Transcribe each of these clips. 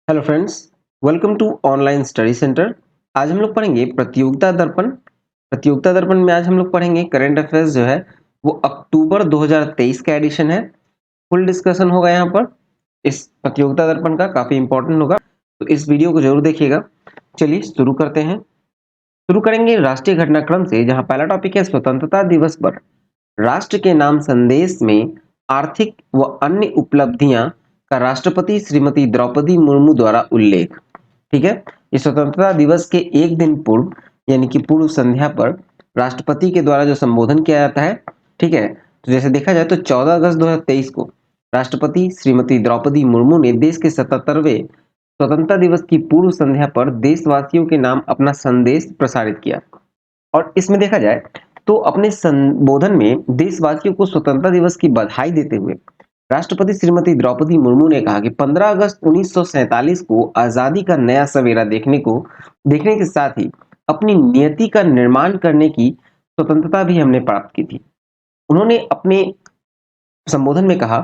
Hello friends, welcome to online study centre. आज हम लोग पढ़ेंगे प्रतियोगिता दर्पण। प्रतियोगिता दर्पण में आज हम लोग पढ़ेंगे करंट अफेयर्स जो है वो अक्टूबर 2023 का एडिशन है। फुल डिस्कशन होगा यहाँ पर। इस प्रतियोगिता दर्पण का काफी इंपॉर्टेंट होगा, तो इस वीडियो को जरूर देखिएगा। चलिए शुरू करते हैं। शुरू करेंगे राष्ट्रीय घटनाक्रम से, जहाँ पहला टॉपिक है स्वतंत्रता दिवस पर राष्ट्र के नाम संदेश में आर्थिक व अन्य उपलब्धियां का राष्ट्रपति श्रीमती द्रौपदी मुर्मू द्वारा उल्लेख। ठीक है, इस स्वतंत्रता दिवस के एक दिन पूर्व यानी कि पूर्व संध्या पर राष्ट्रपति के द्वारा जो संबोधन किया जाता है। ठीक है, तो जैसे देखा जाए तो 14 अगस्त 2023 को राष्ट्रपति श्रीमती द्रौपदी मुर्मू ने देश के 77वें स्वतंत्रता दिवस की पूर्व संध्या पर देशवासियों के नाम अपना संदेश प्रसारित किया। और इसमें देखा जाए तो अपने संबोधन में देशवासियों को स्वतंत्रता दिवस की बधाई देते हुए राष्ट्रपति श्रीमती द्रौपदी मुर्मू ने कहा कि 15 अगस्त 1947 को आजादी का नया सवेरा देखने के साथ ही अपनी नियति का निर्माण करने की स्वतंत्रता भी हमने प्राप्त की थी। उन्होंने अपने संबोधन में कहा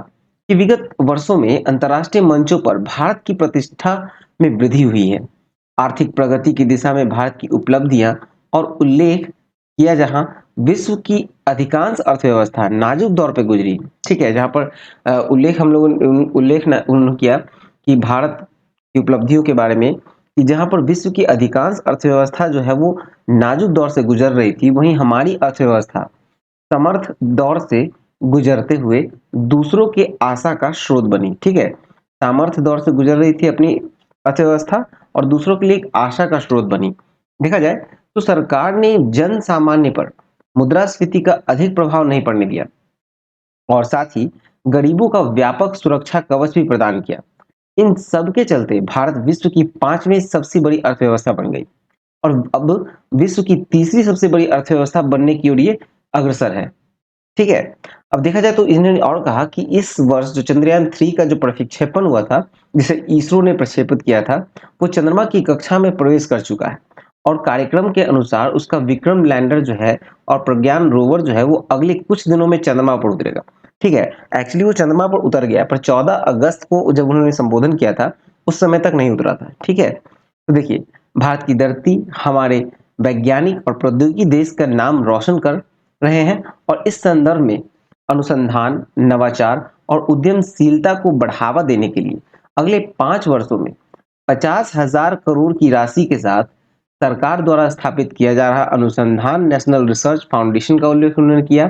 कि विगत वर्षों में अंतर्राष्ट्रीय मंचों पर भारत की प्रतिष्ठा में वृद्धि हुई है। आर्थिक प्रगति की दिशा में भारत की उपलब्धियां और उल्लेख किया, जहां विश्व की अधिकांश अर्थव्यवस्था नाजुक दौर पर गुजरी। ठीक है, जहां पर उल्लेख हम लोगों ने उन्होंने किया कि भारत की उपलब्धियों के बारे में, कि जहां पर विश्व की अधिकांश अर्थव्यवस्था जो है वो नाजुक दौर से गुजर रही थी, वहीं हमारी अर्थव्यवस्था समर्थ दौर से गुजरते हुए दूसरों के आशा का स्रोत बनी। ठीक है, सामर्थ्य दौर से गुजर रही थी अपनी अर्थव्यवस्था और दूसरों के लिए एक आशा का स्रोत बनी। देखा जाए तो सरकार ने जन सामान्य पर मुद्रास्फीति का अधिक प्रभाव नहीं पड़ने दिया और साथ ही गरीबों का व्यापक सुरक्षा कवच भी प्रदान किया। इन सब के चलते भारत विश्व की 5वीं सबसे बड़ी अर्थव्यवस्था बन गई और अब विश्व की तीसरी सबसे बड़ी अर्थव्यवस्था बनने की ओर ये अग्रसर है। ठीक है, अब देखा जाए तो इन्होंने और कहा कि इस वर्ष जो चंद्रयान 3 का जो प्रक्षेपण हुआ था, जिसे इसरो ने प्रक्षेपित किया था, वो चंद्रमा की कक्षा में प्रवेश कर चुका है और कार्यक्रम के अनुसार उसका विक्रम लैंडर जो है और प्रज्ञान रोवर जो है वो अगले कुछ दिनों में चंद्रमा पर उतरेगा। ठीक है, एक्चुअली वो चंद्रमा पर उतर गया, पर 14 अगस्त को जब उन्होंने संबोधन किया था उस समय तक नहीं उतरा था। ठीक है, तो देखिए, भारत की धरती हमारे वैज्ञानिक और प्रौद्योगिकी देश का नाम रोशन कर रहे हैं और इस संदर्भ में अनुसंधान, नवाचार और उद्यमशीलता को बढ़ावा देने के लिए अगले 5 वर्षों में 50,000 करोड़ की राशि के साथ सरकार द्वारा स्थापित किया जा रहा अनुसंधान नेशनल रिसर्च फाउंडेशन का उल्लेख उन्होंने किया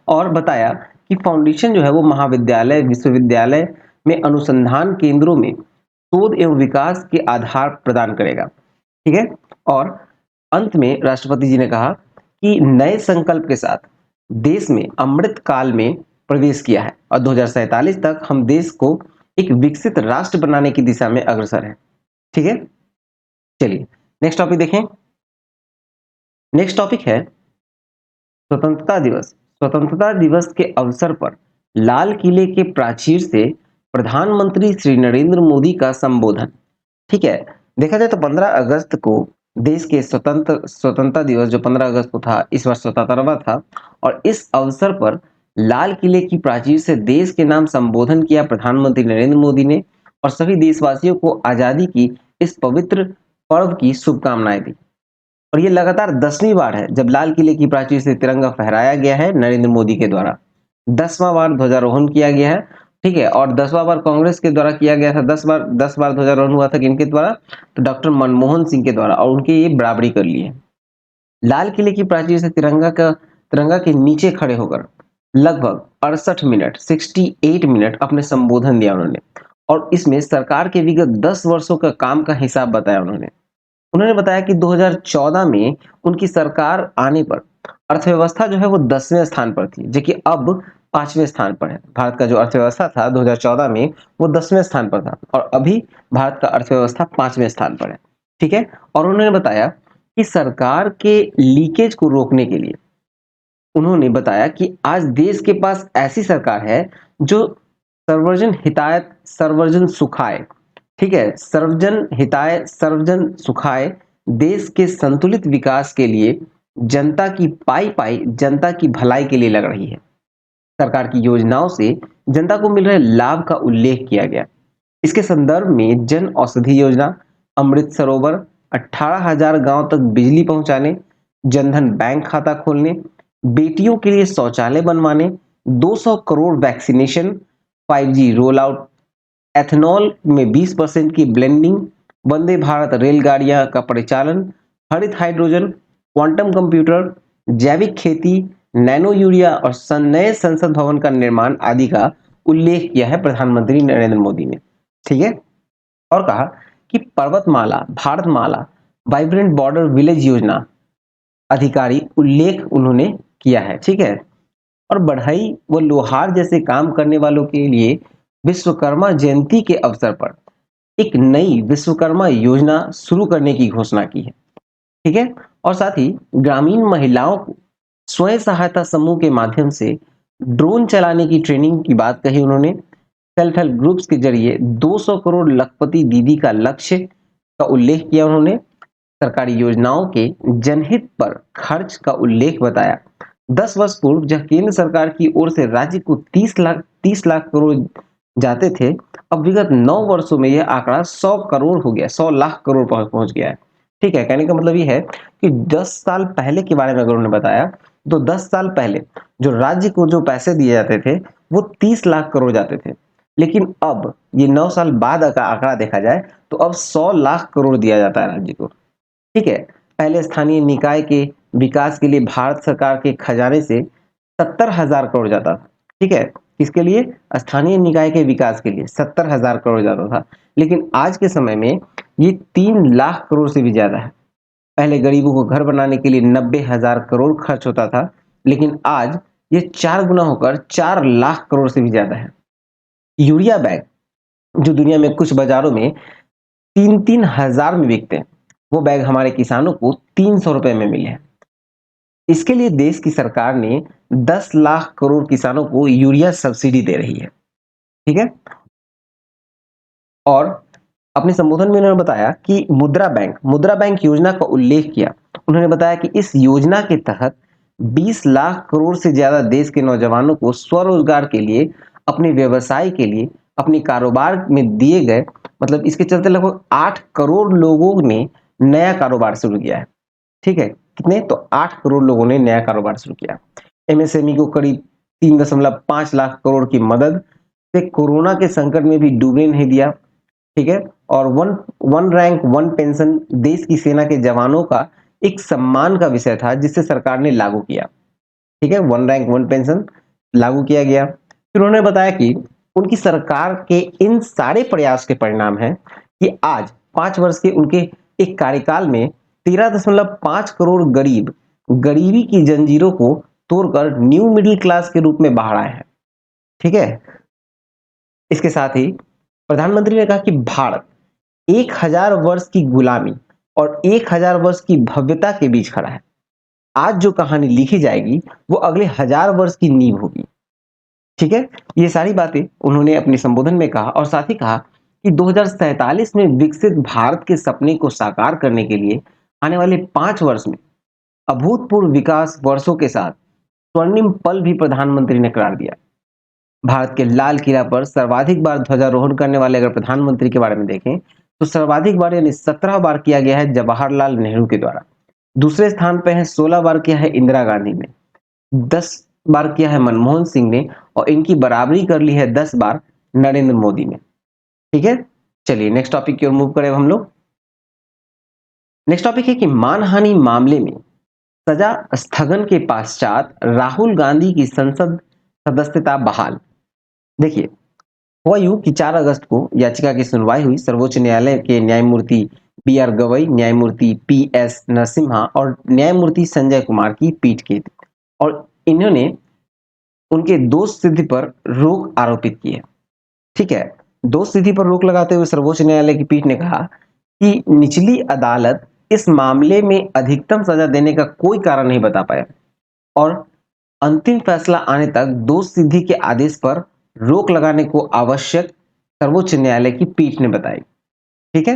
और बताया कि फाउंडेशन जो है वो महाविद्यालय, विश्वविद्यालय में अनुसंधान केंद्रों में शोध एवं विकास के आधार प्रदान करेगा। ठीक है, और अंत में राष्ट्रपति जी ने कहा कि नए संकल्प के साथ देश में अमृत काल में प्रवेश किया है और 2047 तक हम देश को एक विकसित राष्ट्र बनाने की दिशा में अग्रसर है। ठीक है, चलिए नेक्स्ट टॉपिक देखें। नेक्स्ट टॉपिक है स्वतंत्रता दिवस। स्वतंत्रता दिवस के अवसर पर लाल किले के प्राचीर से प्रधानमंत्री श्री नरेंद्र मोदी का संबोधन। ठीक है, देखा जाए तो 15 अगस्त को देश के स्वतंत्रता दिवस जो 15 अगस्त को था, इस वर्ष 77वां था और इस अवसर पर लाल किले की प्राचीर से देश के नाम संबोधन किया प्रधानमंत्री नरेंद्र मोदी ने और सभी देशवासियों को आजादी की इस पवित्र पर्व की शुभकामनाएं दी। और ये लगातार 10वीं बार है जब लाल किले की प्राचीर से तिरंगा फहराया गया है नरेंद्र मोदी के द्वारा। 10वां बार ध्वजारोहण किया गया है। ठीक है, और 10वां बार कांग्रेस के द्वारा किया गया था। 10 बार ध्वजारोहण हुआ था किनके द्वारा? तो डॉक्टर मनमोहन सिंह के द्वारा, और उनके ये बराबरी कर लिए। लाल किले की प्राचीर से तिरंगा के नीचे खड़े होकर लगभग 68 मिनट 68 मिनट अपने संबोधन दिया उन्होंने और इसमें सरकार के विगत 10 वर्षों का काम का हिसाब बताया उन्होंने। उन्होंने बताया कि 2014 में उनकी सरकार आने पर अर्थव्यवस्था जो है वो 10वें स्थान पर थी, जो कि अब 5वें स्थान पर है। भारत का जो अर्थव्यवस्था था 2014 में वो 10वें स्थान पर था और अभी भारत का अर्थव्यवस्था 5वें स्थान पर है। ठीक है, और उन्होंने बताया कि सरकार के लीकेज को रोकने के लिए उन्होंने बताया कि आज देश के पास ऐसी सरकार है जो सर्वजन हिताय सर्वजन सुखाय, ठीक है, सर्वजन हिताय सर्वजन सुखाय, देश के संतुलित विकास के लिए जनता की पाई पाई जनता की भलाई के लिए लग रही है। सरकार की योजनाओं से जनता को मिल रहे लाभ का उल्लेख किया गया। इसके संदर्भ में जन औषधि योजना, अमृत सरोवर, 18,000 गांव तक बिजली पहुंचाने, जनधन बैंक खाता खोलने, बेटियों के लिए शौचालय बनवाने, 200 crore vaccination, 5G roll out, ethanol में 20% की ब्लेंडिंग, वंदे भारत रेलगाड़ियां का परिचालन, हरित हाइड्रोजन, क्वांटम कंप्यूटर, जैविक खेती, नैनो यूरिया और नए संसद भवन का निर्माण आदि का उल्लेख किया है प्रधानमंत्री नरेंद्र मोदी ने। ठीक है। और कहा कि पर्वतमाला, भारतमाला, वाइब्रेंट बॉर्डर विलेज योजना अधिकारी उल्लेख उन्होंने किया है। ठीक है। और बढ़ई व लोहार जैसे काम करने वालों के लिए विश्वकर्मा जयंती के अवसर पर एक नई विश्वकर्मा योजना शुरू करने की घोषणा की है। ठीक है। और साथ ही ग्रामीण महिलाओं को स्वयं सहायता समूह के माध्यम से ड्रोन चलाने की ट्रेनिंग की बात कही उन्होंने। सेल्फ हेल्प ग्रुप्स के जरिए 200 करोड़ लखपति दीदी का लक्ष्य का उल्लेख किया उन्होंने। सरकारी योजनाओं के जनहित पर खर्च का उल्लेख बताया। 10 वर्ष पूर्व जब केंद्र सरकार की ओर से राज्य को 30 लाख करोड़ जाते थे, अब विगत 9 वर्षों में यह आंकड़ा 100 करोड़ हो गया, 100 लाख करोड़ पहुंच गया है। ठीक है। कहने का मतलब ये है कि 10 साल पहले के बारे में अगर उन्होंने बताया, तो 10 साल पहले जो राज्य को जो पैसे दिए जाते थे वो 30 लाख करोड़ जाते थे, लेकिन अब ये 9 साल बाद का आंकड़ा देखा जाए तो अब 100 लाख करोड़ दिया जाता है राज्य को। ठीक है। पहले स्थानीय निकाय के विकास के लिए भारत सरकार के खजाने से 70,000 करोड़ जाता था। ठीक है। किसके लिए? स्थानीय निकाय के विकास के लिए 70,000 करोड़ जाता था, लेकिन आज के समय में ये 3 लाख करोड़ से भी ज्यादा है। पहले गरीबों को घर बनाने के लिए 90,000 करोड़ खर्च होता था, लेकिन आज ये 4 गुना होकर 4 लाख करोड़ से भी ज्यादा है। यूरिया बैग जो दुनिया में कुछ बाजारों में 3,000 में बिकते हैं, वो बैग हमारे किसानों को 300 रुपए में मिले हैं। इसके लिए देश की सरकार ने 10 लाख करोड़ किसानों को यूरिया सब्सिडी दे रही है। ठीक है। और अपने संबोधन में उन्होंने बताया कि मुद्रा बैंक योजना का उल्लेख किया। उन्होंने बताया कि इस योजना के तहत 20 लाख करोड़ से ज्यादा देश के नौजवानों को स्वरोजगार के लिए, अपने व्यवसाय के लिए, अपने कारोबार में दिए गए, मतलब इसके चलते लगभग 8 करोड़ लोगों ने नया कारोबार शुरू किया है। ठीक है। कितने? तो 8 करोड़ लोगों ने नया कारोबार शुरू किया। एमएसएमई को करीब 3.5 लाख करोड़ की मदद से कोरोना के संकट में भी डूबने नहीं दिया। ठीक है। और वन रैंक वन पेंशन देश की सेना के जवानों का एक सम्मान का विषय था, जिसे सरकार ने लागू किया। ठीक है। वन रैंक वन पेंशन लागू किया गया। फिर उन्होंने बताया कि उनकी सरकार के इन सारे प्रयास के परिणाम है कि आज 5 वर्ष के उनके एक कार्यकाल में 13.5 करोड़ गरीब गरीबी की जंजीरों को तोड़कर न्यू मिडिल क्लास के रूप में बाहर आए हैं। ठीक है। इसके साथ ही प्रधानमंत्री ने कहा कि भारत 1000 वर्ष की गुलामी और 1000 वर्ष की भव्यता के बीच खड़ा है। आज जो कहानी लिखी जाएगी वो अगले 1000 वर्ष की नींव होगी। ठीक है। ये सारी बातें उन्होंने अपने संबोधन में कहा और साथ ही कहा कि 2047 में विकसित भारत के सपने को साकार करने के लिए आने वाले 5 वर्ष में अभूतपूर्व विकास वर्षों के साथ स्वर्णिम पल भी प्रधानमंत्री ने करार दिया। भारत के लाल किला पर सर्वाधिक बार ध्वजारोहण करने वाले अगर प्रधानमंत्री के बारे में देखें तो सर्वाधिक बार यानी 17 बार किया गया है जवाहरलाल नेहरू के द्वारा। दूसरे स्थान पर है 16 बार किया है इंदिरा गांधी ने, 10 बार किया है मनमोहन सिंह ने और इनकी बराबरी कर ली है 10 बार नरेंद्र मोदी ने। ठीक है। चलिए नेक्स्ट टॉपिक की ओर मूव करें हम लोग। नेक्स्ट टॉपिक है कि मानहानि मामले में सजा स्थगन के पश्चात राहुल गांधी की संसद सदस्यता बहाल। देखिए, हुआ यूं कि 4 अगस्त को याचिका की सुनवाई हुई सर्वोच्च न्यायालय के न्यायमूर्ति बी.आर. गवई, न्यायमूर्ति पी.एस. नरसिम्हा और न्यायमूर्ति संजय कुमार की पीठ की थी और इन्होंने उनके दोष सिद्धि पर रोक आरोपित की है। ठीक है। दोष सिद्धि पर रोक लगाते हुए सर्वोच्च न्यायालय की पीठ ने कहा कि निचली अदालत इस मामले में अधिकतम सजा देने का कोई कारण नहीं बता पाया और अंतिम फैसला आने तक दोष सिद्धि के आदेश पर रोक लगाने को आवश्यक सर्वोच्च न्यायालय की पीठ ने बताई। ठीक है।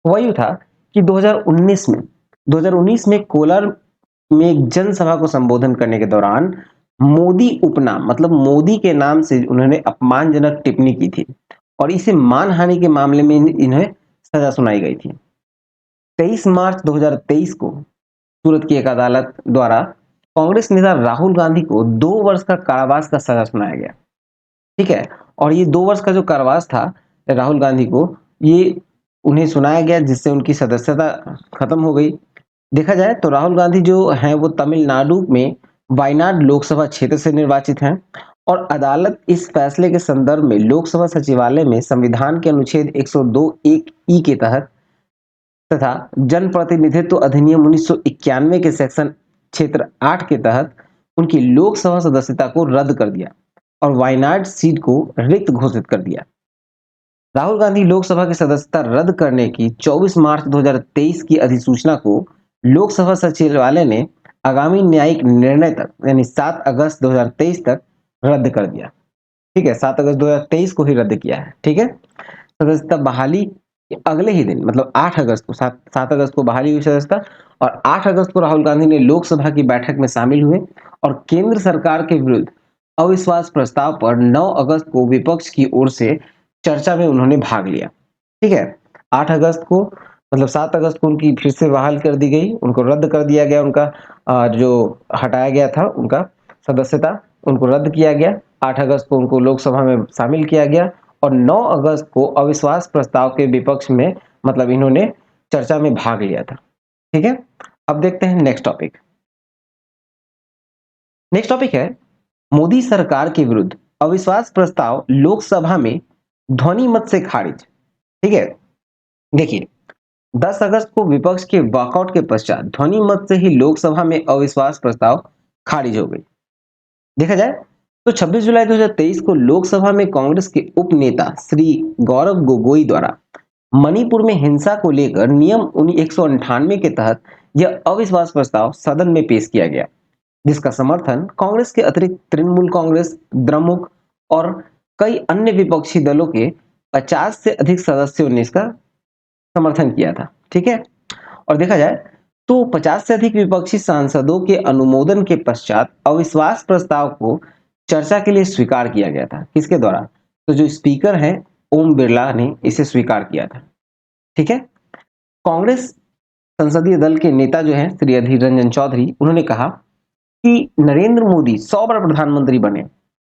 हुआ यूं था कि 2019 में कोलार में एक जनसभा को संबोधन करने के दौरान मोदी उपनाम मतलब मोदी के नाम से उन्होंने अपमानजनक टिप्पणी की थी और इसे मानहानि के मामले में इन्हें सजा सुनाई गई थी। 23 मार्च 2023 को सूरत की एक अदालत द्वारा कांग्रेस नेता राहुल गांधी को 2 वर्ष का कारावास का सजा सुनाया गया। ठीक है, और ये 2 वर्ष का जो कारावास था राहुल गांधी को, ये उन्हें सुनाया गया, जिससे उनकी सदस्यता खत्म हो गई। देखा जाए तो राहुल गांधी जो हैं वो तमिलनाडु में वायनाड लोकसभा क्षेत्र से निर्वाचित हैं, और अदालत इस फैसले के संदर्भ में लोकसभा सचिवालय में संविधान के अनुच्छेद 102(1)(ई) के तहत तथा जन प्रतिनिधित्व अधिनियम 1991 के सेक्शन क्षेत्र 8 के तहत उनकी लोकसभा सदस्यता को रद्द कर दिया और वायनाड सीट को रिक्त घोषित कर दिया। राहुल गांधी लोकसभा की सदस्यता रद्द करने की 24 मार्च 2023 की अधिसूचना को लोकसभा सचिवालय ने आगामी न्यायिक निर्णय तक यानी 7 अगस्त 2023 तक रद्द कर दिया। ठीक है, 7 अगस्त 2023 को ही रद्द किया है। ठीक है, सदस्यता बहाली के अगले ही दिन मतलब 8 अगस्त को 7 अगस्त को बहाली हुई सदस्यता, और 8 अगस्त को राहुल गांधी ने लोकसभा की बैठक में शामिल हुए और केंद्र सरकार के विरुद्ध अविश्वास प्रस्ताव पर 9 अगस्त को विपक्ष की ओर से चर्चा में उन्होंने भाग लिया। ठीक है, 8 अगस्त को मतलब 7 अगस्त को उनकी फिर से बहाल कर दी गई, उनको रद्द कर दिया गया, उनका जो हटाया गया था उनका सदस्यता उनको रद्द किया गया। 8 अगस्त को उनको लोकसभा में शामिल किया गया और 9 अगस्त को अविश्वास प्रस्ताव के विपक्ष में मतलब इन्होंने चर्चा में भाग लिया था। ठीक है, अब देखते हैं नेक्स्ट टॉपिक। नेक्स्ट टॉपिक है मोदी सरकार के विरुद्ध अविश्वास प्रस्ताव लोकसभा में ध्वनि मत से खारिज। ठीक है, देखिए 10 अगस्त को विपक्ष के वॉकआउट के पश्चात ध्वनि मत से ही लोकसभा में अविश्वास प्रस्ताव खारिज हो गई। देखा जाए तो 26 जुलाई 2023 को लोकसभा में कांग्रेस के उप नेता श्री गौरव गोगोई द्वारा मणिपुर में हिंसा को लेकर नियम 198 के तहत यह अविश्वास प्रस्ताव सदन में पेश किया गया, जिसका समर्थन कांग्रेस के अतिरिक्त तृणमूल कांग्रेस, द्रमुक और कई अन्य विपक्षी दलों के 50 से अधिक सदस्यों ने इसका समर्थन किया था। ठीक है, और देखा जाए तो 50 से अधिक विपक्षी सांसदों के अनुमोदन के पश्चात अविश्वास प्रस्ताव को चर्चा के लिए स्वीकार किया गया था। किसके द्वारा? तो जो स्पीकर हैं ओम बिरला ने इसे स्वीकार किया था। ठीक है, कांग्रेस संसदीय दल के नेता जो हैं श्री अधीर रंजन चौधरी, उन्होंने कहा कि नरेंद्र मोदी 100 बार प्रधानमंत्री बने,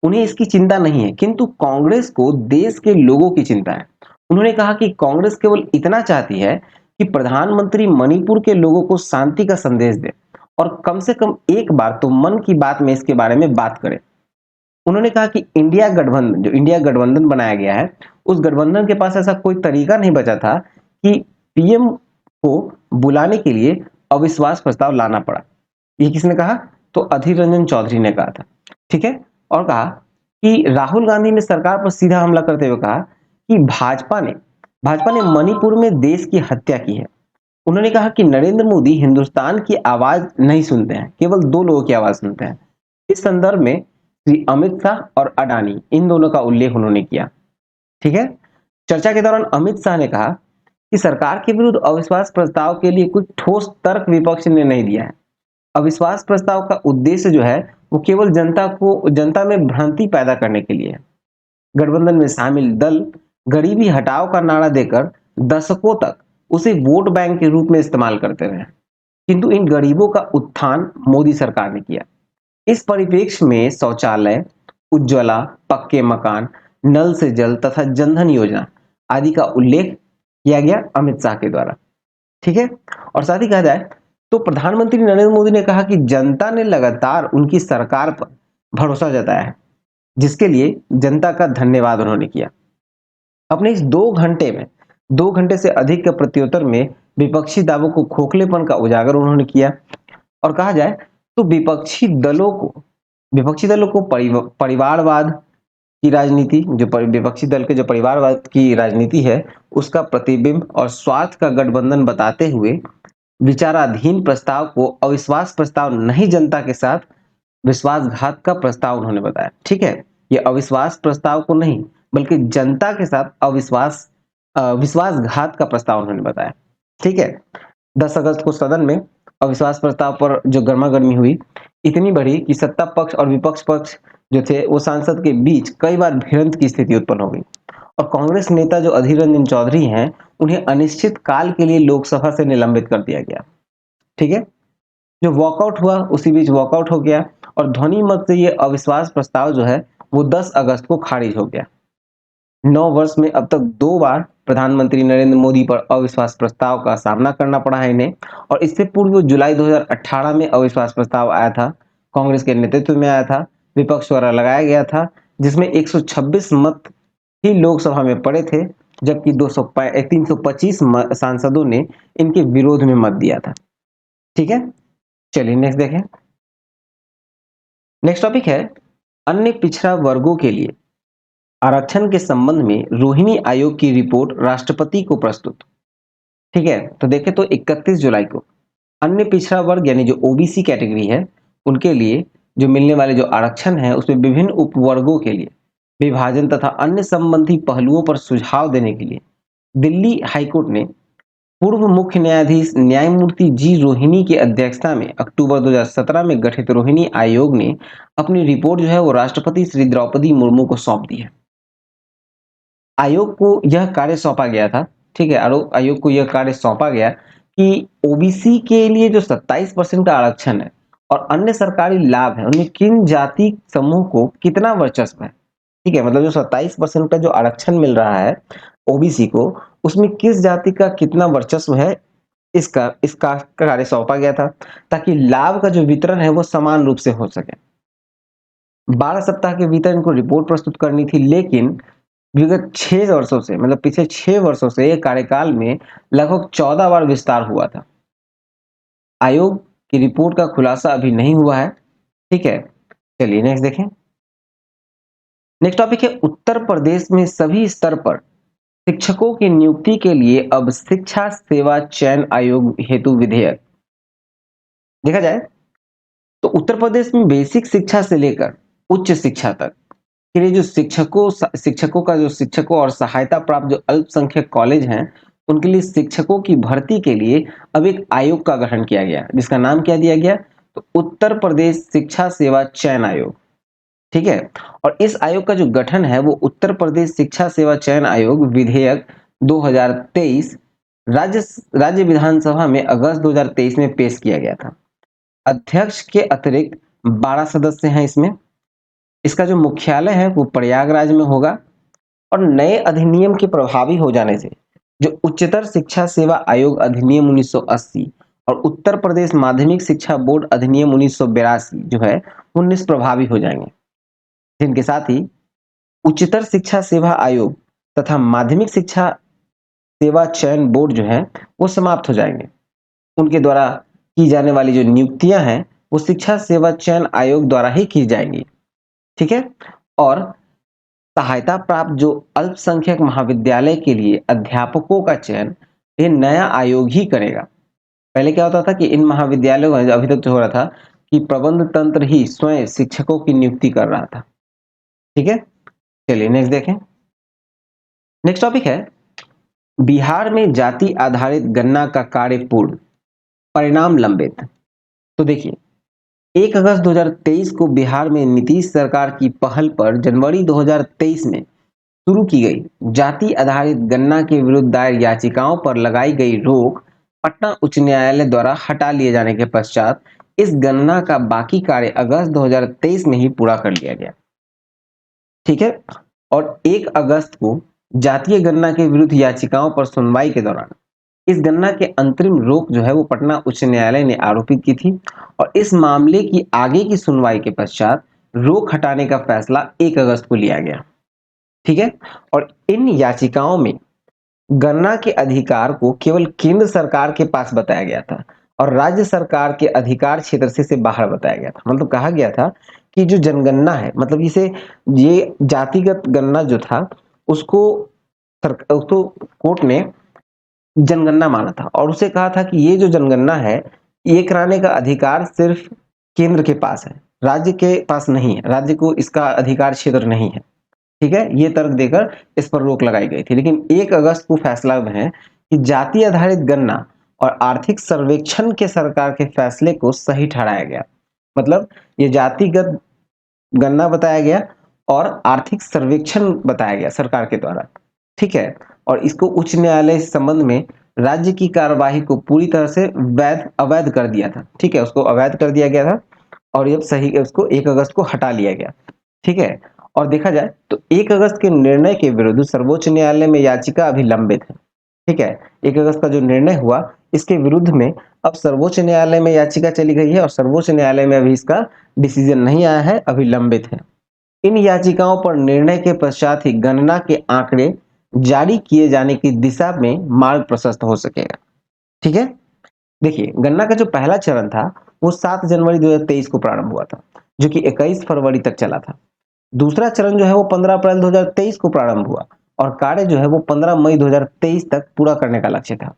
उन्हें इसकी चिंता नहीं है, किंतु कांग्रेस को देश के लोगों की चिंता है। उन्होंने कहा कि कांग्रेस केवल इतना चाहती है कि प्रधानमंत्री मणिपुर के लोगों को शांति का संदेश दे और कम से कम एक बार तो मन की बात में इसके बारे में बात करें। उन्होंने कहा कि इंडिया गठबंधन बनाया गया है, उस गठबंधन के पास ऐसा कोई तरीका नहीं बचा था कि पीएम को बुलाने के लिए अविश्वास प्रस्ताव लाना पड़ा। ये किसने कहा? तो अधीर रंजन चौधरी ने कहा था। ठीक है, और कहा कि राहुल गांधी ने सरकार पर सीधा हमला करते हुए कहा कि भाजपा ने मणिपुर में देश की हत्या की है। उन्होंने कहा कि नरेंद्र मोदी हिंदुस्तान की आवाज नहीं सुनते हैं, केवल दो लोगों की आवाज सुनते हैं। इस संदर्भ में श्री अमित शाह और अडानी इन दोनों का उल्लेख उन्होंने किया। ठीक है, चर्चा के दौरान अमित शाह ने कहा कि सरकार के विरुद्ध अविश्वास प्रस्ताव के लिए कुछ ठोस तर्क विपक्ष ने नहीं दिया है। अविश्वास प्रस्ताव का उद्देश्य जो है वो केवल जनता में भ्रांति पैदा करने के लिए है। गठबंधन में शामिल दल गरीबी हटाओ का नारा देकर दशकों तक उसे वोट बैंक के रूप में इस्तेमाल करते रहे, किंतु इन गरीबों का उत्थान मोदी सरकार ने किया। इस परिप्रेक्ष्य में शौचालय, उज्ज्वला, पक्के मकान, नल से जल तथा जनधन योजना आदि का उल्लेख किया गया अमित शाह के द्वारा। ठीक है, और साथ ही कहा जाए तो प्रधानमंत्री नरेंद्र मोदी ने कहा कि जनता ने लगातार उनकी सरकार पर भरोसा जताया है, जिसके लिए जनता का धन्यवाद उन्होंने किया। अपने इस 2 घंटे से अधिक के प्रत्युत्तर में विपक्षी दावों को खोखलेपन का उजागर उन्होंने किया, और कहा जाए तो विपक्षी दलों को परिवारवाद की राजनीति, विपक्षी दल के जो परिवारवाद की राजनीति है उसका प्रतिबिंब और स्वार्थ का गठबंधन बताते हुए विचाराधीन प्रस्ताव को अविश्वास प्रस्ताव नहीं, जनता के साथ विश्वासघात का प्रस्ताव उन्होंने बताया। ठीक है, ये अविश्वास प्रस्ताव को नहीं बल्कि जनता के साथ विश्वासघात का प्रस्ताव उन्होंने बताया। ठीक है, 10 अगस्त को सदन में अविश्वास प्रस्ताव पर जो गर्मागर्मी हुई इतनी बढ़ी कि सत्ता पक्ष और विपक्ष पक्ष जो थे वो सांसद के बीच कई बार भिड़ंत की स्थिति उत्पन्न हो गई, और कांग्रेस नेता जो अधीर रंजन चौधरी हैं, उन्हें अनिश्चित काल के लिए लोकसभा से निलंबित कर दिया गया। ठीक है, जो वॉकआउट हुआ उसी बीच वॉकआउट हो गया और ध्वनि मत से ये अविश्वास प्रस्ताव जो है वो 10 अगस्त को खारिज हो गया। 9 वर्ष में अब तक 2 बार प्रधानमंत्री नरेंद्र मोदी पर अविश्वास प्रस्ताव का सामना करना पड़ा है इन्हें, और इससे पूर्व जुलाई 2018 में अविश्वास प्रस्ताव आया था, कांग्रेस के नेतृत्व में आया था, विपक्ष द्वारा लगाया गया था, जिसमें 126 मत ही लोकसभा में पड़े थे, जबकि 325 सांसदों ने इनके विरोध में मत दिया था। ठीक है, चलिए नेक्स्ट देखें। नेक्स्ट टॉपिक है अन्य पिछड़ा वर्गों के लिए आरक्षण के संबंध में रोहिणी आयोग की रिपोर्ट राष्ट्रपति को प्रस्तुत। ठीक है, तो देखें तो 31 जुलाई को अन्य पिछड़ा वर्ग यानी जो ओबीसी कैटेगरी है उनके लिए जो मिलने वाले जो आरक्षण है उसमें विभिन्न उपवर्गों के लिए विभाजन तथा अन्य संबंधी पहलुओं पर सुझाव देने के लिए दिल्ली हाईकोर्ट ने पूर्व मुख्य न्यायाधीश न्यायमूर्ति जी रोहिणी की अध्यक्षता में अक्टूबर 2017 में गठित रोहिणी आयोग ने अपनी रिपोर्ट जो है वो राष्ट्रपति श्री द्रौपदी मुर्मू को सौंप दी है। आयोग को यह कार्य सौंपा गया था, ठीक है, आयोग को यह कार्य सौंपा गया कि ओबीसी के लिए जो 27% का आरक्षण है और अन्य सरकारी लाभ है उनमें किन जाति समूह को कितना वर्चस्व है। ठीक है, मतलब जो 27% का जो आरक्षण मिल रहा है ओबीसी को, उसमें किस जाति का कितना वर्चस्व है, इसका कार्य सौंपा गया था ताकि लाभ का जो वितरण है वो समान रूप से हो सके। 12 सप्ताह के भीतर इनको रिपोर्ट प्रस्तुत करनी थी, लेकिन विगत 6 वर्षों से मतलब पिछले 6 वर्षों से ये कार्यकाल में लगभग 14 बार विस्तार हुआ था। आयोग की रिपोर्ट का खुलासा अभी नहीं हुआ है। ठीक है, चलिए नेक्स्ट देखें। नेक्स्ट टॉपिक है उत्तर प्रदेश में सभी स्तर पर शिक्षकों की नियुक्ति के लिए अब शिक्षा सेवा चयन आयोग हेतु विधेयक। देखा जाए तो उत्तर प्रदेश में बेसिक शिक्षा से लेकर उच्च शिक्षा तक के लिए जो शिक्षकों और सहायता प्राप्त जो अल्पसंख्यक कॉलेज हैं उनके लिए शिक्षकों की भर्ती के लिए अब एक आयोग का गठन किया गया, जिसका नाम क्या दिया गया, तो उत्तर प्रदेश शिक्षा सेवा चयन आयोग। ठीक है, और इस आयोग का जो गठन है वो उत्तर प्रदेश शिक्षा सेवा चयन आयोग विधेयक 2023 राज्य राज्य विधानसभा में अगस्त 2023 में पेश किया गया था। अध्यक्ष के अतिरिक्त 12 सदस्य हैं इसमें। इसका जो मुख्यालय है वो प्रयागराज में होगा और नए अधिनियम के प्रभावी हो जाने से जो उच्चतर शिक्षा सेवा आयोग अधिनियम 1980 और उत्तर प्रदेश माध्यमिक शिक्षा बोर्ड अधिनियम 1982 जो है वो निष्प्रभावी हो जाएंगे, जिनके साथ ही उच्चतर शिक्षा सेवा आयोग तथा माध्यमिक शिक्षा सेवा चयन बोर्ड जो है वो समाप्त हो जाएंगे। उनके द्वारा की जाने वाली जो नियुक्तियां हैं वो शिक्षा सेवा चयन आयोग द्वारा ही की जाएंगी। ठीक है, और सहायता प्राप्त जो अल्पसंख्यक महाविद्यालय के लिए अध्यापकों का चयन ये नया आयोग ही करेगा। पहले क्या होता था कि इन महाविद्यालयों में अभी तक जो हो रहा था कि प्रबंध तंत्र ही स्वयं शिक्षकों की नियुक्ति कर रहा था। ठीक है, चलिए नेक्स्ट देखें। नेक्स्ट टॉपिक है बिहार में जाति आधारित गणना का कार्य पूर्ण, परिणाम लंबित। तो देखिए 1 अगस्त 2023 को बिहार में नीतीश सरकार की पहल पर जनवरी 2023 में शुरू की गई जाति आधारित गणना के विरुद्ध दायर याचिकाओं पर लगाई गई रोक पटना उच्च न्यायालय द्वारा हटा लिए जाने के पश्चात इस गणना का बाकी कार्य अगस्त 2023 में ही पूरा कर लिया गया। ठीक है, और 1 अगस्त को जातीय गणना के विरुद्ध याचिकाओं पर सुनवाई के दौरान इस गणना के अंतरिम रोक जो है वो पटना उच्च न्यायालय ने आरोपित की थी और इस मामले की आगे की सुनवाई के पश्चात रोक हटाने का फैसला 1 अगस्त को लिया गया। ठीक है, और इन याचिकाओं में गणना के अधिकार को केवल केंद्र सरकार के पास बताया गया था और राज्य सरकार के अधिकार क्षेत्र से बाहर बताया गया था। मतलब कहा गया था कि जो जनगणना है मतलब ये जातिगत गणना जो था उसको कोर्ट ने जनगणना माना था और उसे कहा था कि ये जो जनगणना है ये कराने का अधिकार सिर्फ केंद्र के पास है, राज्य के पास नहीं है, राज्य को इसका अधिकार क्षेत्र नहीं है। ठीक है, ये तर्क देकर इस पर रोक लगाई गई थी, लेकिन 1 अगस्त को फैसला है कि जाति आधारित गणना और आर्थिक सर्वेक्षण के सरकार के फैसले को सही ठहराया गया। मतलब ये जातिगत गणना बताया गया और आर्थिक सर्वेक्षण बताया गया सरकार के द्वारा, ठीक है। और इसको उच्च न्यायालय इस संबंध में राज्य की कार्यवाही को पूरी तरह से अवैध कर दिया था। ठीक है, उसको अवैध कर दिया गया था और ये सही उसको 1 अगस्त को हटा लिया गया। ठीक है। और देखा जाए तो 1 अगस्त के निर्णय के विरुद्ध सर्वोच्च न्यायालय में याचिका अभी लंबित है। ठीक है, 1 अगस्त का जो निर्णय हुआ इसके विरुद्ध में अब सर्वोच्च न्यायालय में याचिका चली गई है और सर्वोच्च न्यायालय में अभी इसका डिसीजन नहीं आया है, अभी लंबित है। इन याचिकाओं पर निर्णय के पश्चात ही गणना के आंकड़े जारी किए जाने की दिशा में मार्ग प्रशस्त हो सकेगा। ठीक है। देखिए, गणना का जो पहला चरण था वो 7 जनवरी 2023 को प्रारंभ हुआ था, जो कि 21 फरवरी तक चला था। दूसरा चरण जो है वो 15 अप्रैल 2023 को प्रारंभ हुआ और कार्य जो है वो 15 मई 2023 तक पूरा करने का लक्ष्य था।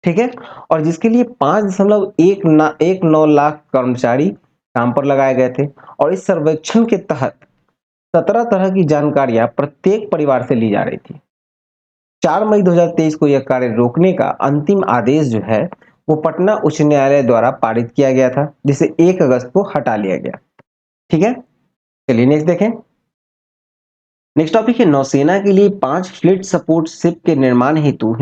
ठीक है। और जिसके लिए 5.19 लाख कर्मचारी काम पर लगाए गए थे और इस सर्वेक्षण के तहत 17 तरह की जानकारियां प्रत्येक परिवार से ली जा रही थी। 4 मई 2023 को यह कार्य रोकने का अंतिम आदेश जो है वो पटना उच्च न्यायालय द्वारा पारित किया गया था, जिसे 1 अगस्त को हटा लिया गया। ठीक है। चलिए नेक्स्ट देखें। नेक्स्ट टॉपिक है नौसेना के लिए 5 फ्लीट सपोर्ट शिप के निर्माण हेतु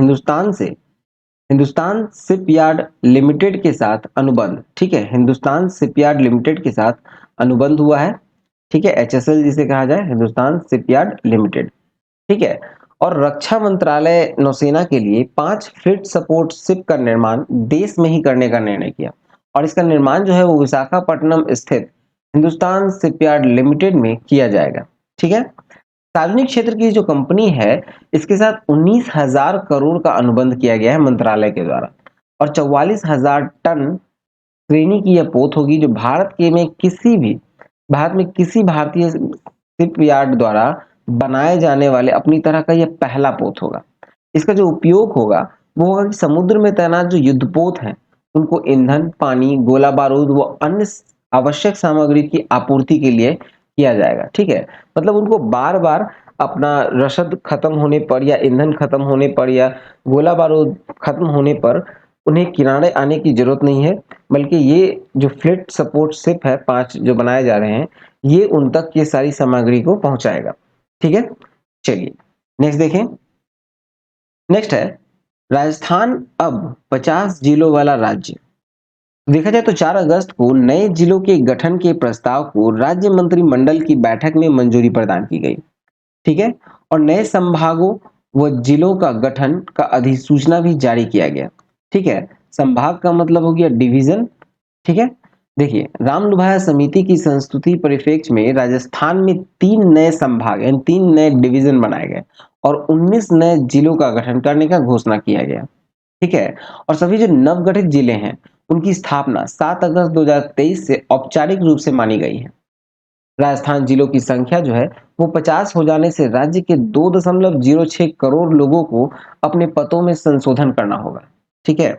हिंदुस्तान शिपयार्ड लिमिटेड के साथ अनुबंध। ठीक है, हिंदुस्तान शिपयार्ड लिमिटेड के साथ अनुबंध हुआ है। ठीक है, एचएसएल जिसे कहा जाए, हिंदुस्तान शिपयार्ड लिमिटेड। ठीक है। और रक्षा मंत्रालय नौसेना के लिए 5 फ्लीट सपोर्ट शिप का निर्माण देश में ही करने का निर्णय किया और इसका निर्माण जो है वो विशाखापट्टनम स्थित हिंदुस्तान शिपयार्ड लिमिटेड में किया जाएगा। ठीक है। सार्वजनिक क्षेत्र की जो कंपनी है इसके साथ 19,000 करोड़ का अनुबंध किया गया है मंत्रालय के द्वारा और 44,000 टन श्रेणी की यह पोत होगी जो भारत में किसी भारतीय शिपयार्ड द्वारा बनाए जाने वाले अपनी तरह का यह पहला पोत होगा। इसका जो उपयोग होगा वो होगा कि समुद्र में तैनात जो युद्धपोत हैं उनको ईंधन, पानी, गोला बारूद व अन्य आवश्यक सामग्री की आपूर्ति के लिए किया जाएगा। ठीक है, मतलब उनको बार बार अपना रसद खत्म होने पर या ईंधन खत्म होने पर या गोला बारूद खत्म होने पर उन्हें किनारे आने की जरूरत नहीं है, बल्कि ये जो फ्लीट सपोर्ट शिप है 5 जो बनाए जा रहे हैं ये उन तक ये सारी सामग्री को पहुंचाएगा। ठीक है। चलिए नेक्स्ट देखें। नेक्स्ट है राजस्थान अब 50 जिलों वाला राज्य। देखा जाए तो 4 अगस्त को नए जिलों के गठन के प्रस्ताव को राज्य मंत्रिमंडल की बैठक में मंजूरी प्रदान की गई। ठीक है। और नए संभागों व जिलों का गठन का अधिसूचना भी जारी किया गया। ठीक है, संभाग का मतलब हो गया डिवीजन। ठीक है। देखिए, रामलुभाया समिति की संस्तुति परिप्रेक्ष्य में राजस्थान में 3 नए संभाग यानी 3 नए डिवीजन बनाए गए और 19 नए जिलों का गठन करने का घोषणा किया गया। ठीक है। और सभी जो नवगठित जिले हैं उनकी स्थापना 7 अगस्त 2023 से औपचारिक रूप से मानी गई है। राजस्थान जिलों की संख्या जो है वो 50 हो जाने से राज्य के 2.06 करोड़ लोगों को अपने पतों में संशोधन करना होगा। ठीक है,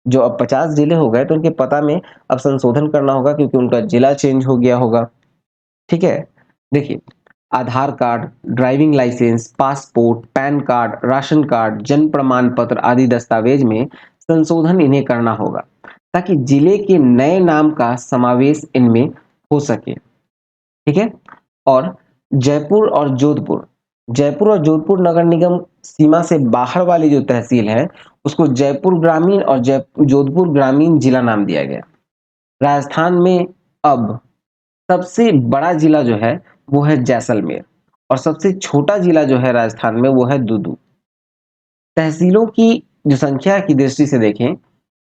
जो अब 50 जिले हो गए तो उनके पता में अब संशोधन करना होगा क्योंकि उनका जिला चेंज हो गया होगा। ठीक है। देखिए, Aadhaar card, driving licence, passport, PAN card, ration card, जन्म प्रमाण पत्र आदि दस्तावेज में संशोधन इन्हें करना होगा ताकि जिले के नए नाम का समावेश इनमें हो सके। ठीक है। और जयपुर और जोधपुर नगर निगम सीमा से बाहर वाली जो तहसील है उसको जयपुर ग्रामीण और जोधपुर ग्रामीण जिला नाम दिया गया। राजस्थान में अब सबसे बड़ा जिला जो है वो है जैसलमेर और सबसे छोटा जिला जो है राजस्थान में वो है दूदू। तहसीलों की जो संख्या की दृष्टि से देखें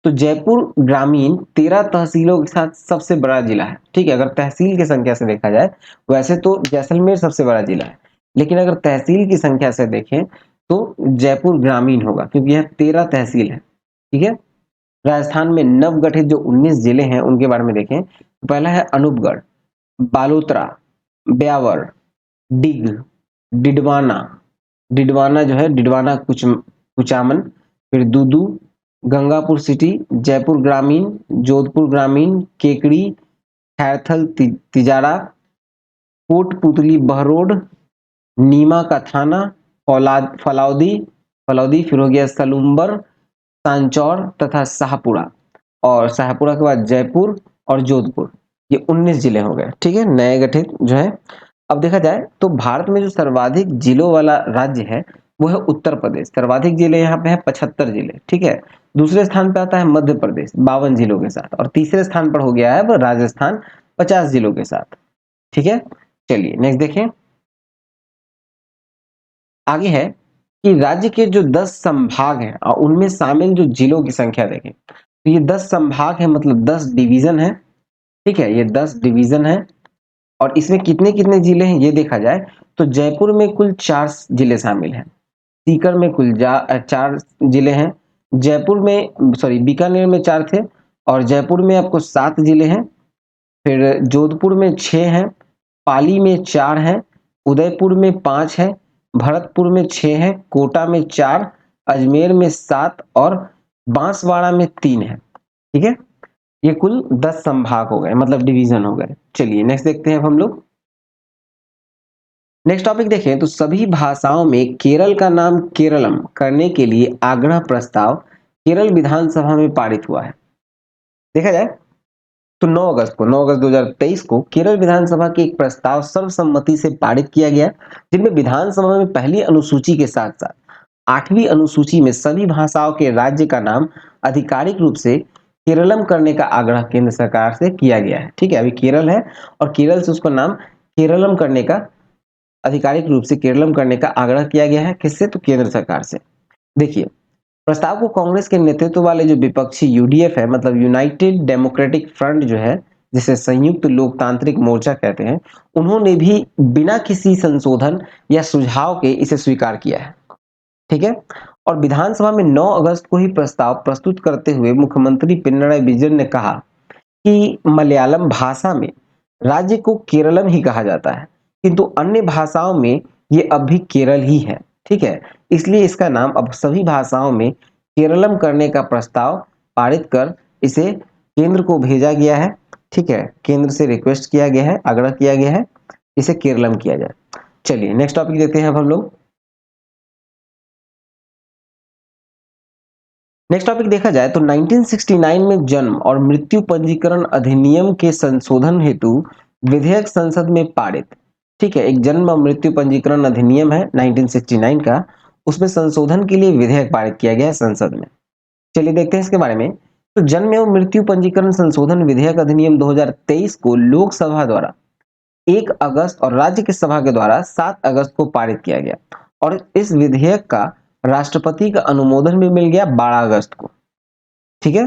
तो जयपुर ग्रामीण 13 तहसीलों के साथ सबसे बड़ा जिला है। ठीक है, अगर तहसील की संख्या से देखा जाए वैसे तो जैसलमेर सबसे बड़ा जिला है, लेकिन अगर तहसील की संख्या से देखें तो जयपुर ग्रामीण होगा क्योंकि यह 13 तहसील है। ठीक है। राजस्थान में नवगठित जो 19 जिले हैं उनके बारे में देखें तो पहला है अनूपगढ़, बालोतरा, ब्यावर, डिग, डिडवाना, डिडवाना जो है डिडवाना कुचामन, फिर दूदू, गंगापुर सिटी, जयपुर ग्रामीण, जोधपुर ग्रामीण, केकड़ी, खैरथल, तिजारा, कोटपुतली बहरोड, नीमा का थाना, फलौदी फलौदी, फिर हो गया सलूम्बर, सांचौर तथा शाहपुरा और शाहपुरा के बाद जयपुर और जोधपुर। ये 19 जिले हो गए। ठीक है, नए गठित जो है। अब देखा जाए तो भारत में जो सर्वाधिक जिलों वाला राज्य है वो है उत्तर प्रदेश, सर्वाधिक जिले यहाँ पे है 75 जिले, ठीक है। दूसरे स्थान पे आता है मध्य प्रदेश 52 जिलों के साथ, और तीसरे स्थान पर हो गया है अब राजस्थान 50 जिलों के साथ, ठीक है। चलिए नेक्स्ट देखें, आगे है कि राज्य के जो 10 संभाग हैं और उनमें शामिल जो जिलों की संख्या देखें, तो ये 10 संभाग है, मतलब 10 डिवीजन है, ठीक है, ये 10 डिवीजन है। और इसमें कितने कितने जिले हैं ये देखा जाए तो जयपुर में कुल 4 जिले शामिल हैं, सीकर में कुल 4 जिले हैं, जयपुर में सॉरी बीकानेर में 4 थे, और जयपुर में आपको 7 जिले हैं, फिर जोधपुर में 6 हैं, पाली में 4 हैं, उदयपुर में 5 हैं, भरतपुर में 6 हैं, कोटा में 4, अजमेर में 7 और बांसवाड़ा में 3 है, ठीक है। ये कुल 10 संभाग हो गए, मतलब डिवीजन हो गए। चलिए नेक्स्ट देखते हैं अब हम लोग। नेक्स्ट टॉपिक देखें तो सभी भाषाओं में केरल का नाम केरलम करने के लिए आग्रह प्रस्ताव केरल विधानसभा में पारित हुआ है। देखा जाए तो 9 अगस्त 2023 को केरल विधानसभा के एक प्रस्ताव सर्वसम्मति से पारित किया गया, जिनमें विधानसभा में पहली अनुसूची के साथ साथ 8वीं अनुसूची में सभी भाषाओं के राज्य का नाम आधिकारिक रूप से केरलम करने का आग्रह केंद्र सरकार से किया गया है, ठीक है। अभी केरल है और केरल से उसका नाम केरलम करने का आधिकारिक रूप से केरलम करने का आग्रह किया गया है, किससे, तो केंद्र सरकार से। देखिए प्रस्ताव को कांग्रेस के नेतृत्व वाले जो विपक्षी यूडीएफ है, मतलब यूनाइटेड डेमोक्रेटिक फ्रंट जो है, जिसे संयुक्त लोकतांत्रिक मोर्चा कहते हैं, उन्होंने भी बिना किसी संशोधन या सुझाव के इसे स्वीकार किया है, ठीक है। और विधानसभा में 9 अगस्त को ही प्रस्ताव प्रस्तुत करते हुए मुख्यमंत्री पिनराई विजयन ने कहा कि मलयालम भाषा में राज्य को केरलम ही कहा जाता है, किंतु अन्य भाषाओं में ये अब भी केरल ही है, ठीक है। इसलिए इसका नाम अब सभी भाषाओं में केरलम करने का प्रस्ताव पारित कर इसे केंद्र को भेजा गया है, ठीक है। केंद्र से रिक्वेस्ट किया गया है, आग्रह किया गया है, इसे केरलम किया जाए। चलिए नेक्स्ट टॉपिक देखते हैं अब हम लोग। नेक्स्ट टॉपिक देखा जाए तो 1969 में जन्म और मृत्यु पंजीकरण अधिनियम के संशोधन हेतु विधेयक संसद में पारित, ठीक है। एक जन्म और मृत्यु पंजीकरण अधिनियम है 1969 का, उसमें संशोधन के लिए विधेयक पारित किया गया है संसद में। चलिए देखते हैं इसके बारे में। तो जन्म एवं मृत्यु पंजीकरण संशोधन विधेयक अधिनियम 2023 को लोकसभा द्वारा 1 अगस्त और राज्य की सभा के द्वारा 7 अगस्त को पारित किया गया, और इस विधेयक का राष्ट्रपति का अनुमोदन भी मिल गया 12 अगस्त को, ठीक है।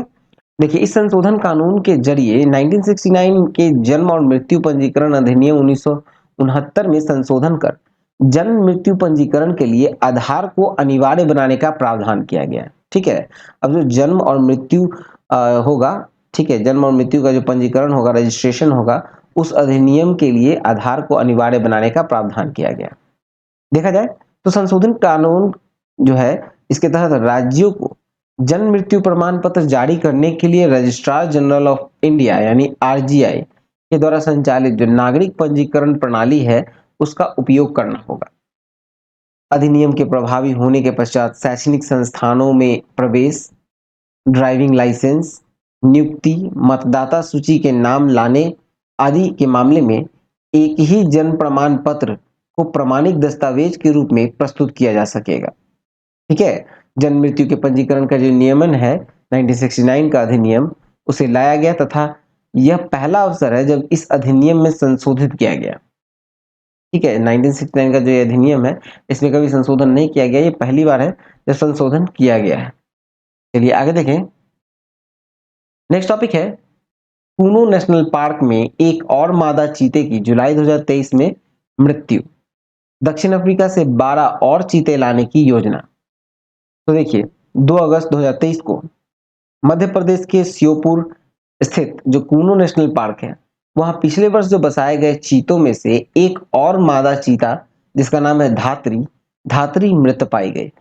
देखिए इस संशोधन कानून के जरिए 1969 के जन्म और मृत्यु पंजीकरण अधिनियम 1969 में संशोधन कर जन्म मृत्यु पंजीकरण के लिए आधार को अनिवार्य बनाने का प्रावधान किया गया है, ठीक है। अब जो जन्म और मृत्यु होगा, ठीक है, जन्म और मृत्यु का जो पंजीकरण होगा, रजिस्ट्रेशन होगा, उस अधिनियम के लिए आधार को अनिवार्य बनाने का प्रावधान किया गया। देखा जाए तो संशोधन कानून जो है, इसके तहत राज्यों को जन्म मृत्यु प्रमाण पत्र जारी करने के लिए रजिस्ट्रार जनरल ऑफ इंडिया यानी आरजीआई के द्वारा संचालित जो नागरिक पंजीकरण प्रणाली है उसका उपयोग करना होगा। अधिनियम के प्रभावी होने के पश्चात शैक्षणिक संस्थानों में प्रवेश, ड्राइविंग लाइसेंस, नियुक्ति, मतदाता सूची के नाम लाने आदि के मामले में एक ही जन्म प्रमाण पत्र को प्रमाणिक दस्तावेज के रूप में प्रस्तुत किया जा सकेगा, ठीक है। जन्म मृत्यु के पंजीकरण का जो नियमन है 1969 का अधिनियम, उसे लाया गया तथा यह पहला अवसर है जब इस अधिनियम में संशोधित किया गया, ठीक है। 1969 का जो ये अधिनियम है इसमें कभी संशोधन नहीं किया गया, ये पहली बार है जब संशोधन किया गया है। चलिए आगे देखें। नेक्स्ट टॉपिक है कूनो नेशनल पार्क में एक और मादा चीते की जुलाई 2023 में मृत्यु, दक्षिण अफ्रीका से 12 और चीते लाने की योजना। तो देखिए 2 अगस्त 2023 को मध्य प्रदेश के श्योपुर स्थित जो कूनो नेशनल पार्क है, वहां पिछले वर्ष जो बसाए गए चीतों में से एक और मादा चीता जिसका नाम है धात्री, धात्री मृत पाई गई।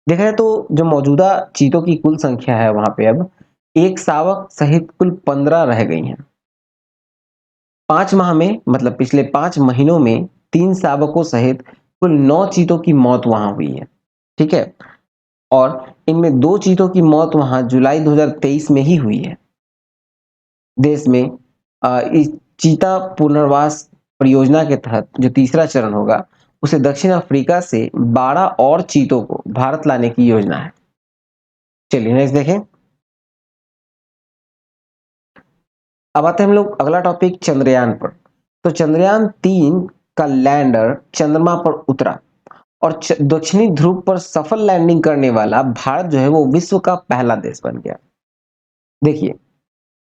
देखा जाए तो जो मौजूदा चीतों की कुल संख्या है वहां पे अब एक शावक सहित कुल 15 रह गई हैं। 5 माह में मतलब पिछले 5 महीनों में 3 शावकों सहित कुल 9 चीतों की मौत वहां हुई है, ठीक है। और इनमें 2 चीतों की मौत वहां जुलाई 2023 में ही हुई है। देश में इस चीता पुनर्वास परियोजना के तहत जो तीसरा चरण होगा उसे दक्षिण अफ्रीका से 12 और चीतों को भारत लाने की योजना है। चलिए नेक्स्ट देखें। अब आते हैं हम लोग अगला टॉपिक चंद्रयान पर। तो चंद्रयान 3 का लैंडर चंद्रमा पर उतरा और दक्षिणी ध्रुव पर सफल लैंडिंग करने वाला भारत जो है वो विश्व का पहला देश बन गया। देखिए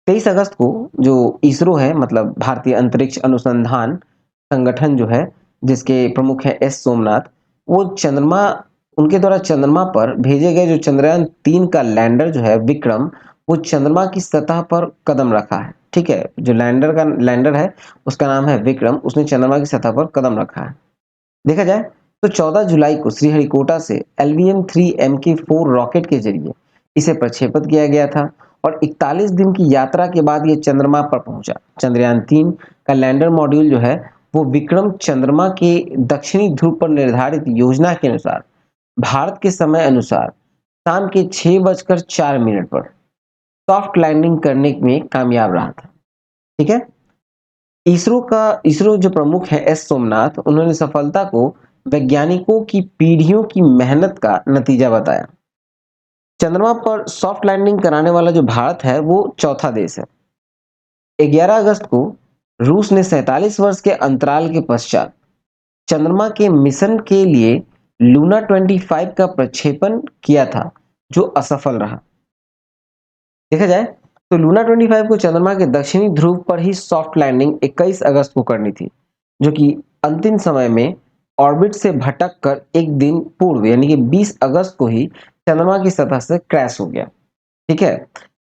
23 अगस्त को जो इसरो है, मतलब भारतीय अंतरिक्ष अनुसंधान संगठन जो है, जिसके प्रमुख है एस सोमनाथ, वो चंद्रमा उनके द्वारा चंद्रमा पर भेजे गए जो चंद्रयान 3 का लैंडर जो है विक्रम, वो चंद्रमा की सतह पर कदम रखा है। ठीक है, जो लैंडर है उसका नाम है विक्रम, उसने चंद्रमा की सतह पर कदम रखा है। देखा जाए तो 14 जुलाई को श्रीहरिकोटा से LVM-3 Mk4 रॉकेट के जरिए इसे प्रक्षेपित किया गया था और 41 दिन की यात्रा के बाद ये चंद्रमा पर पहुंचा। चंद्रयान 3 का लैंडर मॉड्यूल जो है वो विक्रम चंद्रमा के दक्षिणी ध्रुव पर निर्धारित योजना के अनुसार भारत के समय अनुसार शाम के 6:04 पर सॉफ्ट लैंडिंग करने में कामयाब रहा था। ठीक है, इसरो जो प्रमुख है एस सोमनाथ, उन्होंने सफलता को वैज्ञानिकों की पीढ़ियों की मेहनत का नतीजा बताया। चंद्रमा पर सॉफ्ट लैंडिंग कराने वाला जो भारत है वो चौथा देश है। 11 अगस्त को रूस ने 47 वर्ष के अंतराल के पश्चात चंद्रमा के मिशन के लिए लूना 25 का प्रक्षेपण किया था, जो असफल रहा। देखा जाए तो लूना 25 को चंद्रमा के दक्षिणी ध्रुव पर ही सॉफ्ट लैंडिंग 21 अगस्त को करनी थी, जो कि अंतिम समय में ऑर्बिट से भटक कर एक दिन पूर्व यानी कि 20 अगस्त को ही चंद्रमा की सतह से क्रैश हो गया। ठीक है,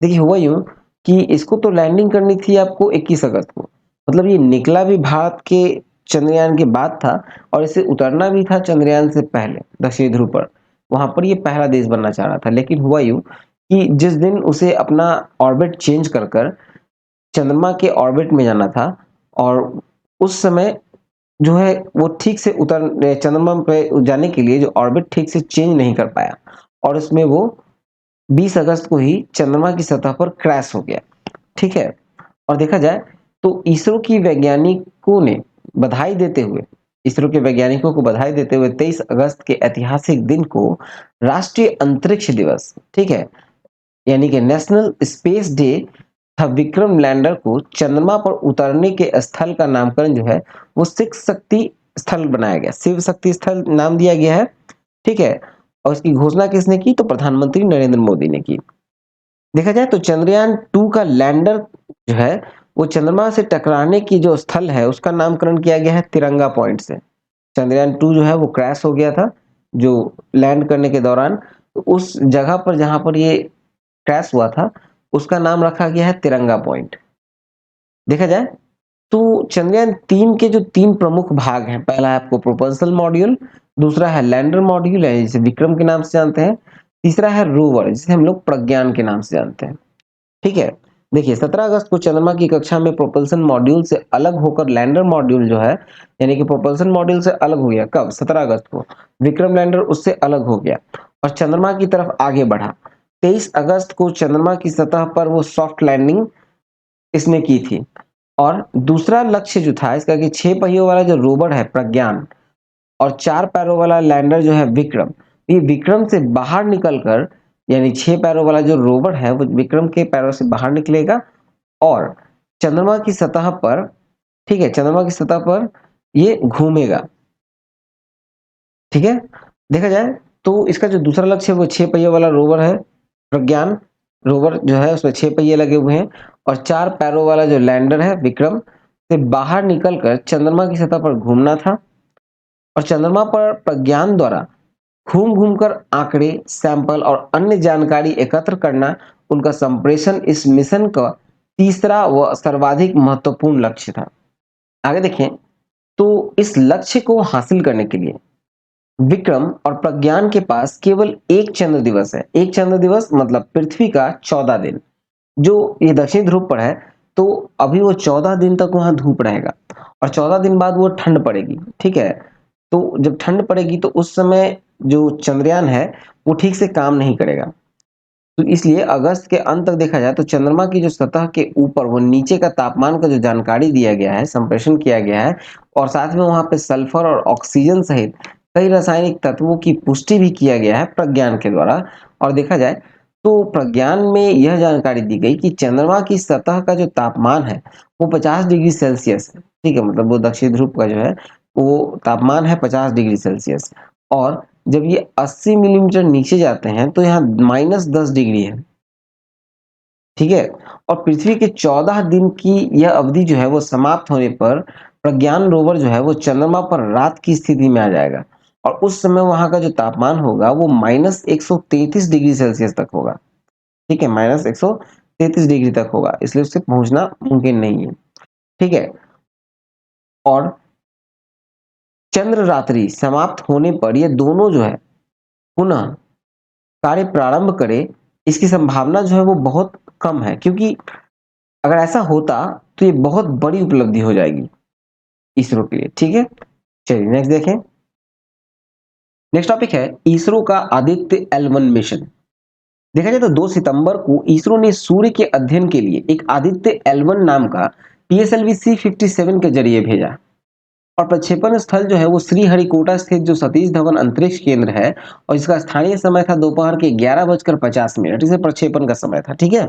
देखिए हुआ यूं कि इसको तो लैंडिंग करनी थी आपको 21 अगस्त को, मतलब ये निकला भी भारत के चंद्रयान के बाद था और इसे उतरना भी था चंद्रयान से पहले दक्षिणी ध्रुव पर। वहां पर ये पहला देश बनना चाह रहा था, लेकिन हुआ यूं कि जिस दिन उसे अपना ऑर्बिट चेंज कर कर चंद्रमा के ऑर्बिट में जाना था और उस समय जो है वो ठीक से उतर चंद्रमा पे जाने के लिए जो ऑर्बिट ठीक से चेंज नहीं कर पाया और उसमें वो 20 अगस्त को ही चंद्रमा की सतह पर क्रैश हो गया। ठीक है, और देखा जाए तो इसरो के वैज्ञानिकों को बधाई देते हुए 23 अगस्त के ऐतिहासिक दिन को राष्ट्रीय अंतरिक्ष दिवस, ठीक है, यानी कि नेशनल स्पेस डे था। विक्रम लैंडर को चंद्रमा पर उतरने के स्थल का नामकरण जो है वो शिव शक्ति स्थल बनाया गया, शिव शक्ति स्थल नाम दिया गया है। ठीक है, और इसकी घोषणा किसने की? तो प्रधानमंत्री नरेंद्र मोदी ने की। देखा जाए तो चंद्रयान 2 का लैंडर जो है वो चंद्रमा से टकराने की जो स्थल है उसका नामकरण किया गया है तिरंगा पॉइंट से। चंद्रयान 2 जो है वो क्रैश हो गया था जो लैंड करने के दौरान, तो उस जगह पर जहां पर ये क्रैश हुआ था उसका नाम रखा गया है तिरंगा पॉइंट। देखा जाए तो चंद्रयान 3 के जो 3 प्रमुख भाग हैं, पहला है आपको प्रोपल्सन मॉड्यूल, दूसरा है लैंडर मॉड्यूल है जिसे विक्रम के नाम से जानते हैं, तीसरा है रोवर जिसे हम लोग प्रज्ञान के नाम से जानते हैं। ठीक है, देखिए 17 अगस्त को चंद्रमा की कक्षा में प्रोपल्सन मॉड्यूल से अलग होकर लैंडर मॉड्यूल जो है, यानी कि प्रोपल्सन मॉड्यूल से अलग हो गया। कब? 17 अगस्त को विक्रम लैंडर उससे अलग हो गया और चंद्रमा की तरफ आगे बढ़ा। 23 अगस्त को चंद्रमा की सतह पर वो सॉफ्ट लैंडिंग इसने की थी और दूसरा लक्ष्य जो था इसका कि 6 पहियों वाला जो रोवर है प्रज्ञान और 4 पैरों वाला लैंडर जो है विक्रम, ये विक्रम से बाहर निकलकर, यानी 6 पैरों वाला जो रोवर है वो विक्रम के पैरों से बाहर निकलेगा और चंद्रमा की सतह पर, ठीक है, चंद्रमा की सतह पर ये घूमेगा। ठीक है, देखा जाए तो इसका जो दूसरा लक्ष्य है वो 6 पहियों वाला रोवर है प्रज्ञान। रोवर जो है उसमें 6 पहिए लगे हुए हैं और 4 पैरों वाला जो लैंडर है विक्रम से बाहर निकलकर चंद्रमा की सतह पर घूमना था और चंद्रमा पर प्रज्ञान द्वारा घूम घूम कर आंकड़े, सैंपल और अन्य जानकारी एकत्र करना उनका संप्रेषण इस मिशन का तीसरा व सर्वाधिक महत्वपूर्ण लक्ष्य था। आगे देखें तो इस लक्ष्य को हासिल करने के लिए विक्रम और प्रज्ञान के पास केवल एक चंद्र दिवस है। एक चंद्र दिवस मतलब पृथ्वी का 14 दिन। जो ये दक्षिण ध्रुव पर है तो अभी वो 14 दिन तक वहां धूप रहेगा और 14 दिन बाद वो ठंड पड़ेगी। ठीक है, तो जब ठंड पड़ेगी तो उस समय जो चंद्रयान है वो ठीक से काम नहीं करेगा। तो इसलिए अगस्त के अंत तक देखा जाए तो चंद्रमा की जो सतह के ऊपर वो नीचे का तापमान का जो जानकारी दिया गया है, संप्रेषण किया गया है और साथ में वहां पे सल्फर और ऑक्सीजन सहित कई रासायनिक तत्वों की पुष्टि भी किया गया है प्रज्ञान के द्वारा। और देखा जाए तो प्रज्ञान में यह जानकारी दी गई कि चंद्रमा की सतह का जो तापमान है वो 50 डिग्री सेल्सियस है। ठीक है, मतलब वो दक्षिण ध्रुव का जो है वो तापमान है 50 डिग्री सेल्सियस। और जब ये 80 मिलीमीटर नीचे जाते हैं तो यहाँ -10 डिग्री है। ठीक है, और पृथ्वी के 14 दिन की यह अवधि जो है वो समाप्त होने पर प्रज्ञान रोवर जो है वो चंद्रमा पर रात की स्थिति में आ जाएगा और उस समय वहां का जो तापमान होगा वो -133 डिग्री सेल्सियस तक होगा। ठीक है, -133 डिग्री तक होगा, इसलिए उससे पहुंचना मुमकिन नहीं है। ठीक है, और चंद्र रात्रि समाप्त होने पर ये दोनों जो है पुनः कार्य प्रारंभ करे, इसकी संभावना जो है वो बहुत कम है, क्योंकि अगर ऐसा होता तो ये बहुत बड़ी उपलब्धि हो जाएगी इसरो के लिए। ठीक है, चलिए नेक्स्ट देखें। नेक्स्ट टॉपिक है इसरो का आदित्य L1 मिशन। देखा जाए तो 2 सितंबर को इसरो ने सूर्य के अध्ययन के लिए एक आदित्य L1 नाम का PSLV C57 के जरिए भेजा और प्रक्षेपण स्थल जो है वो श्रीहरिकोटा स्थित जो सतीश धवन अंतरिक्ष केंद्र है और इसका स्थानीय समय था दोपहर के 11:50 इसे प्रक्षेपण का समय था। ठीक है,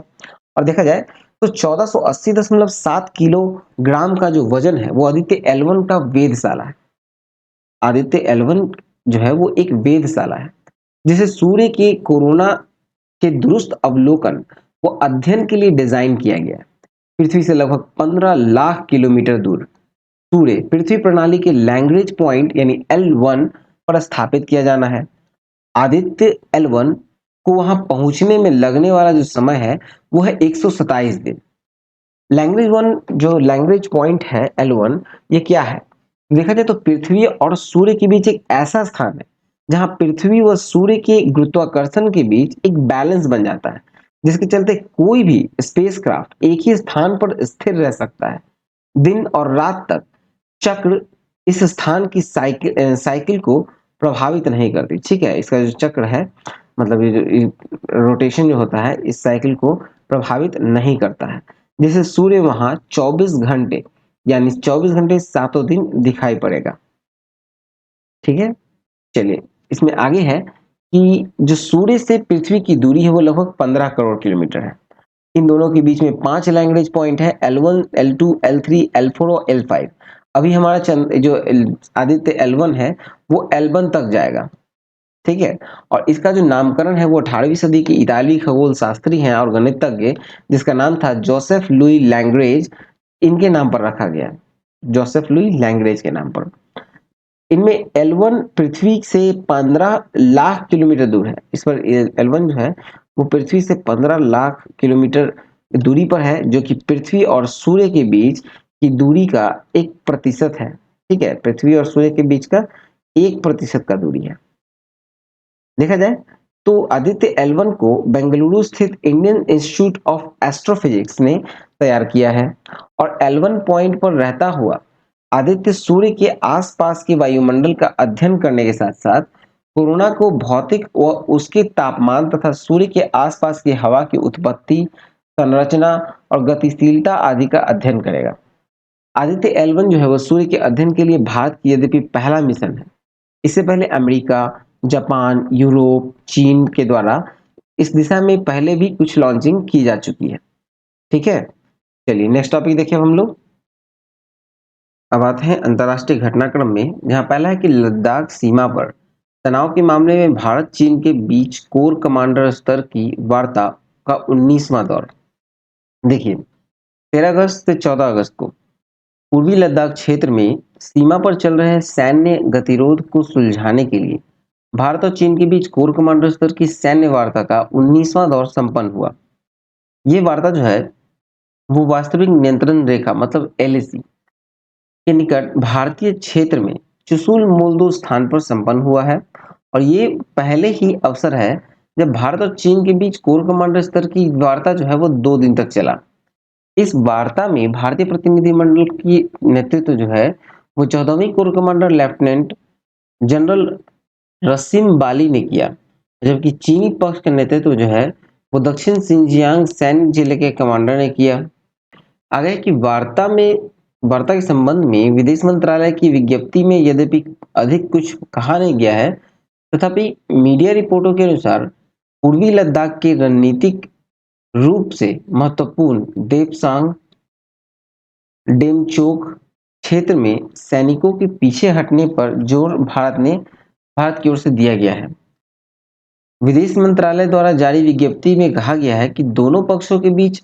और देखा जाए तो 1480.7 किलोग्राम का जो वजन है वो आदित्य L1 का वेधशाला है। आदित्य L1 जो है वो एक वेधशाला है जिसे सूर्य के कोरोना के दुरुस्त अवलोकन व अध्ययन के लिए डिजाइन किया गया है। पृथ्वी से लगभग 15 लाख किलोमीटर दूर सूर्य पृथ्वी प्रणाली के लैग्रेंज पॉइंट यानी L1 पर स्थापित किया जाना है। आदित्य L1 को वहां पहुंचने में लगने वाला जो समय है वो है 127 दिन। लैग्रेंज पॉइंट है L1, ये क्या है? देखा जाए तो पृथ्वी और सूर्य के बीच एक ऐसा स्थान है जहां पृथ्वी व सूर्य के गुरुत्वाकर्षण के बीच एक बैलेंस बन जाता है, जिसके चलते कोई भी स्पेसक्राफ्ट एक ही स्थान पर स्थिर रह सकता है। दिन और रात तक चक्र इस स्थान की साइकिल को प्रभावित नहीं करती। ठीक है, इसका जो चक्र है मतलब ये जो रोटेशन जो होता है इस साइकिल को प्रभावित नहीं करता है, जिससे सूर्य वहां 24 घंटे यानी 24 घंटे सातों दिन दिखाई पड़ेगा। ठीक है, चलिए इसमें आगे है कि जो सूर्य से पृथ्वी की दूरी है वो लगभग 15 करोड़ किलोमीटर है। इन दोनों के बीच में 5 लैग्रेंज पॉइंट है L1, L2, L3, L4 और L5। अभी हमारा जो आदित्य L1 है वो L1 तक जाएगा। ठीक है, और इसका जो नामकरण है वो 18वीं सदी के इताली खगोल शास्त्री हैं और गणितज्ञ जिसका नाम था जोसेफ लुई लैग्रेंज, इनके नाम पर रखा गया। जोसेफ लुई लैग्रेंज के नाम पर। इनमें L1 पृथ्वी से 15 लाख किलोमीटर दूर है। इस पर L1 जो है वो पृथ्वी से 15 लाख किलोमीटर दूरी पर है, जो कि पृथ्वी और सूर्य के बीच की दूरी का 1% है। ठीक है, पृथ्वी और सूर्य के बीच का 1% का दूरी है। देखा जाए तो आदित्य L1 को बेंगलुरु स्थित इंडियन इंस्टीट्यूट ऑफ एस्ट्रोफिजिक्स ने तैयार किया है और L1 पॉइंट पर रहता हुआ आदित्य सूर्य के आसपास के वायुमंडल का अध्ययन करने के साथ साथ कोरोना को भौतिक व उसके तापमान तथा सूर्य के आसपास की हवा की उत्पत्ति, संरचना और गतिशीलता आदि का अध्ययन करेगा। आदित्य L1 जो है वो सूर्य के अध्ययन के लिए भारत की यद्यपि पहला मिशन है। इससे पहले अमेरिका, जापान, यूरोप, चीन के द्वारा इस दिशा में पहले भी कुछ लॉन्चिंग की जा चुकी है। ठीक है, चलिए नेक्स्ट टॉपिक देखिए हम लोग। अब आते हैं अंतरराष्ट्रीय घटनाक्रम में, जहां पहला है कि लद्दाख सीमा पर तनाव के मामले में भारत चीन के बीच कोर कमांडर स्तर की वार्ता का 19वां दौर। देखिए 13 अगस्त से 14 अगस्त को पूर्वी लद्दाख क्षेत्र में सीमा पर चल रहे सैन्य गतिरोध को सुलझाने के लिए भारत और चीन के बीच कोर कमांडर स्तर की सैन्य वार्ता का 19वां दौर संपन्न हुआ। ये वार्ता जो है वो वास्तविक नियंत्रण रेखा मतलब LAC के निकट भारतीय क्षेत्र में चुशुल मोल्दो स्थान पर संपन्न हुआ है और ये पहले ही अवसर है जब भारत और चीन के बीच कोर कमांडर स्तर की वार्ता जो है वो 2 दिन तक चला। इस वार्ता में भारतीय प्रतिनिधिमंडल की नेतृत्व जो है वो 14वीं कोर कमांडर लेफ्टिनेंट जनरल रसीम बाली ने किया, जबकि चीनी पक्ष का नेतृत्व जो है वो दक्षिण सिंजियांग सैन्य जिले के कमांडर ने किया। आगे की वार्ता के संबंध में विदेश मंत्रालय की विज्ञप्ति में यद्यपि अधिक कुछ कहा नहीं गया है, तथापि मीडिया रिपोर्टों के अनुसार पूर्वी लद्दाख के रणनीतिक रूप से महत्वपूर्ण देपसांग डेमचोक क्षेत्र में सैनिकों के पीछे हटने पर जोर भारत की ओर से दिया गया है। विदेश मंत्रालय द्वारा जारी विज्ञप्ति में कहा गया है कि दोनों पक्षों के बीच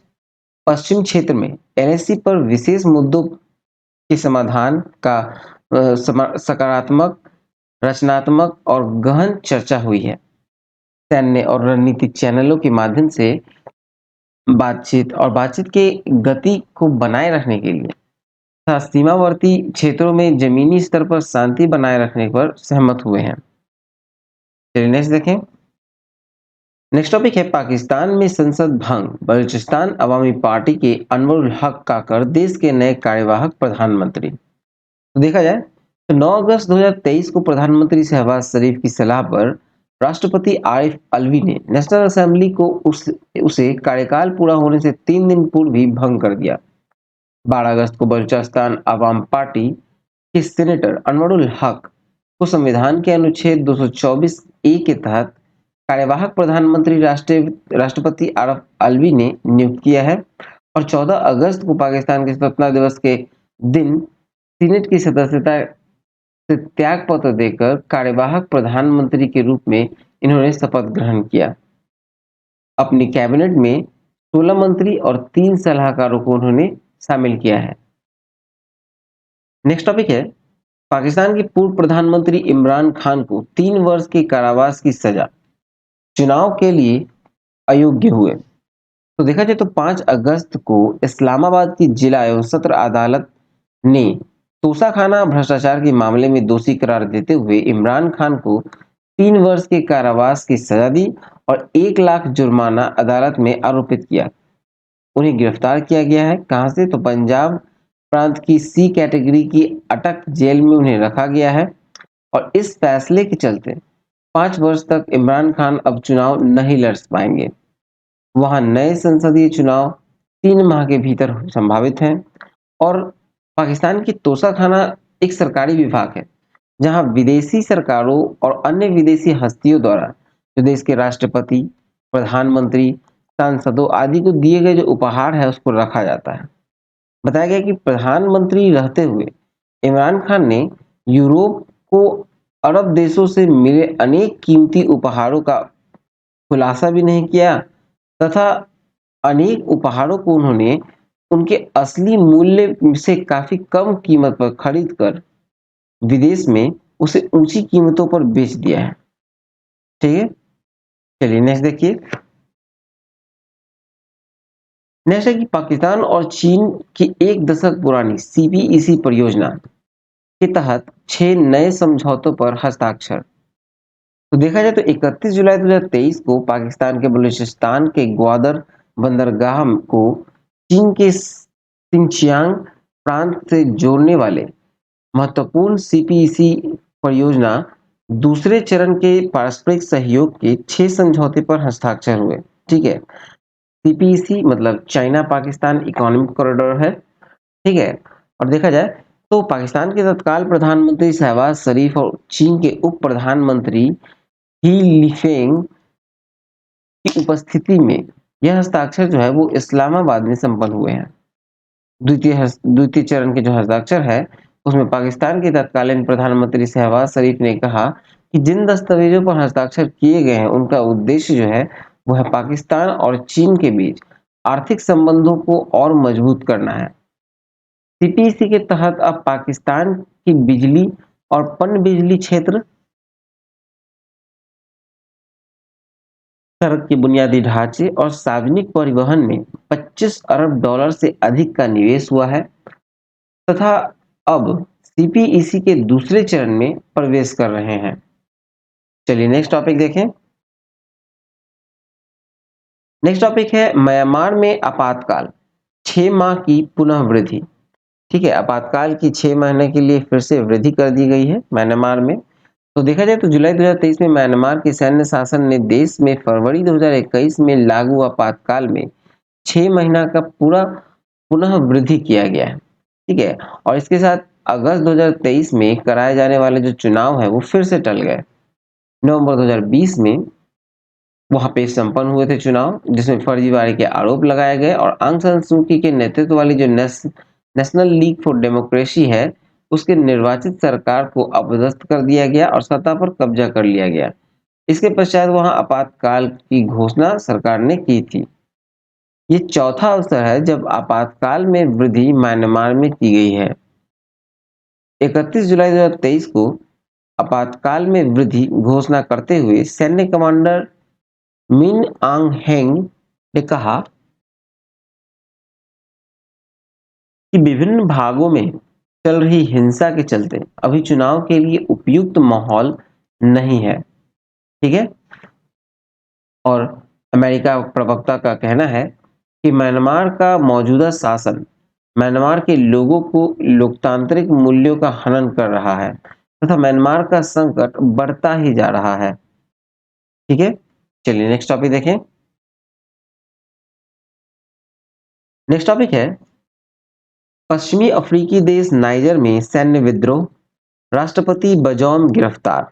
पश्चिम क्षेत्र में एलएसी पर विशेष मुद्दों के समाधान का सकारात्मक, रचनात्मक और गहन चर्चा हुई है। सैन्य और रणनीतिक चैनलों के माध्यम से बातचीत के गति को बनाए रखने के लिए तथा सीमावर्ती क्षेत्रों में जमीनी स्तर पर शांति बनाए रखने पर सहमत हुए हैं। चलिए नेक्स्ट देखें। नेक्स्ट टॉपिक है पाकिस्तान में संसद भंग, बलूचिस्तान अवामी पार्टी के अनवरुल हक काकर देश के नए कार्यवाहक प्रधानमंत्री। तो देखा जाए तो 9 अगस्त 2023 को प्रधानमंत्री शहबाज शरीफ की सलाह पर राष्ट्रपति आरिफ अलवी ने नेशनल असेंबली को उसे कार्यकाल पूरा होने से 3 दिन पूर्व ही भंग कर दिया। 12 अगस्त को बलूचिस्तान अवाम पार्टी के सेनेटर अनवरुल हक को संविधान के अनुच्छेद 224 ए के तहत कार्यवाहक प्रधानमंत्री राष्ट्रपति आरिफ अलवी ने नियुक्त किया है और 14 अगस्त को पाकिस्तान के स्वतंत्रता दिवस के दिन सीनेट की सदस्यता से त्याग पत्र देकर कार्यवाहक प्रधानमंत्री के रूप में इन्होंने शपथ ग्रहण किया। अपनी कैबिनेट में 16 मंत्री और 3 सलाहकारों को उन्होंने शामिल किया है। नेक्स्ट टॉपिक है पाकिस्तान के पूर्व प्रधानमंत्री इमरान खान को 3 वर्ष के कारावास की सजा, चुनाव के लिए अयोग्य हुए। तो देखा जाए तो 5 अगस्त को इस्लामाबाद की जिला एवं सत्र अदालत ने तोशाखाना भ्रष्टाचार के मामले में दोषी करार देते हुए इमरान खान को 3 वर्ष के कारावास की सजा दी और 1 लाख जुर्माना अदालत में आरोपित किया। उन्हें गिरफ्तार किया गया है। कहां से? तो पंजाब प्रांत की सी कैटेगरी की अटक जेल में उन्हें रखा गया है और इस फैसले के चलते 5 वर्ष तक इमरान खान अब चुनाव नहीं लड़ पाएंगे। वहां नए संसदीय चुनाव 3 माह के भीतर संभावित हैं और पाकिस्तान की तोशाखाना एक सरकारी विभाग है जहां विदेशी सरकारों और अन्य विदेशी हस्तियों द्वारा जो देश के राष्ट्रपति, प्रधानमंत्री, सांसदों आदि को दिए गए जो उपहार है उसको रखा जाता है। बताया गया कि प्रधानमंत्री रहते हुए इमरान खान ने यूरोप को अरब देशों से मिले अनेक कीमती उपहारों का खुलासा भी नहीं किया तथा अनेक उपहारों को उन्होंने उनके असली मूल्य से काफी कम कीमत पर खरीद कर विदेश में उसे ऊंची कीमतों पर बेच दिया है। ठीक है, चलिए नेक्स्ट देखिए। नेक्स्ट है कि पाकिस्तान और चीन की 1 दशक पुरानी सीपीईसी परियोजना के तहत 6 नए समझौतों पर हस्ताक्षर। तो देखा जाए तो 31 जुलाई 2023 को पाकिस्तान के बलूचिस्तान के ग्वादर बंदरगाह को चीन के सिंचियांग प्रांत से जोड़ने वाले महत्वपूर्ण सीपीईसी परियोजना दूसरे चरण के पारस्परिक सहयोग के 6 समझौते पर हस्ताक्षर हुए। ठीक है, सीपीईसी मतलब चाइना पाकिस्तान इकोनॉमिक कॉरिडोर है। ठीक है, और देखा जाए तो पाकिस्तान के तत्काल प्रधानमंत्री शहबाज शरीफ और चीन के उप प्रधानमंत्री ही लिफेंग की उपस्थिति में यह हस्ताक्षर जो है वो इस्लामाबाद में संपन्न हुए हैं। द्वितीय चरण के जो हस्ताक्षर है उसमें पाकिस्तान के तत्कालीन प्रधानमंत्री शहबाज शरीफ ने कहा कि जिन दस्तावेजों पर हस्ताक्षर किए गए हैं उनका उद्देश्य जो है वो है पाकिस्तान और चीन के बीच आर्थिक संबंधों को और मजबूत करना है। सीपीईसी के तहत अब पाकिस्तान की बिजली और पनबिजली क्षेत्र, सड़क के बुनियादी ढांचे और सार्वजनिक परिवहन में 25 अरब डॉलर से अधिक का निवेश हुआ है तथा अब सीपीईसी के दूसरे चरण में प्रवेश कर रहे हैं। चलिए नेक्स्ट टॉपिक देखें। नेक्स्ट टॉपिक है म्यांमार में आपातकाल 6 माह की पुनः वृद्धि। ठीक है, आपातकाल की 6 महीने के लिए फिर से वृद्धि कर दी गई है म्यांमार में। तो देखा जाए तो जुलाई 2023 में म्यांमार के सैन्य शासन ने देश में फरवरी 2021 में लागू आपातकाल में 6 महीना का पूरा पुनः वृद्धि किया गया है। ठीक है, और इसके साथ अगस्त 2023 में कराए जाने वाले जो चुनाव है वो फिर से टल गए। नवंबर 2020 में वहां पे संपन्न हुए थे चुनाव, जिसमें फर्जीवाड़े के आरोप लगाए गए और आंग सान सू की के नेतृत्व वाली जो नेशनल लीग फॉर डेमोक्रेसी है, उसके निर्वाचित सरकार को अपदस्थ कर दिया गया और सत्ता पर कब्जा कर लिया गया। इसके पश्चात वहां आपातकाल की घोषणा सरकार ने की थी। ये चौथा अवसर है जब आपातकाल में वृद्धि म्यांमार में की गई है। 31 जुलाई 2023 को आपातकाल में वृद्धि घोषणा करते हुए सैन्य कमांडर मिन आंग हैंग ने कहा कि विभिन्न भागों में चल रही हिंसा के चलते अभी चुनाव के लिए उपयुक्त माहौल नहीं है। ठीक है, और अमेरिका प्रवक्ता का कहना है कि म्यांमार का मौजूदा शासन म्यांमार के लोगों को लोकतांत्रिक मूल्यों का हनन कर रहा है तथा म्यांमार का संकट बढ़ता ही जा रहा है। ठीक है, चलिए नेक्स्ट टॉपिक देखें। नेक्स्ट टॉपिक है पश्चिमी अफ्रीकी देश नाइजर में सैन्य विद्रोह, राष्ट्रपति बजौम गिरफ्तार।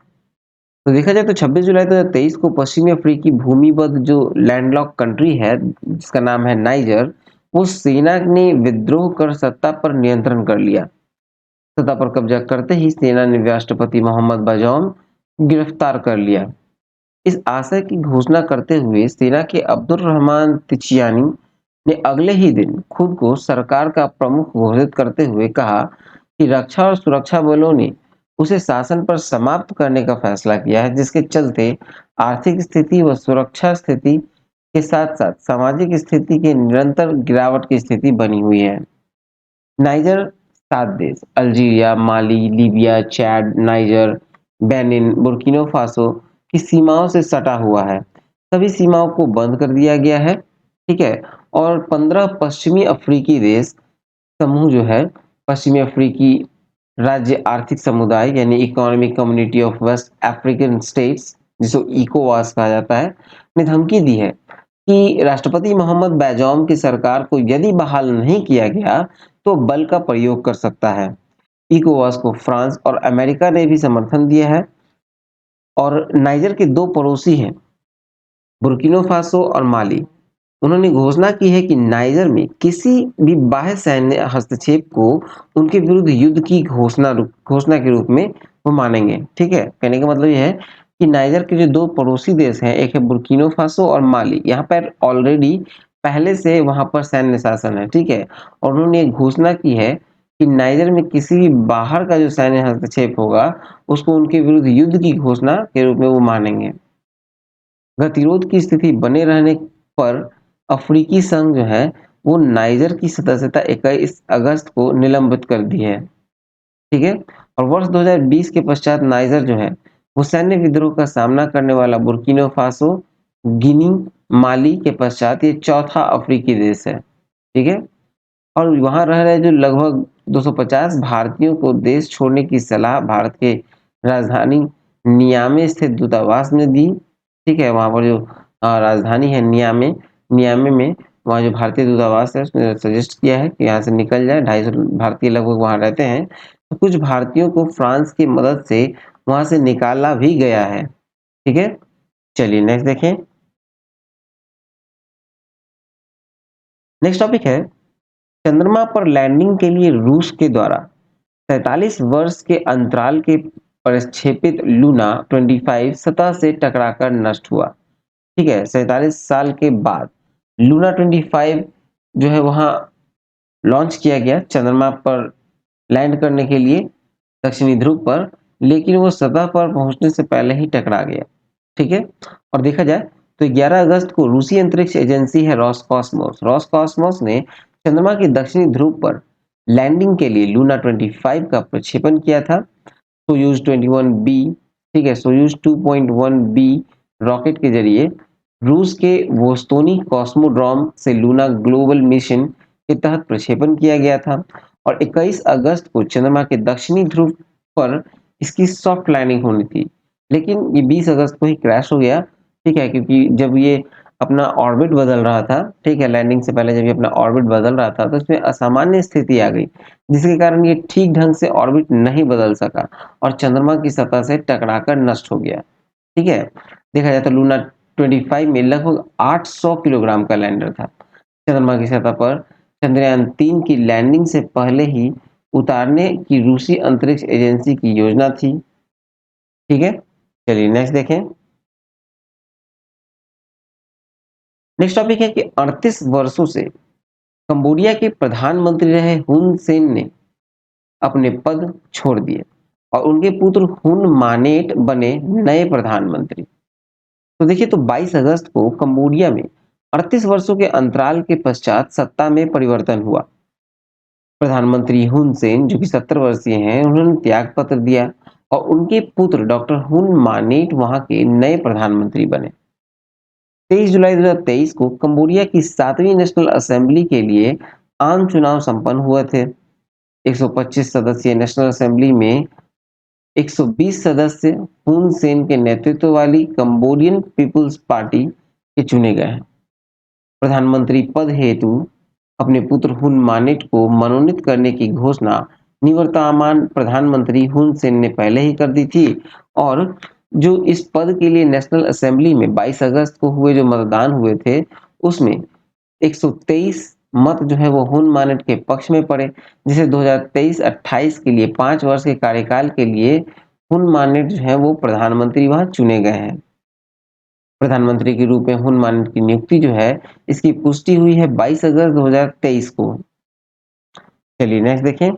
तो देखा जाए तो 26 जुलाई 2023 को पश्चिमी अफ्रीकी भूमिबद्ध जो लैंडलॉक कंट्री है जिसका नाम है नाइजर, वो सेना ने विद्रोह कर सत्ता पर नियंत्रण कर लिया। सत्ता पर कब्जा करते ही सेना ने राष्ट्रपति मोहम्मद बाजौम गिरफ्तार कर लिया। इस आशय की घोषणा करते हुए सेना के अब्दुल रहमान तिचियानी ने अगले ही दिन खुद को सरकार का प्रमुख घोषित करते हुए कहा कि रक्षा और सुरक्षा बलों ने उसे शासन पर समाप्त करने का फैसला किया है, जिसके चलते आर्थिक स्थिति व सुरक्षा स्थिति के साथ साथ सामाजिक स्थिति के निरंतर गिरावट की स्थिति बनी हुई है। नाइजर 7 देश Algeria, Mali, Libya, Chad, Niger, Benin, Burkina Faso की सीमाओं से सटा हुआ है। सभी सीमाओं को बंद कर दिया गया है। ठीक है, और 15 पश्चिमी अफ्रीकी देश समूह जो है पश्चिमी अफ्रीकी राज्य आर्थिक समुदाय यानी economic community of West African states, जिसको इकोवास कहा जाता है, ने धमकी दी है कि राष्ट्रपति मोहम्मद बैजौम की सरकार को यदि बहाल नहीं किया गया तो बल का प्रयोग कर सकता है। इकोवास को फ्रांस और अमेरिका ने भी समर्थन दिया है। और नाइजर के दो पड़ोसी हैं, बुर्किना फासो और माली। उन्होंने घोषणा की है कि नाइजर में किसी भी बाह्य सैन्य हस्तक्षेप को उनके विरुद्ध युद्ध की घोषणा के रूप में वो मानेंगे। ठीक है, कहने का मतलब यह है कि नाइजर के जो दो पड़ोसी देश हैं, एक है बुर्किना फासो और माली, यहाँ पर ऑलरेडी पहले से वहां पर सैन्य शासन है। ठीक है, और उन्होंने एक घोषणा की है कि नाइजर में किसी भी बाहर का जो सैन्य हस्तक्षेप होगा उसको उनके विरुद्ध युद्ध की घोषणा के रूप में वो मानेंगे। गतिरोध की स्थिति बने रहने पर अफ्रीकी संघ जो है वो नाइजर की सदस्यता 21 अगस्त को निलंबित कर दी है। ठीक है, और वर्ष 2020 के पश्चात नाइजर जो है वो सैन्य विद्रोह का सामना करने वाला बुर्किना फासो, गिनी, माली के पश्चात ये चौथा अफ्रीकी देश है। ठीक है, और वहां रह रहे जो लगभग 250 भारतीयों को देश छोड़ने की सलाह भारत के राजधानी नियामे स्थित दूतावास ने दी। ठीक है, वहां पर जो राजधानी है नियामे, नियामे में वहाँ जो भारतीय दूतावास है उसने सजेस्ट किया है कि यहाँ से निकल जाए। 250 भारतीय लगभग वहाँ रहते हैं, तो कुछ भारतीयों को फ्रांस की मदद से वहां से निकाला भी गया है। ठीक है, चलिए नेक्स्ट देखें। नेक्स्ट टॉपिक है चंद्रमा पर लैंडिंग के लिए रूस के द्वारा 43 वर्ष के अंतराल के प्रक्षेपित लूना 25 सतह से टकराकर नष्ट हुआ। ठीक है, 47 साल के बाद लूना 25 जो है वहां लॉन्च किया गया चंद्रमा पर लैंड करने के लिए दक्षिणी ध्रुव पर, लेकिन वो सतह पर पहुंचने से पहले ही टकरा गया। ठीक है, और देखा जाए तो 11 अगस्त को रूसी अंतरिक्ष एजेंसी है रॉसकॉस्मोस रॉसकॉस्मोस ने चंद्रमा के दक्षिणी ध्रुव पर लैंडिंग के लिए लूना 25 का प्रक्षेपण किया था। सोयूज 21 बी, ठीक है, सोयूज 2.1 बी रॉकेट के जरिए रूस के वोस्तोनी कॉस्मोड्रोम से लूना ग्लोबल मिशन के तहत प्रक्षेपण किया गया था। और 21 अगस्त को चंद्रमा के दक्षिणी ध्रुव पर इसकी सॉफ्ट लैंडिंग होनी थी, लेकिन ये 20 अगस्त को ही क्रैश हो गया, ठीक है? क्योंकि जब ये अपना ऑर्बिट बदल रहा था, ठीक है? लैंडिंग से पहले जब ये अपना ऑर्बिट बदल रहा था, तो इसमें असामान्य स्थिति आ गई, जिसके कारण ये ठीक ढंग से ऑर्बिट नहीं बदल सका और चंद्रमा की सतह से टकराकर नष्ट हो गया, ठीक है? देखा जाए तो लूना 25 में लगभग 800 किलोग्राम का लैंडर था। चंद्रमा की सतह पर चंद्रयान 3 की लैंडिंग से पहले ही उतारने की रूसी अंतरिक्ष एजेंसी की योजना थी, ठीक है? चलिए नेक्स्ट देखें। नेक्स्ट टॉपिक है कि 38 वर्षों से कंबोडिया के प्रधानमंत्री रहे हुन सेन ने अपने पद छोड़ दिए और उनके पुत्र हुन मानेट बने नए प्रधानमंत्री। तो देखिए, तो 22 अगस्त को कंबोडिया में 38 वर्षों के अंतराल के पश्चात सत्ता में परिवर्तन हुआ। प्रधानमंत्री हुन सेन जो कि 70 वर्षीय हैं, उन्होंने त्याग पत्र दिया और उनके पुत्र डॉक्टर हुन मानेट वहां के नए प्रधानमंत्री बने। 23 जुलाई 2023 को कंबोडिया की 7वीं नेशनल असेंबली के लिए आम चुनाव संपन्न हुए थे। 125 सदस्यीय नेशनल असेंबली में 120 सदस्य हुन सेन के नेतृत्व वाली कंबोडियन पीपुल्स पार्टी के चुने गए हैं। प्रधानमंत्री पद हेतु अपने पुत्र हुन मानेट को मनोनीत करने की घोषणा निवर्तमान प्रधानमंत्री हुन सेन ने पहले ही कर दी थी और जो इस पद के लिए नेशनल असेंबली में 22 अगस्त को हुए जो मतदान हुए थे, उसमें 123 मत जो है वो हुन मानेट के पक्ष में पड़े, जिसे 2023-28 के लिए 5 वर्ष के कार्यकाल के लिए हुन मानेट जो है वो प्रधानमंत्री वहां चुने गए हैं। प्रधानमंत्री के रूप में हुन मानेट की नियुक्ति जो है, इसकी पुष्टि हुई है 22 अगस्त 2023 को। चलिए नेक्स्ट देखें।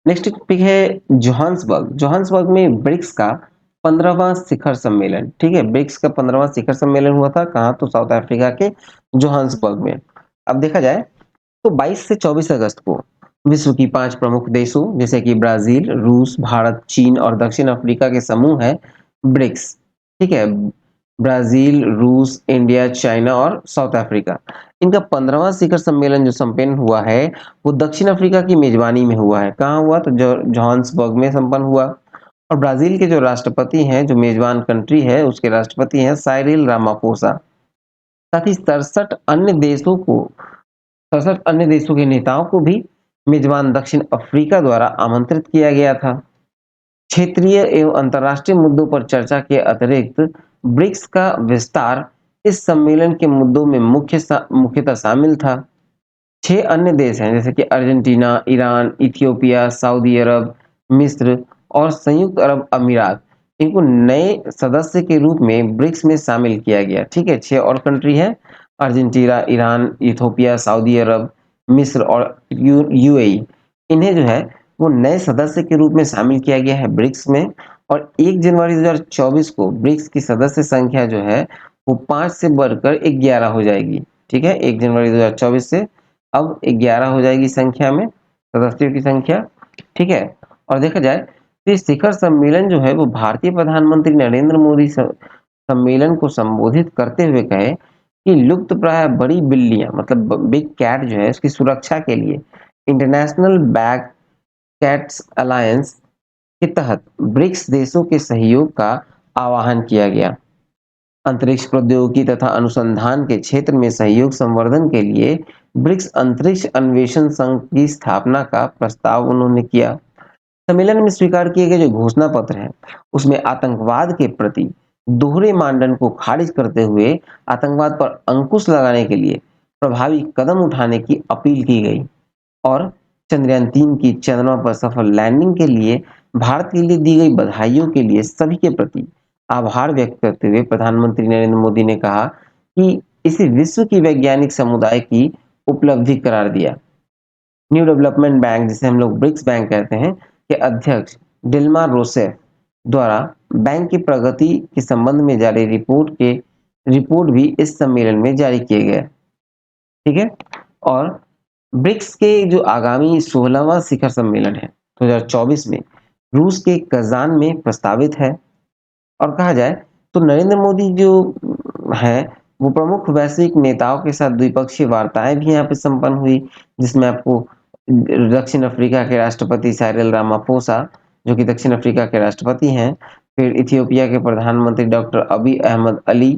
नेक्स्ट टॉपिक है जोहान्सबर्ग। जोहान्सबर्ग में ब्रिक्स का 15वां शिखर सम्मेलन, ठीक है? ब्रिक्स का 15वां शिखर सम्मेलन हुआ था कहाँ? तो साउथ अफ्रीका के जोहान्सबर्ग में। अब देखा जाए तो 22 से 24 अगस्त को विश्व की 5 प्रमुख देशों जैसे कि ब्राजील, रूस, भारत, चीन और दक्षिण अफ्रीका के समूह है ब्रिक्स, ठीक है? ब्राजील, रूस, इंडिया, चाइना और साउथ अफ्रीका, इनका 15वां शिखर सम्मेलन जो संपन्न हुआ है, वो दक्षिण अफ्रीका की मेजबानी में हुआ है। कहाँ हुआ? तो जोहान्सबर्ग में संपन्न हुआ। और ब्राजील के जो राष्ट्रपति हैं, जो मेजबान कंट्री है, उसके राष्ट्रपति हैं साइरिल रामाफोसा। साथ ही 67 अन्य देशों के नेताओं को भी मेजबान दक्षिण अफ्रीका द्वारा आमंत्रित किया गया था। क्षेत्रीय एवं अंतर्राष्ट्रीय मुद्दों पर चर्चा के अतिरिक्त ब्रिक्स का विस्तार इस सम्मेलन के मुद्दों में मुख्यतः शामिल था। 6 अन्य देश हैं जैसे कि अर्जेंटीना, ईरान, इथियोपिया, सऊदी अरब, मिस्र और संयुक्त अरब अमीरात, इनको नए सदस्य के रूप में ब्रिक्स में शामिल किया गया, ठीक है? 6 और कंट्री है, अर्जेंटीना, ईरान, इथियोपिया, सऊदी अरब, मिस्र और यूएई, इन्हें जो है वो नए सदस्य के रूप में शामिल किया गया है ब्रिक्स में। और 1 जनवरी 2024 को ब्रिक्स की सदस्य संख्या जो है वो 5 से बढ़कर 11 हो जाएगी, ठीक है? 1 जनवरी 2024 से अब 11 हो जाएगी संख्या में, सदस्यों की संख्या, ठीक है? और देखा जाए तो इस शिखर सम्मेलन जो है वो भारतीय प्रधानमंत्री नरेंद्र मोदी सम्मेलन को संबोधित करते हुए कहे कि लुप्त प्राय बड़ी बिल्लियां मतलब बिग कैट जो है उसकी सुरक्षा के लिए इंटरनेशनल बैग कैट्स अलायंस के तहत ब्रिक्स देशों के सहयोग का आह्वान किया गया। अंतरिक्ष प्रौद्योगिकी तथा अनुसंधान के क्षेत्र में सहयोग संवर्धन के लिए ब्रिक्स अंतरिक्ष अन्वेषण संघ की स्थापना का प्रस्ताव उन्होंने किया। सम्मेलन में स्वीकार किए गए जो घोषणा पत्र है, उसमें आतंकवाद के प्रति दोहरे मानदंड को खारिज करते हुए आतंकवाद पर अंकुश लगाने के लिए प्रभावी कदम उठाने की अपील की गई और चंद्रयान 3 की चंद्रमा पर सफल लैंडिंग के लिए भारत के लिए दी गई बधाइयों के लिए सभी के प्रति आभार व्यक्त करते हुए प्रधानमंत्री नरेंद्र मोदी ने कहा कि इसे विश्व की वैज्ञानिक समुदाय की उपलब्धि करार दिया। न्यू डेवलपमेंट बैंक, जिसे हम लोग ब्रिक्स बैंक कहते हैं, के अध्यक्ष डिल्मा रोसेफ द्वारा बैंक की प्रगति के संबंध में जारी रिपोर्ट भी इस सम्मेलन में जारी किए गए, ठीक है? और ब्रिक्स के जो आगामी 16वां शिखर सम्मेलन है 2024 में रूस के कजान में प्रस्तावित है। और कहा जाए तो नरेंद्र मोदी जो है वो प्रमुख वैश्विक नेताओं के साथ द्विपक्षीय वार्ताएं भी यहाँ पे संपन्न हुई, जिसमें आपको दक्षिण अफ्रीका के राष्ट्रपति साइरिल रामाफोसा, जो कि दक्षिण अफ्रीका के राष्ट्रपति हैं, फिर इथियोपिया के प्रधानमंत्री डॉक्टर अबी अहमद अली,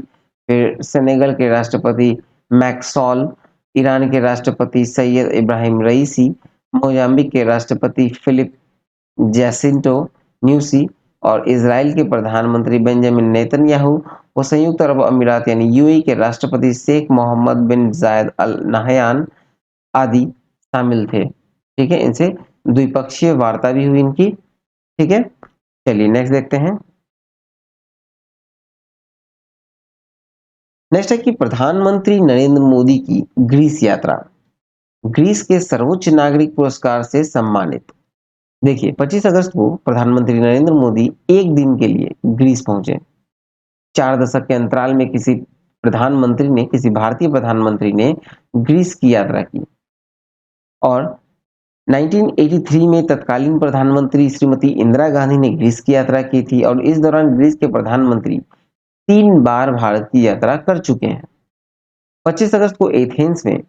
फिर सेनेगल के राष्ट्रपति मैक्सॉल, ईरान के राष्ट्रपति सैयद इब्राहिम रईसी, मोजाम्बिक के राष्ट्रपति फिलिप जैसिंटो न्यूसी और इजराइल के प्रधानमंत्री बेंजामिन नेतन्याहू व संयुक्त अरब अमीरात यानी यूएई के राष्ट्रपति शेख मोहम्मद बिन जायद अल नहयान आदि शामिल थे। ठीक है, इनसे द्विपक्षीय वार्ता भी हुई इनकी। ठीक है, चलिए नेक्स्ट देखते हैं। नेक्स्ट है कि प्रधानमंत्री नरेंद्र मोदी की ग्रीस यात्रा, ग्रीस के सर्वोच्च नागरिक पुरस्कार से सम्मानित। देखिए 25 अगस्त को प्रधानमंत्री नरेंद्र मोदी एक दिन के लिए ग्रीस पहुंचे। 4 दशक के अंतराल में किसी भारतीय प्रधानमंत्री ने ग्रीस की यात्रा की और 1983 में तत्कालीन प्रधानमंत्री श्रीमती इंदिरा गांधी ने ग्रीस की यात्रा की थी और इस दौरान ग्रीस के प्रधानमंत्री 3 बार भारत की यात्रा कर चुके हैं। 25 अगस्त को एथेंस में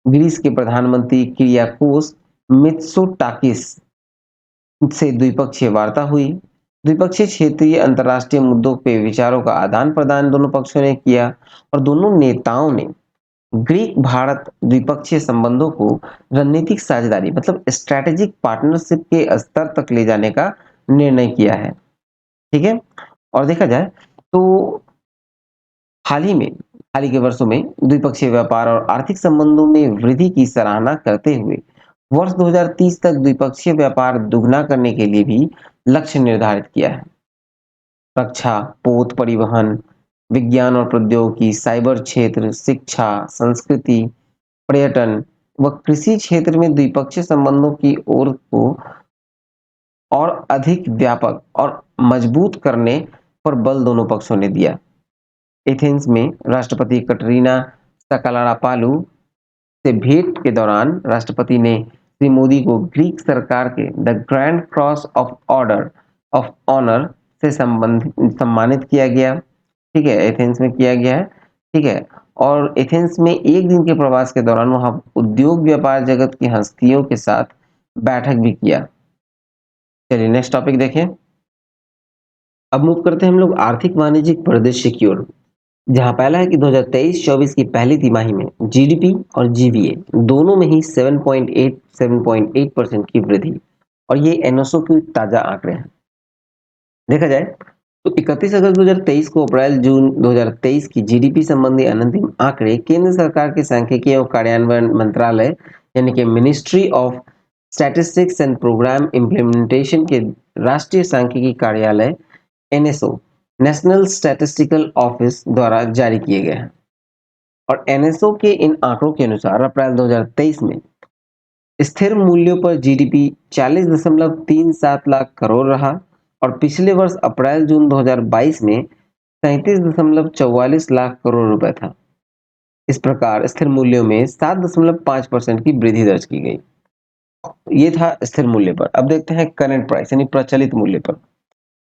ग्रीस के प्रधानमंत्री किरियाकोस मित्सोटाकिस से द्विपक्षीय वार्ता हुई। द्विपक्षीय क्षेत्रीय अंतर्राष्ट्रीय मुद्दों पे विचारों का आदान प्रदान दोनों पक्षों ने किया और दोनों नेताओं ने ग्रीक भारत द्विपक्षीय संबंधों को रणनीतिक साझेदारी मतलब स्ट्रैटेजिक पार्टनरशिप के स्तर तक ले जाने का निर्णय किया है। ठीक है, और देखा जाए तो हाल ही के वर्षों में द्विपक्षीय व्यापार और आर्थिक संबंधों में वृद्धि की सराहना करते हुए वर्ष 2030 तक द्विपक्षीय व्यापार दुगना करने के लिए भी लक्ष्य निर्धारित किया है। रक्षा, पोत परिवहन, विज्ञान और प्रौद्योगिकी, साइबर क्षेत्र, शिक्षा, संस्कृति, पर्यटन व कृषि क्षेत्र में द्विपक्षीय संबंधों की ओर को और अधिक व्यापक और मजबूत करने पर बल दोनों पक्षों ने दिया। एथेंस में राष्ट्रपति कटरीना सकलारापालू से भेंट के दौरान राष्ट्रपति ने श्री मोदी को ग्रीक सरकार के the grand cross of order of honour से सम्मानित किया गया। ठीक है, एथेंस में किया गया है। ठीक है, और एथेंस में एक दिन के प्रवास के दौरान वहां उद्योग व्यापार जगत की हस्तियों के साथ बैठक भी किया। चलिए नेक्स्ट टॉपिक देखें। अब मूव करते हैं हम लोग आर्थिक वाणिज्यिक परिदृश्य की ओर, जहां पहला है कि 2023-24 की पहली तिमाही में जीडीपी और जीवीए दोनों में ही 7.8% की वृद्धि, और ये एनओसो के ताजा आंकड़े हैं। देखा जाए तो 31 अगस्त 2023 को अप्रैल जून 2023 की जीडीपी संबंधी अंतिम आंकड़े केंद्र सरकार के सांख्यिकी एवं कार्यान्वयन मंत्रालय यानी कि ministry of statistics and programme implementation के राष्ट्रीय सांख्यिकी कार्यालय एनएसओ नेशनल स्टैटिस्टिकल ऑफिस द्वारा जारी किए गए हैं। और एनएसओ के इन आंकड़ों के अनुसार अप्रैल 2023 में स्थिर मूल्यों पर जीडीपी 40.37 लाख करोड़ रहा और पिछले वर्ष अप्रैल जून 2022 में 37.44 लाख करोड़ रुपए था। इस प्रकार स्थिर मूल्यों में 7.5% की वृद्धि दर्ज की गई। ये था स्थिर मूल्य पर। अब देखते हैं करंट प्राइस यानी प्रचलित मूल्य पर।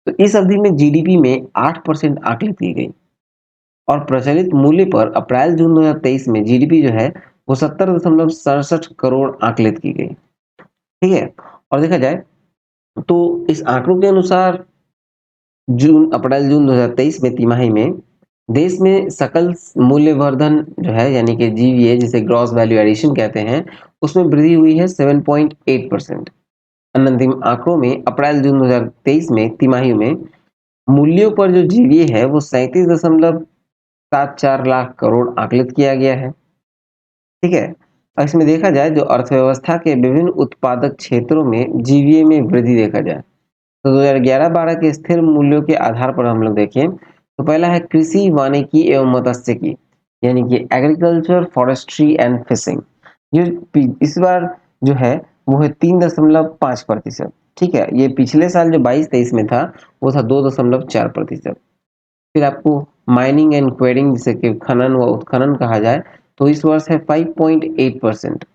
तो इस अवधि में जीडीपी में 8% आकलित की गई और प्रचलित मूल्य पर अप्रैल जून 2023 में जीडीपी जो है वो 70.67 करोड़ आकलित की गई। ठीक है, और देखा जाए तो इस आंकड़ों के अनुसार अप्रैल जून 2023 में तिमाही में देश में सकल मूल्यवर्धन जो है यानी कि जीवीए जिसे ग्रॉस वैल्यू एडिशन कहते हैं उसमें वृद्धि हुई है 7.8%। अंतिम आंकड़ों में अप्रैल जून 2023 में तिमाही में मूल्यों पर जो जीवीए है वो 37.74 लाख करोड़ आकलित किया गया है। ठीक है, और इसमें देखा जाए जो अर्थव्यवस्था के विभिन्न उत्पादक क्षेत्रों में जीवीए में वृद्धि देखा जाए तो 2011-12 के स्थिर मूल्यों के आधार पर हम लोग देखें तो पहला है कृषि, वानिकी एवं मत्स्यिकी यानी कि एग्रीकल्चर, फॉरेस्ट्री एंड फिशिंग। ये इस बार जो है वो है 3.5%। ठीक है, ये पिछले साल जो 22-23 में था वो था 2.4%। फिर आपको माइनिंग एंड क्वेरिंग जिसे कि खनन व उत्खनन कहा जाए तो इस वर्ष है 5.8%।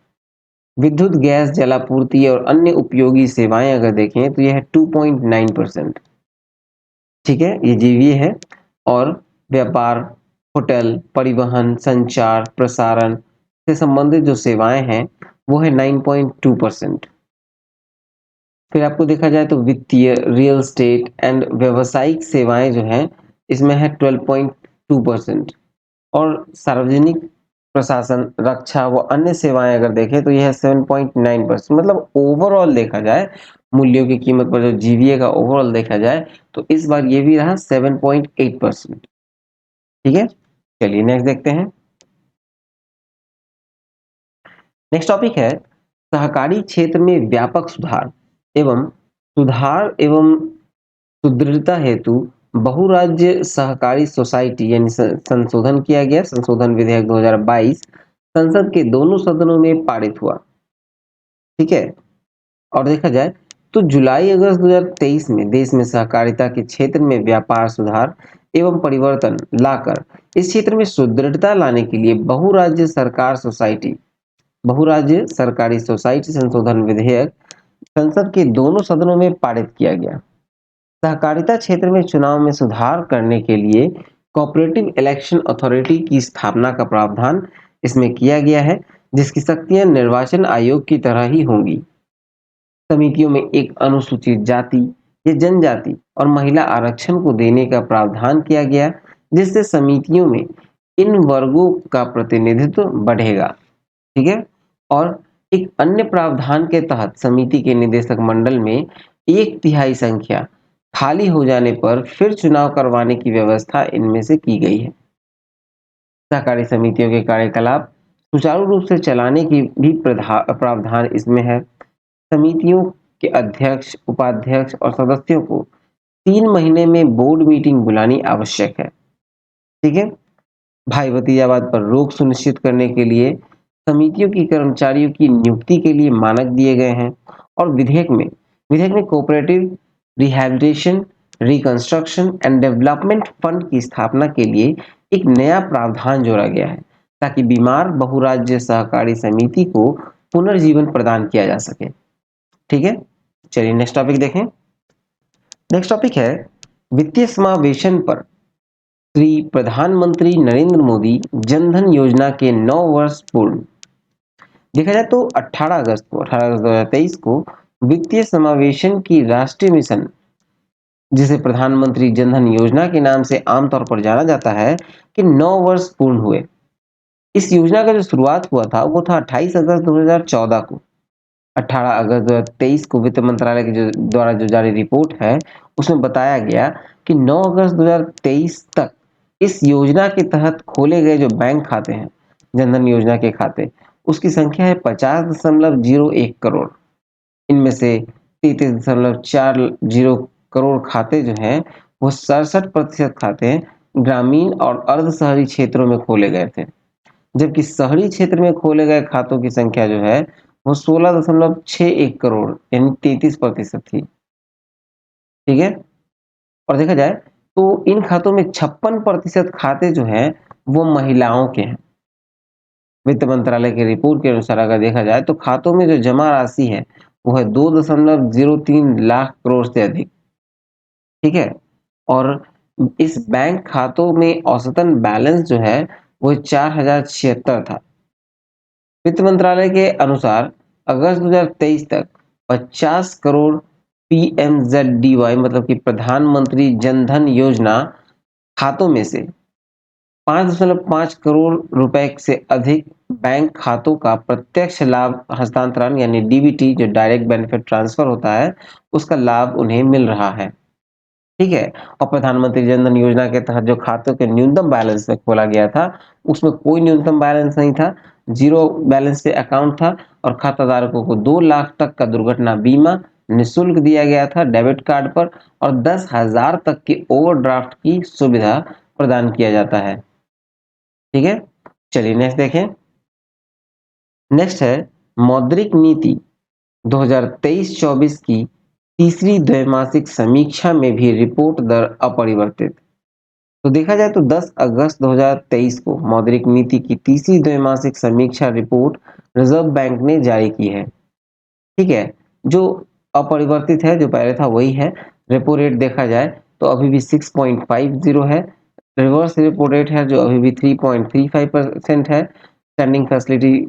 विद्युत, गैस, जलापूर्ति और अन्य उपयोगी सेवाएं अगर देखें तो यह है 2.9%। ठीक है, ये जीवीए है। और व्यापार, होटल, परिवहन, संचार, प्रसारण से संबंधित जो सेवाएं हैं वो है 9.2%। फिर आपको देखा जाए तो वित्तीय, रियल एस्टेट एंड व्यावसायिक सेवाएं जो हैं इसमें है 12.2%। और सार्वजनिक प्रशासन, रक्षा व अन्य सेवाएं अगर देखें तो यह है 7.9%। मतलब ओवरऑल देखा जाए मूल्यों की कीमत पर जो जीवीए का ओवरऑल देखा जाए तो इस बार ये भी रहा 7.8%। ठीक है, चलिए नेक्स्ट देखते हैं। नेक्स्ट टॉपिक है सहकारी क्षेत्र में व्यापक सुधार एवं सुदृढ़ता हेतु बहुराज्य सहकारी सोसाइटी यानी संशोधन किया गया। संशोधन विधेयक 2022 संसद के दोनों सदनों में पारित हुआ। ठीक है, और देखा जाए तो जुलाई अगस्त 2023 में देश में सहकारिता के क्षेत्र में व्यापार सुधार एवं परिवर्तन लाकर इस क्षेत्र में सुदृढ़ता लाने के लिए बहुराज्य सरकारी सोसाइटी संशोधन विधेयक संसद के दोनों सदनों में पारित किया गया। सहकारिता क्षेत्र में चुनाव में सुधार करने के लिए कोऑपरेटिव इलेक्शन अथॉरिटी की स्थापना का प्रावधान इसमें किया गया है, जिसकी शक्तियां निर्वाचन आयोग की तरह ही होंगी। समितियों में एक अनुसूचित जाति या जनजाति और महिला आरक्षण को देने का प्रावधान किया गया, जिससे समितियों में इन वर्गों का प्रतिनिधित्व बढ़ेगा। ठीक है, और एक अन्य प्रावधान के तहत समिति के निदेशक मंडल में 1/3 संख्या खाली हो जाने पर फिर चुनाव करवाने की व्यवस्था इनमें से की गई है। सहकारी समितियों के कार्यकलाप सुचारू रूप से चलाने की भी प्रावधान इसमें है। समितियों के अध्यक्ष, उपाध्यक्ष और सदस्यों को 3 महीने में बोर्ड मीटिंग बुलानी आवश्यक है। ठीक है, भाई भतीजावाद पर रोक सुनिश्चित करने के लिए समितियों की कर्मचारियों की नियुक्ति के लिए मानक दिए गए हैं। और विधेयक में cooperative rehabilitation, reconstruction and development fund की स्थापना के लिए एक नया प्रावधान जोड़ा गया है, ताकि बीमार बहुराज्य सहकारी समिति को पुनर्जीवन प्रदान किया जा सके। ठीक है, चलिए नेक्स्ट टॉपिक देखें। नेक्स्ट टॉपिक है वित्तीय समावेशन पर श्री प्रधानमंत्री नरेंद्र मोदी जनधन योजना के 9 वर्ष पूर्ण। देखा जाए तो 18 अगस्त 2023 को वित्तीय समावेशन की राष्ट्रीय मिशन, जिसे प्रधानमंत्री जनधन योजना के नाम से आमतौर पर जाना जाता है, कि 9 वर्ष पूर्ण हुए। इस योजना का जो शुरुआत हुआ था वो था 28 अगस्त 2014 को। 18 अगस्त 2023 को वित्त मंत्रालय के द्वारा जो जारी रिपोर्ट है उसमें बताया गया कि 9 अगस्त 2023 तक इस योजना के तहत खोले गए जो बैंक खाते हैं, जनधन योजना के खाते, उसकी संख्या है 50.01 करोड़। इनमें से 33.40 करोड़ खाते जो हैं वो 67% खाते ग्रामीण और अर्ध शहरी क्षेत्रों में खोले गए थे, जबकि शहरी क्षेत्र में खोले गए खातों की संख्या जो है वो 16.61 करोड़ यानी 33% थी। ठीक है, और देखा जाए तो इन खातों में 56% खाते जो हैं वो महिलाओं के हैं। वित्त मंत्रालय की रिपोर्ट के अनुसार अगर देखा जाए तो खातों में जो जमा राशि है वो है 2.03 लाख करोड़ से अधिक। ठीक है, और इस बैंक खातों में औसतन बैलेंस जो है वो 4076 था। वित्त मंत्रालय के अनुसार अगस्त 2023 तक 50 करोड़ पीएमजेडडीवाई मतलब कि प्रधानमंत्री जनधन योजना खातों में से 5.5 करोड़ रुपए से अधिक बैंक खातों का प्रत्यक्ष लाभ हस्तांतरण यानी डीबीटी, जो डायरेक्ट बेनिफिट ट्रांसफर होता है, उसका लाभ उन्हें मिल रहा है। ठीक है, और प्रधानमंत्री जनधन योजना के तहत जो खातों के न्यूनतम बैलेंस में खोला गया था उसमें कोई न्यूनतम बैलेंस नहीं था, जीरो बैलेंस पे अकाउंट था, और खाताधारकों को 2 लाख तक का दुर्घटना बीमा निःशुल्क दिया गया था डेबिट कार्ड पर, और 10,000 तक की ओवरड्राफ्ट की सुविधा प्रदान किया जाता है। ठीक है, चलिए नेक्स्ट देखें। नेक्स्ट है मौद्रिक नीति 2023-24 की तीसरी द्वैमासिक समीक्षा में भी रिपोर्ट दर अपरिवर्तित। तो देखा जाए तो 10 अगस्त 2023 को मौद्रिक नीति की तीसरी द्वैमासिक समीक्षा रिपोर्ट रिजर्व बैंक ने जारी की है। ठीक है, जो अपरिवर्तित है, जो पहले था वही है। रेपो रेट देखा जाए तो अभी भी 6.50 है। रिवर्स रेपो रेट है जो अभी भी 3.35% है। स्टैंडिंग फैसिलिटी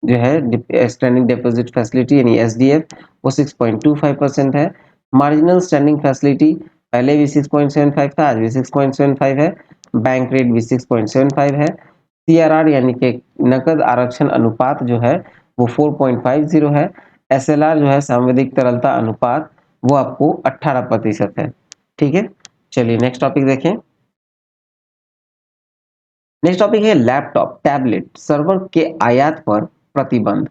जो है स्टैंडिंग डिपॉजिट फैसिलिटी यानी एसडीएफ वो 6.25% है। मार्जिनल स्टैंडिंग फैसिलिटी पहले भी 6.75 था, आज भी 6.75 है। बैंक रेट भी 6.75 है। सीआरआर यानी कि नकद आरक्षण अनुपात जो है वो 4.50 है। एसएलआर जो है सांविधिक तरलता अनुपात वो आपको 18% है। ठीक है, चलिए नेक्स्ट टॉपिक देखें। नेक्स्ट टॉपिक है लैपटॉप टैबलेट सर्वर के आयात पर प्रतिबंध।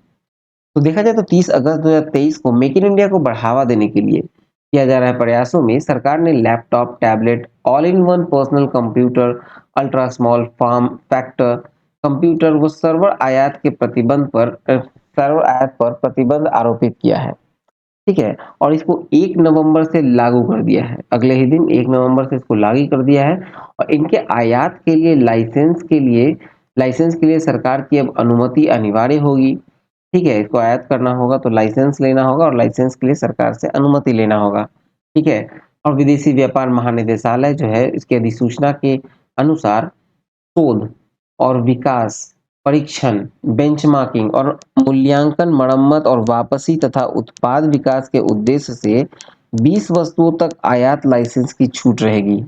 तो देखा जाए तो 30 अगस्त 2023 को मेक इन इंडिया को बढ़ावा देने के लिए किया जा रहा प्रयासों में सरकार ने laptop tablet all in one personal computer ultra small form factor computer व सर्वर आयात पर प्रतिबंध आरोपित किया है। ठीक है, और इसको 1 नवंबर से लागू कर दिया है। अगले ही दिन 1 नवंबर से इसको लागू कर दिया है और इनके आयात के लिए लाइसेंस के लिए सरकार की अब अनुमति अनिवार्य होगी। ठीक है, इसको आयात करना होगा तो लाइसेंस लेना होगा और लाइसेंस के लिए सरकार से अनुमति लेना होगा। ठीक है, और विदेशी व्यापार महानिदेशालय जो है इसकी अधिसूचना के अनुसार शोध और विकास, परीक्षण, बेंचमार्किंग और मूल्यांकन, मरम्मत और वापसी तथा उत्पाद विकास के उद्देश्य से 20 वस्तुओं तक आयात लाइसेंस की छूट रहेगी।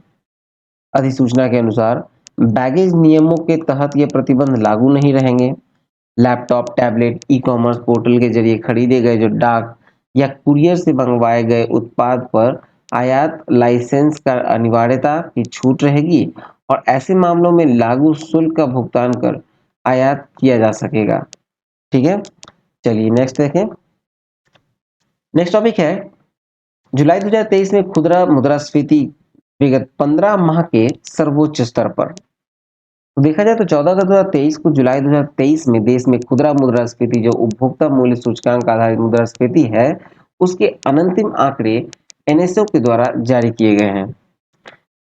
अधिसूचना के अनुसार बैगेज नियमों के तहत ये प्रतिबंध लागू नहीं रहेंगे। लैपटॉप, टैबलेट, ई-कॉमर्स पोर्टल के जरिए खरीदे गए जो डाक या कुरियर से मंगवाए गए उत्पाद पर आयात लाइसेंस का अनिवार्यता की छूट रहेगी और ऐसे मामलों में लागू शुल्क का भुगतान कर आयात किया जा सकेगा। ठीक है, चलिए नेक्स्ट देखें। नेक्स्ट टॉपिक है जुलाई 2023 में खुदरा मुद्रास्फीति विगत 15 माह के सर्वोच्च स्तर पर। तो देखा जाए तो 14 अगस्त 2023 को जुलाई 2023 में देश में खुदरा मुद्रास्फीति जो उपभोक्ता मूल्य सूचकांक आधारित मुद्रास्फीति है उसके अनंतिम आंकड़े एनएसओ के द्वारा जारी किए गए हैं।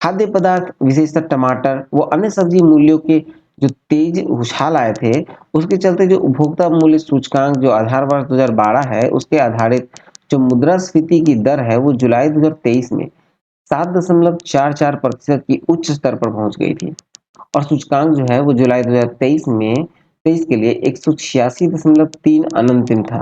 खाद्य पदार्थ विशेषतः टमाटर व अन्य सब्जी मूल्यों के जो तेज उछाल आए थे उसके चलते जो उपभोक्ता मूल्य सूचकांक जो आधार वर्ष 2012 है उसके आधारित जो मुद्रास्फीति की दर है वो जुलाई 2023 में 7.44% की उच्च स्तर पर पहुंच गई थी और सूचकांक जो है वो जुलाई 2023 में 23 के लिए 186.3 अनंतिम था।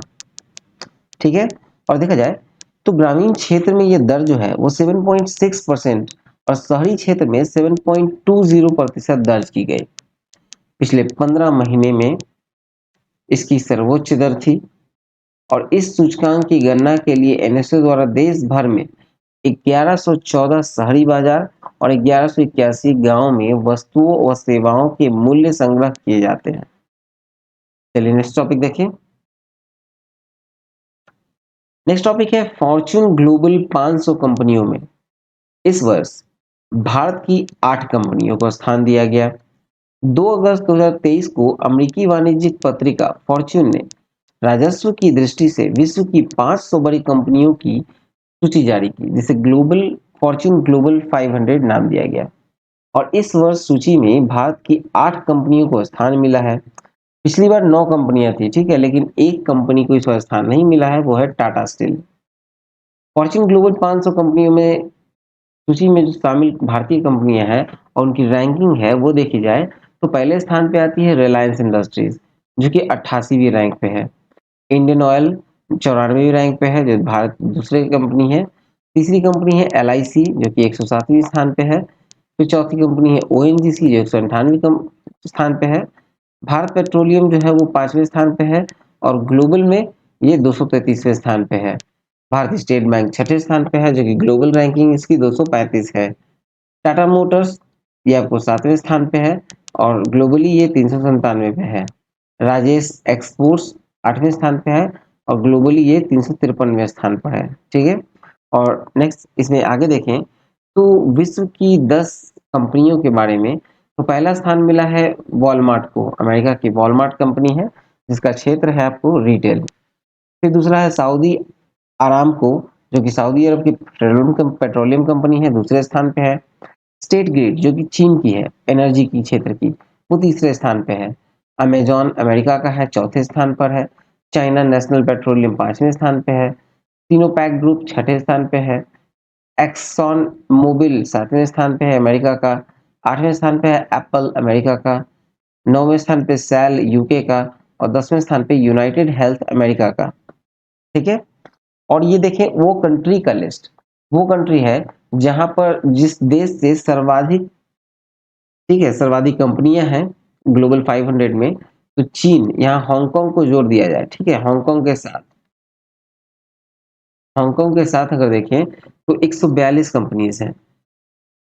ठीक है, और देखा जाए तो ग्रामीण क्षेत्र में ये दर जो है वो 7.6% और शहरी क्षेत्र में 7.20% दर्ज की गई। पिछले 15 महीने में इसकी सर्वोच्च दर थी और इस सूचकांक की गणना के लिए एनएसओ द्वारा देश भर में 1114 शहरी बाजार और 1181 गांव में वस्तुओं व सेवाओं के मूल्य संग्रह किए जाते हैं। चलिए नेक्स्ट टॉपिक देखिए। नेक्स्ट टॉपिक है फॉर्च्यून ग्लोबल 500 कंपनियों में इस वर्ष भारत की 8 कंपनियों को स्थान दिया गया। 2 अगस्त 2023 को अमेरिकी वाणिज्यिक पत्रिका फॉर्च्यून ने राजस्व की दृष्टि से विश्व की 500 बड़ी कंपनियों की सूची जारी की जिसे फॉर्च्यून ग्लोबल 500 नाम दिया गया और इस वर्ष सूची में भारत की 8 कंपनियों को स्थान मिला है। पिछली बार 9 कंपनियां थी, ठीक है, लेकिन एक कंपनी को इस बार स्थान नहीं मिला है, वो है टाटा स्टील। फॉर्च्यून ग्लोबल 500 कंपनियों में सूची में जो शामिल भारतीय कंपनियां हैं और उनकी रैंकिंग है वो देखी जाए तो पहले स्थान पे आती है रिलायंस इंडस्ट्रीज जो कि 88वीं रैंक पे है। इंडियन ऑयल 94वीं रैंक पे है जो भारत दूसरी कंपनी है। तीसरी कंपनी है एलआईसी जो कि 107वें स्थान पे है। फिर चौथी कंपनी है ओएनजीसी जो 198वें स्थान पे है। भारत पेट्रोलियम जो है वो 5वें स्थान पे है और ग्लोबल में ये 233वें स्थान पे है। भारतीय स्टेट बैंक छठे स्थान पे है जो कि ग्लोबल रैंकिंग इसकी 235 है। टाटा मोटर्स ये आपको 7वें स्थान पे है और ग्लोबली ये 397 पे है। राजेश एक्सपोर्ट्स 8वें स्थान पे है और ग्लोबली ये 353वें स्थान पर है। ठीक है, और नेक्स्ट इसमें आगे देखें तो विश्व की 10 कंपनियों के बारे में तो पहला स्थान मिला है वॉलमार्ट को। अमेरिका की वॉलमार्ट कंपनी है जिसका क्षेत्र है आपको रिटेल। फिर दूसरा है सऊदी आरामको जो कि सऊदी अरब की पेट्रोलियम कंपनी है, दूसरे स्थान पे है। स्टेट ग्रिड जो कि चीन की है एनर्जी की क्षेत्र की, वो तीसरे स्थान पे है। अमेजॉन अमेरिका का है, चौथे स्थान पर है। चाइना नेशनल पेट्रोलियम 5वें स्थान पे है। सिनोपैक ग्रुप छठे स्थान पे है। एक्सॉन मोबिल 7वें स्थान पे है अमेरिका का। 8वें स्थान पे है एप्पल अमेरिका का। 9वें स्थान पे सेल यूके का और 10वें स्थान पे यूनाइटेड हेल्थ अमेरिका का। ठीक है, और ये देखें वो कंट्री का लिस्ट, वो कंट्री है जहां पर जिस देश से सर्वाधिक, ठीक है, सर्वाधिक कंपनियां हैं ग्लोबल 500 में, तो चीन, यहाँ हांगकांग को जोड़ दिया जाए। ठीक है, हांगकांग के साथ अगर देखें तो 142 कंपनीज हैं।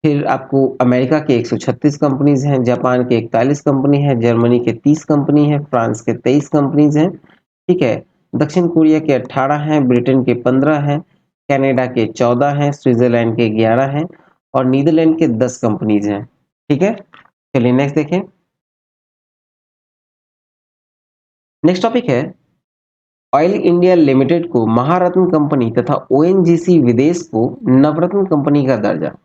फिर आपको अमेरिका के 136 कंपनीज हैं, जापान के 41 कंपनी है, जर्मनी के 30 कंपनी है, फ्रांस के 23 कंपनीज हैं। ठीक है, दक्षिण कोरिया के 18 हैं, ब्रिटेन के 15 हैं, कनाडा के 14 हैं, स्विट्जरलैंड के 11 हैं और नीदरलैंड के 10 कंपनीज हैं। ठीक है, चलिए नेक्स्ट देखें। नेक्स्ट टॉपिक है ऑयल इंडिया लिमिटेड को महारत्न कंपनी तथा ओएनजीसी विदेश को नवरत्न कंपनी का दर्जा।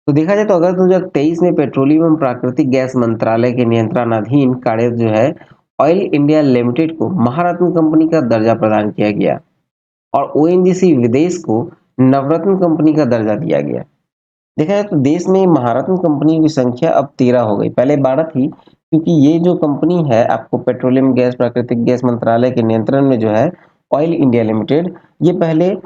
तो देखा जाए तो अगस्त 2023 में पेट्रोलियम एवं प्राकृतिक गैस मंत्रालय के नियंत्रणाधीन कार्यरत जो है ऑयल इंडिया लिमिटेड को महारत्न कंपनी का दर्जा प्रदान किया गया और ओएनजीसी विदेश को नवरत्न कंपनी का दर्जा दिया गया। देखा जाए तो देश में महारत्न कंपनी की संख्या अब 13 हो गई, पहले 12 थी, क्योंकि ये जो कंपनी है आपको पेट्रोलियम गैस प्राकृतिक गैस मंत्रालय के नियंत्रण में जो है ऑयल इंडिया लिमिटेड, ये पहले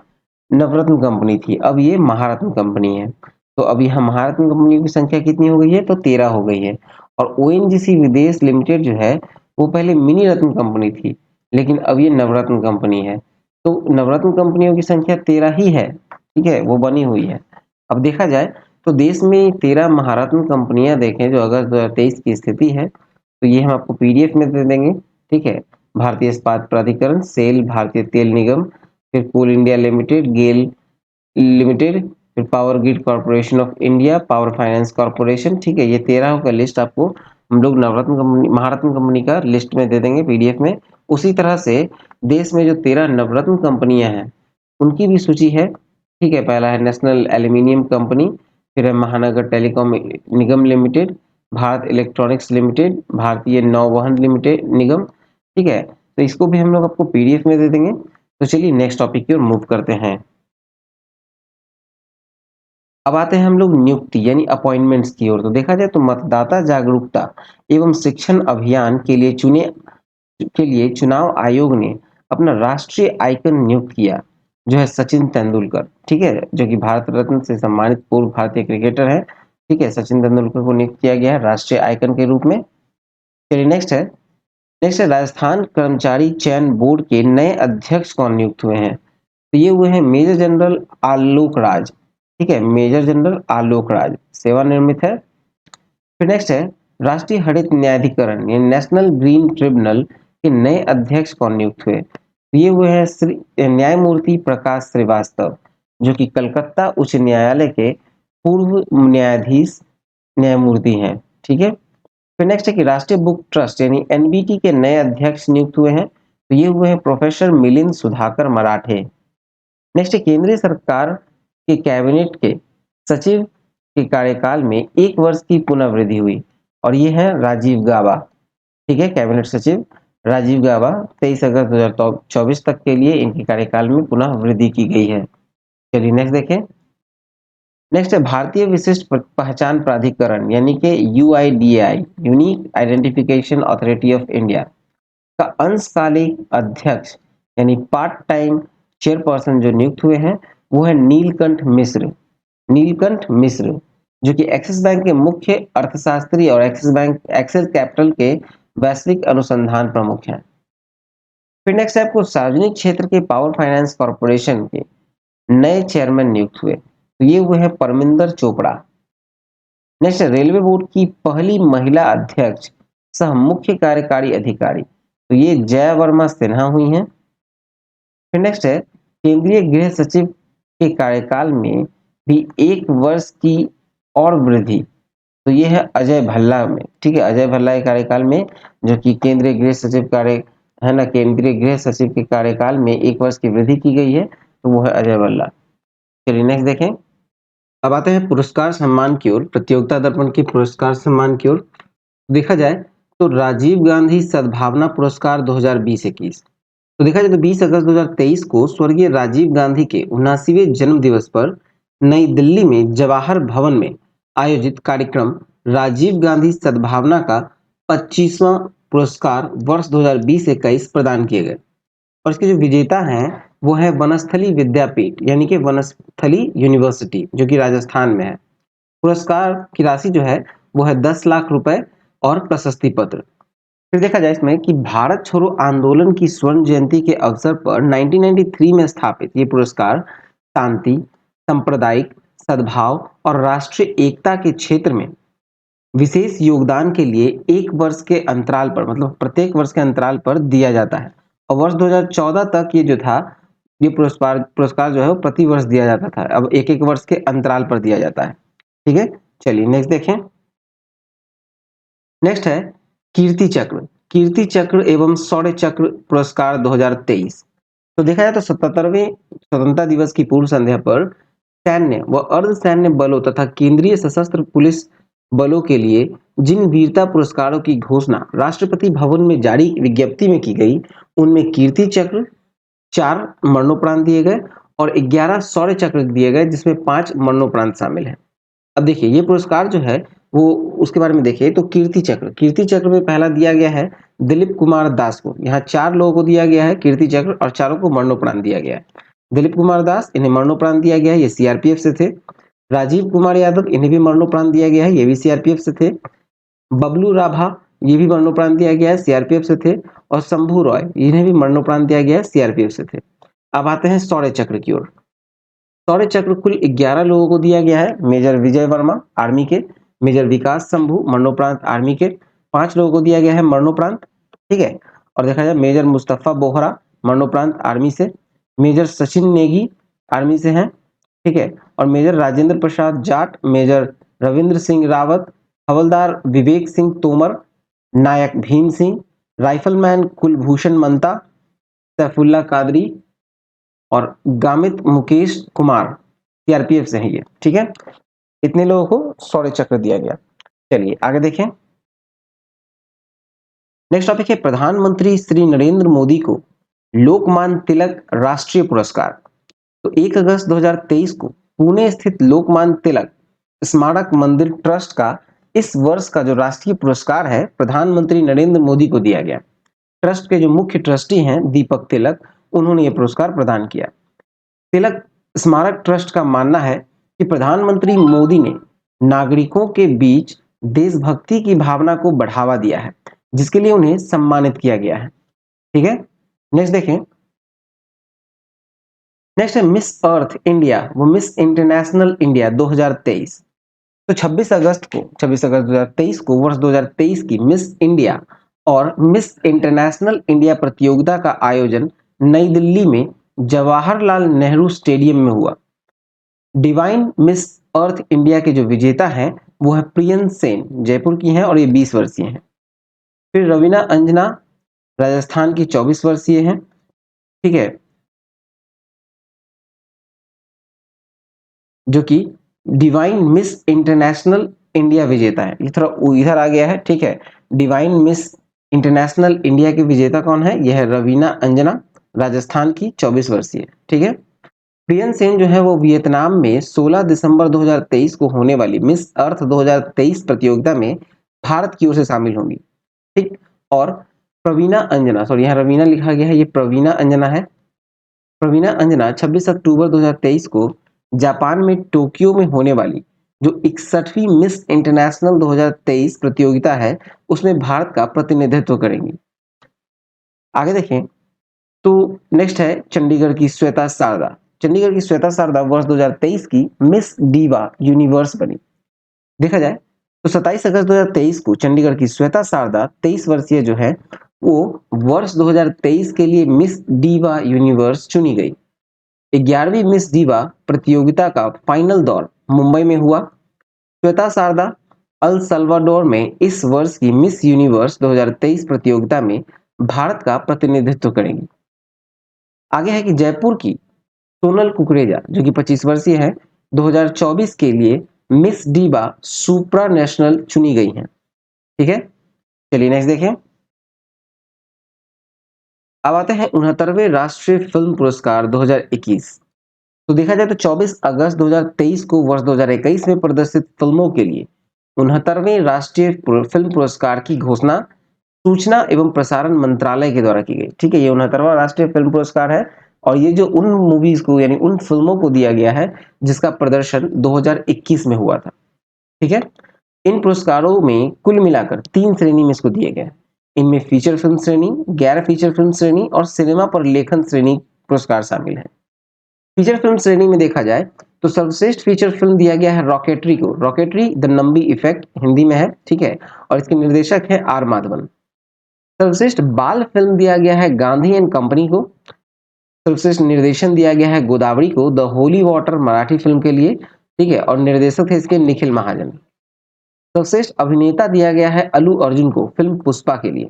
नवरत्न कंपनी थी, अब ये महारत्न कंपनी है। तो अब यहाँ महारत्न कंपनी की संख्या कितनी हो गई है, तो 13 हो गई है। और ओएनजीसी विदेश लिमिटेड जो है वो पहले मिनी रत्न कंपनी थी, लेकिन अब ये नवरत्न कंपनी है। तो नवरत्न कंपनियों की संख्या 13 ही है, ठीक है, वो बनी हुई है। अब देखा जाए तो देश में 13 महारत्न कंपनियां देखें जो अगस्त 2023 की स्थिति है, तो ये हम आपको पीडीएफ में दे देंगे। ठीक है, भारतीय इस्पात प्राधिकरण, सेल, भारतीय तेल निगम, फिर कोल इंडिया लिमिटेड, गेल लिमिटेड, फिर power grid corporation of India, power finance corporation. ठीक है, ये 13 का लिस्ट आपको हम लोग नवरत्न कंपनी महारत्न कंपनी का लिस्ट में दे देंगे पीडीएफ में। उसी तरह से देश में जो 13 नवरत्न कंपनियां हैं उनकी भी सूची है। ठीक है, पहला है नेशनल एल्यूमिनियम कंपनी, फिर है महानगर टेलीकॉम निगम लिमिटेड, भारत इलेक्ट्रॉनिक्स लिमिटेड, भारतीय नौवहन लिमिटेड निगम। ठीक है, तो इसको भी हम लोग आपको पीडीएफ में दे देंगे। तो चलिए नेक्स्ट टॉपिक की ओर मूव करते हैं। अब आते हैं हम लोग नियुक्ति यानी अपॉइंटमेंट्स की ओर। तो देखा जाए तो मतदाता जागरूकता एवं शिक्षण अभियान के लिए चुनाव आयोग ने अपना राष्ट्रीय आइकन नियुक्त किया, जो है सचिन तेंदुलकर। ठीक है, जो कि भारत रत्न से सम्मानित पूर्व भारतीय क्रिकेटर है। ठीक है, सचिन तेंदुलकर को नियुक्त किया गया है राष्ट्रीय आइकन के रूप में। चलिए नेक्स्ट है राजस्थान कर्मचारी चयन बोर्ड के नए अध्यक्ष कौन नियुक्त हुए हैं। तो ये हुए हैं मेजर जनरल आलोक राज। ठीक है, मेजर जनरल आलोक राज सेवानिवृत्त है। फिर नेक्स्ट है राष्ट्रीय हरित न्यायाधिकरण यानी नेशनल ग्रीन ट्रिब्यूनल के नए अध्यक्ष कौन नियुक्त हुए। तो ये हुए हैं श्री न्यायमूर्ति प्रकाश श्रीवास्तव, जो कि कलकत्ता उच्च न्यायालय के पूर्व न्यायाधीश न्यायमूर्ति हैं। ठीक है, फिर नेक्स्ट है कि राष्ट्रीय बुक ट्रस्ट यानी एनबीटी के नए अध्यक्ष नियुक्त हुए हैं। तो ये हुए हैं प्रोफेसर मिलिंद सुधाकर मराठे। नेक्स्ट है केंद्रीय सरकार के कैबिनेट के सचिव के कार्यकाल में 1 वर्ष की पुनर्वृद्धि हुई और ये है राजीव गाबा। ठीक है, कैबिनेट सचिव राजीव गाबा 23 अगस्त 2024 तक के लिए इनके कार्यकाल में पुनः वृद्धि की गई है। चलिए नेक्स्ट देखें। नेक्स्ट है भारतीय विशिष्ट पहचान प्राधिकरण यानी कि UIDAI unique identification authority of India का अंशकालिक अध्यक्ष यानी पार्ट टाइम चेयरपर्सन जो नियुक्त हुए हैं वो है नीलकंठ मिश्र, जो कि एक्सिस बैंक के मुख्य अर्थशास्त्री और एक्सिस कैपिटल के वैश्विक अनुसंधान प्रमुख हैं। फिर नेक्स्ट है आपको सार्वजनिक क्षेत्र के पावर फाइनेंस कॉर्पोरेशन के नए चेयरमैन नियुक्त हुए, तो ये हुए हैं Parminder Chopra. Next railway board की पहली महिला अध्यक्ष सह मुख्य कार्यकारी अधिकारी, तो ये जया वर्मा सिन्हा हुई हैं। फिर नेक्स्ट है केंद्रीय गृह सचिव के कार्यकाल में भी 1 वर्ष की और वृद्धि, तो ये है अजय भल्ला में। ठीक है, अजय भल्ला के कार्यकाल में, जो कि केंद्रीय गृह सचिव कार्य है ना, केंद्रीय गृह सचिव के कार्यकाल में 1 वर्ष की वृद्धि की गई है, तो वो है अजय भल्ला। चलिए नेक्स्ट देखें। अब आते हैं पुरस्कार सम्मान की ओर, प्रतियोगिता दर्पण के पुरस्कार सम्मान की ओर। देखा जाए तो राजीव गांधी सद्भावना पुरस्कार 2020-21। तो देखा जाए तो 20 अगस्त 2023 को स्वर्गीय राजीव गांधी के 79वें जन्म दिवस पर नई दिल्ली में जवाहर भवन में आयोजित कार्यक्रम राजीव गांधी सद्भावना का 25वां पुरस्कार वर्ष 2020-21 प्रदान किए गए और इसके जो विजेता हैं वो है वनस्थली विद्यापीठ यानी कि वनस्थली यूनिवर्सिटी जो कि राजस्थान में है। पुरस्कार की राशि जो है वो है 10 लाख रुपए और प्रशस्ति पत्र। फिर देखा जाए इसमें कि भारत छोड़ो आंदोलन की स्वर्ण जयंती के अवसर पर 1993 में स्थापित ये पुरस्कार शांति, सांप्रदायिक सद्भाव और राष्ट्रीय एकता के क्षेत्र में विशेष योगदान के लिए एक वर्ष के अंतराल पर मतलब प्रत्येक वर्ष के अंतराल पर दिया जाता है और वर्ष 2014 तक ये जो था ये पुरस्कार पुरस्कार जो है वो प्रति वर्ष दिया जाता था। अब एक एक वर्ष के अंतराल पर दिया जाता है। ठीक है, चलिए नेक्स्ट देखें। नेक्स्ट है कीर्ति चक्र एवं शौर्य चक्र पुरस्कार 2023। तो देखा जाए तो 77वें स्वतंत्रता दिवस की पूर्व संध्या पर सैन्य व अर्धसैन्य बलों तथा केंद्रीय सशस्त्र पुलिस बलों के लिए जिन वीरता पुरस्कारों की घोषणा राष्ट्रपति भवन में जारी विज्ञप्ति में की गई उनमें कीर्ति चक्र 4 मरणोपरांत दिए गए और 11 शौर्य चक्र दिए गए जिसमें 5 मरणोपरांत शामिल है। अब देखिए ये पुरस्कार जो है वो उसके बारे में देखिए तो कीर्ति चक्र में पहला दिया गया है दिलीप कुमार दास को। यहाँ 4 लोगों को दिया गया है कीर्ति चक्र और चारों को मरणोपरांत दिया गया है। दिलीप कुमार दास इन्हें मरणोपरांत दिया गया है, ये सीआरपीएफ से थे। राजीव कुमार यादव इन्हें भी मरणोपरांत दिया गया है, ये भी सीआरपीएफ से थे। बबलू राभा ये भी मरणोपरांत दिया गया है, सीआरपीएफ से थे। और शंभू रॉय इन्हें भी मरणोपरांत दिया गया है, सीआरपीएफ से थे। अब आते हैं शौर्य चक्र की ओर। शौर्य चक्र कुल 11 लोगों को दिया गया है। मेजर विजय वर्मा आर्मी के, मेजर विकास शंभू मरणोपरांत आर्मी के, 5 लोगों को दिया गया है मरणोपरांत। ठीक है, और देखा जाए मेजर मुस्तफा बोहरा मरणोपरांत आर्मी से, मेजर सचिन नेगी आर्मी से हैं। ठीक है, और मेजर राजेंद्र प्रसाद जाट, मेजर रविंद्र सिंह रावत, हवलदार विवेक सिंह तोमर, नायक भीम सिंह, राइफलमैन कुलभूषण मंता, सैफुल्ला कादरी और गामित मुकेश कुमार सीआरपीएफ से है ये। ठीक है, इतने लोगों को शौर्य चक्र दिया गया। चलिए आगे देखें। नेक्स्ट टॉपिक है प्रधानमंत्री श्री नरेंद्र मोदी को लोकमान्य तिलक राष्ट्रीय पुरस्कार। तो 1 अगस्त 2023 को पुणे स्थित लोकमान्य तिलक स्मारक मंदिर ट्रस्ट का इस वर्ष का जो राष्ट्रीय पुरस्कार है प्रधानमंत्री नरेंद्र मोदी को दिया गया। ट्रस्ट के जो मुख्य ट्रस्टी हैं दीपक तिलक, उन्होंने ये पुरस्कार प्रदान किया। तिलक स्मारक ट्रस्ट का मानना है कि प्रधानमंत्री मोदी ने नागरिकों के बीच देशभक्ति की भावना को बढ़ावा दिया है जिसके लिए उन्हें सम्मानित किया गया है। ठीक है, नेक्स्ट देखें। नेक्स्ट है मिस अर्थ इंडिया वो मिस इंटरनेशनल इंडिया 2023। तो 26 अगस्त 2023 को वर्ष 2023 की मिस इंडिया और मिस इंटरनेशनल इंडिया प्रतियोगिता का आयोजन नई दिल्ली में जवाहरलाल नेहरू स्टेडियम में हुआ। डिवाइन मिस अर्थ इंडिया के जो विजेता हैं वो है प्रियन सेन, जयपुर की हैं और ये 20 वर्षीय हैं। फिर रवीना अंजना राजस्थान की 24 वर्षीय हैं। ठीक है, जो कि डिवाइन मिस इंटरनेशनल इंडिया विजेता है। ये थोड़ा इधर आ गया है। ठीक है, डिवाइन मिस इंटरनेशनल इंडिया के विजेता कौन है? यह है रवीना अंजना, राजस्थान की 24 वर्षीय। ठीक है, प्रियन सेन जो है वो वियतनाम में 16 दिसंबर 2023 को होने वाली मिस अर्थ 2023 प्रतियोगिता में भारत की ओर से शामिल होंगी। ठीक, और प्रवीणा अंजना, सॉरी यहाँ रवीना लिखा गया है, ये प्रवीणा अंजना है। प्रवीणा अंजना 26 अक्टूबर 2023 को जापान में टोक्यो में होने वाली जो 61वीं मिस इंटरनेशनल 2023 प्रतियोगिता है उसमें भारत का प्रतिनिधित्व करेंगी। आगे देखें तो नेक्स्ट है चंडीगढ़ की श्वेता शारदा। चंडीगढ़ की श्वेता शारदा वर्ष 2023 की मिस डीवा यूनिवर्स बनी। देखा जाए तो 27 अगस्त 2023 को चंडीगढ़ की श्वेता शारदा 23 वर्षीय जो है वो वर्ष 2023 के लिए मिस डीवा यूनिवर्स चुनी गई। 11वीं मिस डीवा प्रतियोगिता का फाइनल दौर मुंबई में हुआ। श्वेता शारदा अल सल्वाडोर में इस वर्ष की मिस यूनिवर्स 2023 प्रतियोगिता में भारत का प्रतिनिधित्व करेंगी। आगे है कि जयपुर की सोनल कुकरेजा जो कि 25 वर्षीय है 2024 के लिए मिस डीवा सुप्रा नेशनल चुनी गई हैं। ठीक है, चलिए नेक्स्ट देखें। अब आते हैं 69वें राष्ट्रीय फिल्म पुरस्कार 2021। तो देखा जाए तो 24 अगस्त 2023 को वर्ष 2021 में प्रदर्शित फिल्मों के लिए 69वें राष्ट्रीय फिल्म पुरस्कार की घोषणा सूचना एवं प्रसारण मंत्रालय के द्वारा की गई। ठीक है, ये 69वां राष्ट्रीय फिल्म पुरस्कार है और ये जो उन मूवीज को यानी उन फिल्मों को दिया गया है जिसका प्रदर्शन 2021 में हुआ था। ठीक है, इन पुरस्कारों में कुल मिलाकर 3 श्रेणी में इसको दिए गए हैं। इनमें फीचर फिल्म श्रेणी, गैर फीचर फिल्म श्रेणी और सिनेमा पर लेखन श्रेणी पुरस्कार शामिल है। फीचर फिल्म श्रेणी में देखा जाए तो सर्वश्रेष्ठ फीचर फिल्म दिया गया है रॉकेटरी को। Rocketry the Nambi effect Hindi में है। ठीक है, और इसके निर्देशक है आर माधवन। सर्वश्रेष्ठ बाल फिल्म दिया गया है गांधी एंड कंपनी को। सर्वश्रेष्ठ निर्देशन दिया गया है गोदावरी को the holy water Marathi film के लिए। ठीक है, और निर्देशक है इसके निखिल महाजन। सर्वश्रेष्ठ अभिनेता दिया गया है अल्लू अर्जुन को फिल्म पुष्पा के लिए।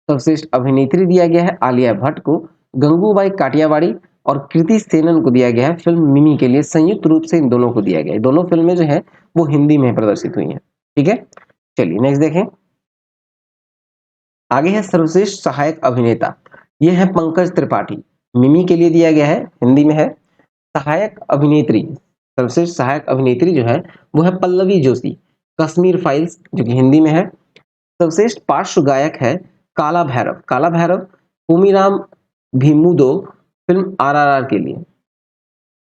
सर्वश्रेष्ठ अभिनेत्री दिया गया है आलिया भट्ट को गंगूबाई काटियावाड़ी और कृति सेनन को दिया गया है फिल्म मिमी के लिए। संयुक्त रूप से इन दोनों को दिया गया है। दोनों फिल्में जो है वो हिंदी में प्रदर्शित हुई हैं। ठीक है, चलिए नेक्स्ट देखें। आगे है सर्वश्रेष्ठ सहायक अभिनेता। ये है पंकज त्रिपाठी, मिमी के लिए दिया गया है, हिंदी में है। सहायक अभिनेत्री, सर्वश्रेष्ठ सहायक अभिनेत्री जो है वो है पल्लवी जोशी, कश्मीर फाइल्स जो कि हिंदी में है। सर्वश्रेष्ठ पार्श्व गायक है काला भैरव। काला भैरव पूमीराम भीमुदो फिल्म आरआरआर के लिए।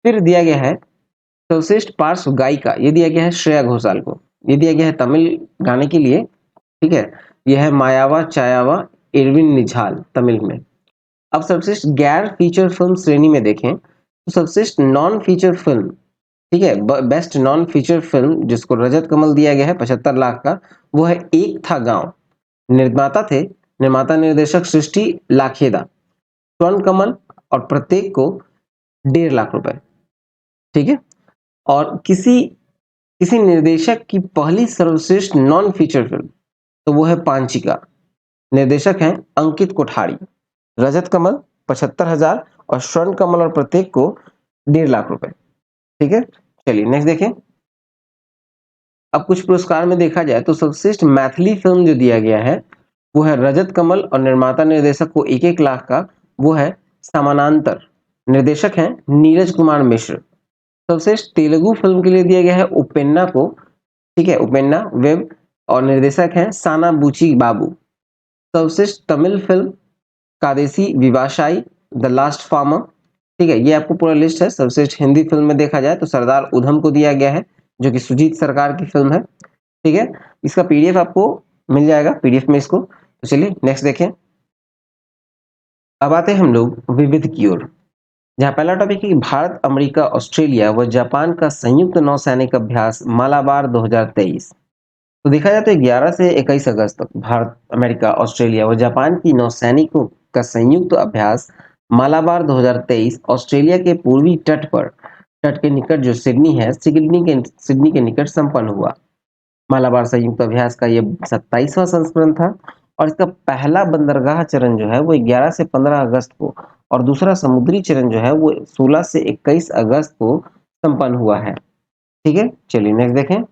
फिर दिया गया है सर्वश्रेष्ठ पार्श्व गायिका, ये दिया गया है श्रेया घोषाल को। ये दिया गया है तमिल गाने के लिए। ठीक है, यह है मायावा चायावा इरविन निझाल तमिल में। अब सर्वश्रेष्ठ गैर फीचर फिल्म श्रेणी में देखें तो सर्वश्रेष्ठ नॉन फीचर फिल्म, ठीक है, बेस्ट नॉन फीचर फिल्म जिसको रजत कमल दिया गया है 75 लाख का, वो है एक था गांव। निर्माता निर्देशक सृष्टि लाखेदा। स्वर्ण कमल और प्रत्येक को 1.5 लाख रुपए। ठीक है, और किसी किसी निर्देशक की पहली सर्वश्रेष्ठ नॉन फीचर फिल्म तो वो है पांचिका। निर्देशक हैं अंकित कोठारी। रजत कमल 75,000 और स्वर्ण कमल और प्रत्येक को 1.5 लाख रुपए। ठीक है, चलिए नेक्स्ट देखें। अब कुछ पुरस्कार में देखा जाए तो सर्वश्रेष्ठ मैथिली फिल्म जो दिया गया है वो है रजत कमल और निर्माता निर्देशक को 1-1 लाख का, वो है समानांतर। निर्देशक हैं नीरज कुमार मिश्र। सर्वश्रेष्ठ तेलुगु फिल्म के लिए दिया गया है उपेन्ना को। ठीक है, उपेन्ना वेब, और निर्देशक हैं साना बुची बाबू। सर्वश्रेष्ठ Tamil film Kadaisi Vivasayi the last farmer. ठीक है, ये आपको पूरा लिस्ट है। सर्वश्रेष्ठ हिंदी फिल्म में देखा जाए तो सरदार उधम को दिया गया है जो कि सुजीत सरकार की फिल्म है। ठीक है, इसका पीडीएफ आपको मिल जाएगा पीडीएफ में इसको। तो चलिए नेक्स्ट देखें। अब आते हैं हम लोग विविध की ओर, जहाँ पहला टॉपिक है कि भारत अमेरिका ऑस्ट्रेलिया व जापान का संयुक्त नौसैनिक अभ्यास मालाबार 2023। तो देखा जाए तो 11 से 21 अगस्त तक भारत अमेरिका ऑस्ट्रेलिया व जापान की नौसैनिकों का संयुक्त अभ्यास मालाबार 2023 ऑस्ट्रेलिया के पूर्वी तट के निकट जो सिडनी है, सिडनी के निकट संपन्न हुआ। मालाबार संयुक्त अभ्यास का ये 27वां संस्करण था और इसका पहला बंदरगाह चरण जो है वो 11 से 15 अगस्त को और दूसरा समुद्री चरण जो है वो 16 से 21 अगस्त को संपन्न हुआ है। ठीक है, चलिए नेक्स्ट देखें।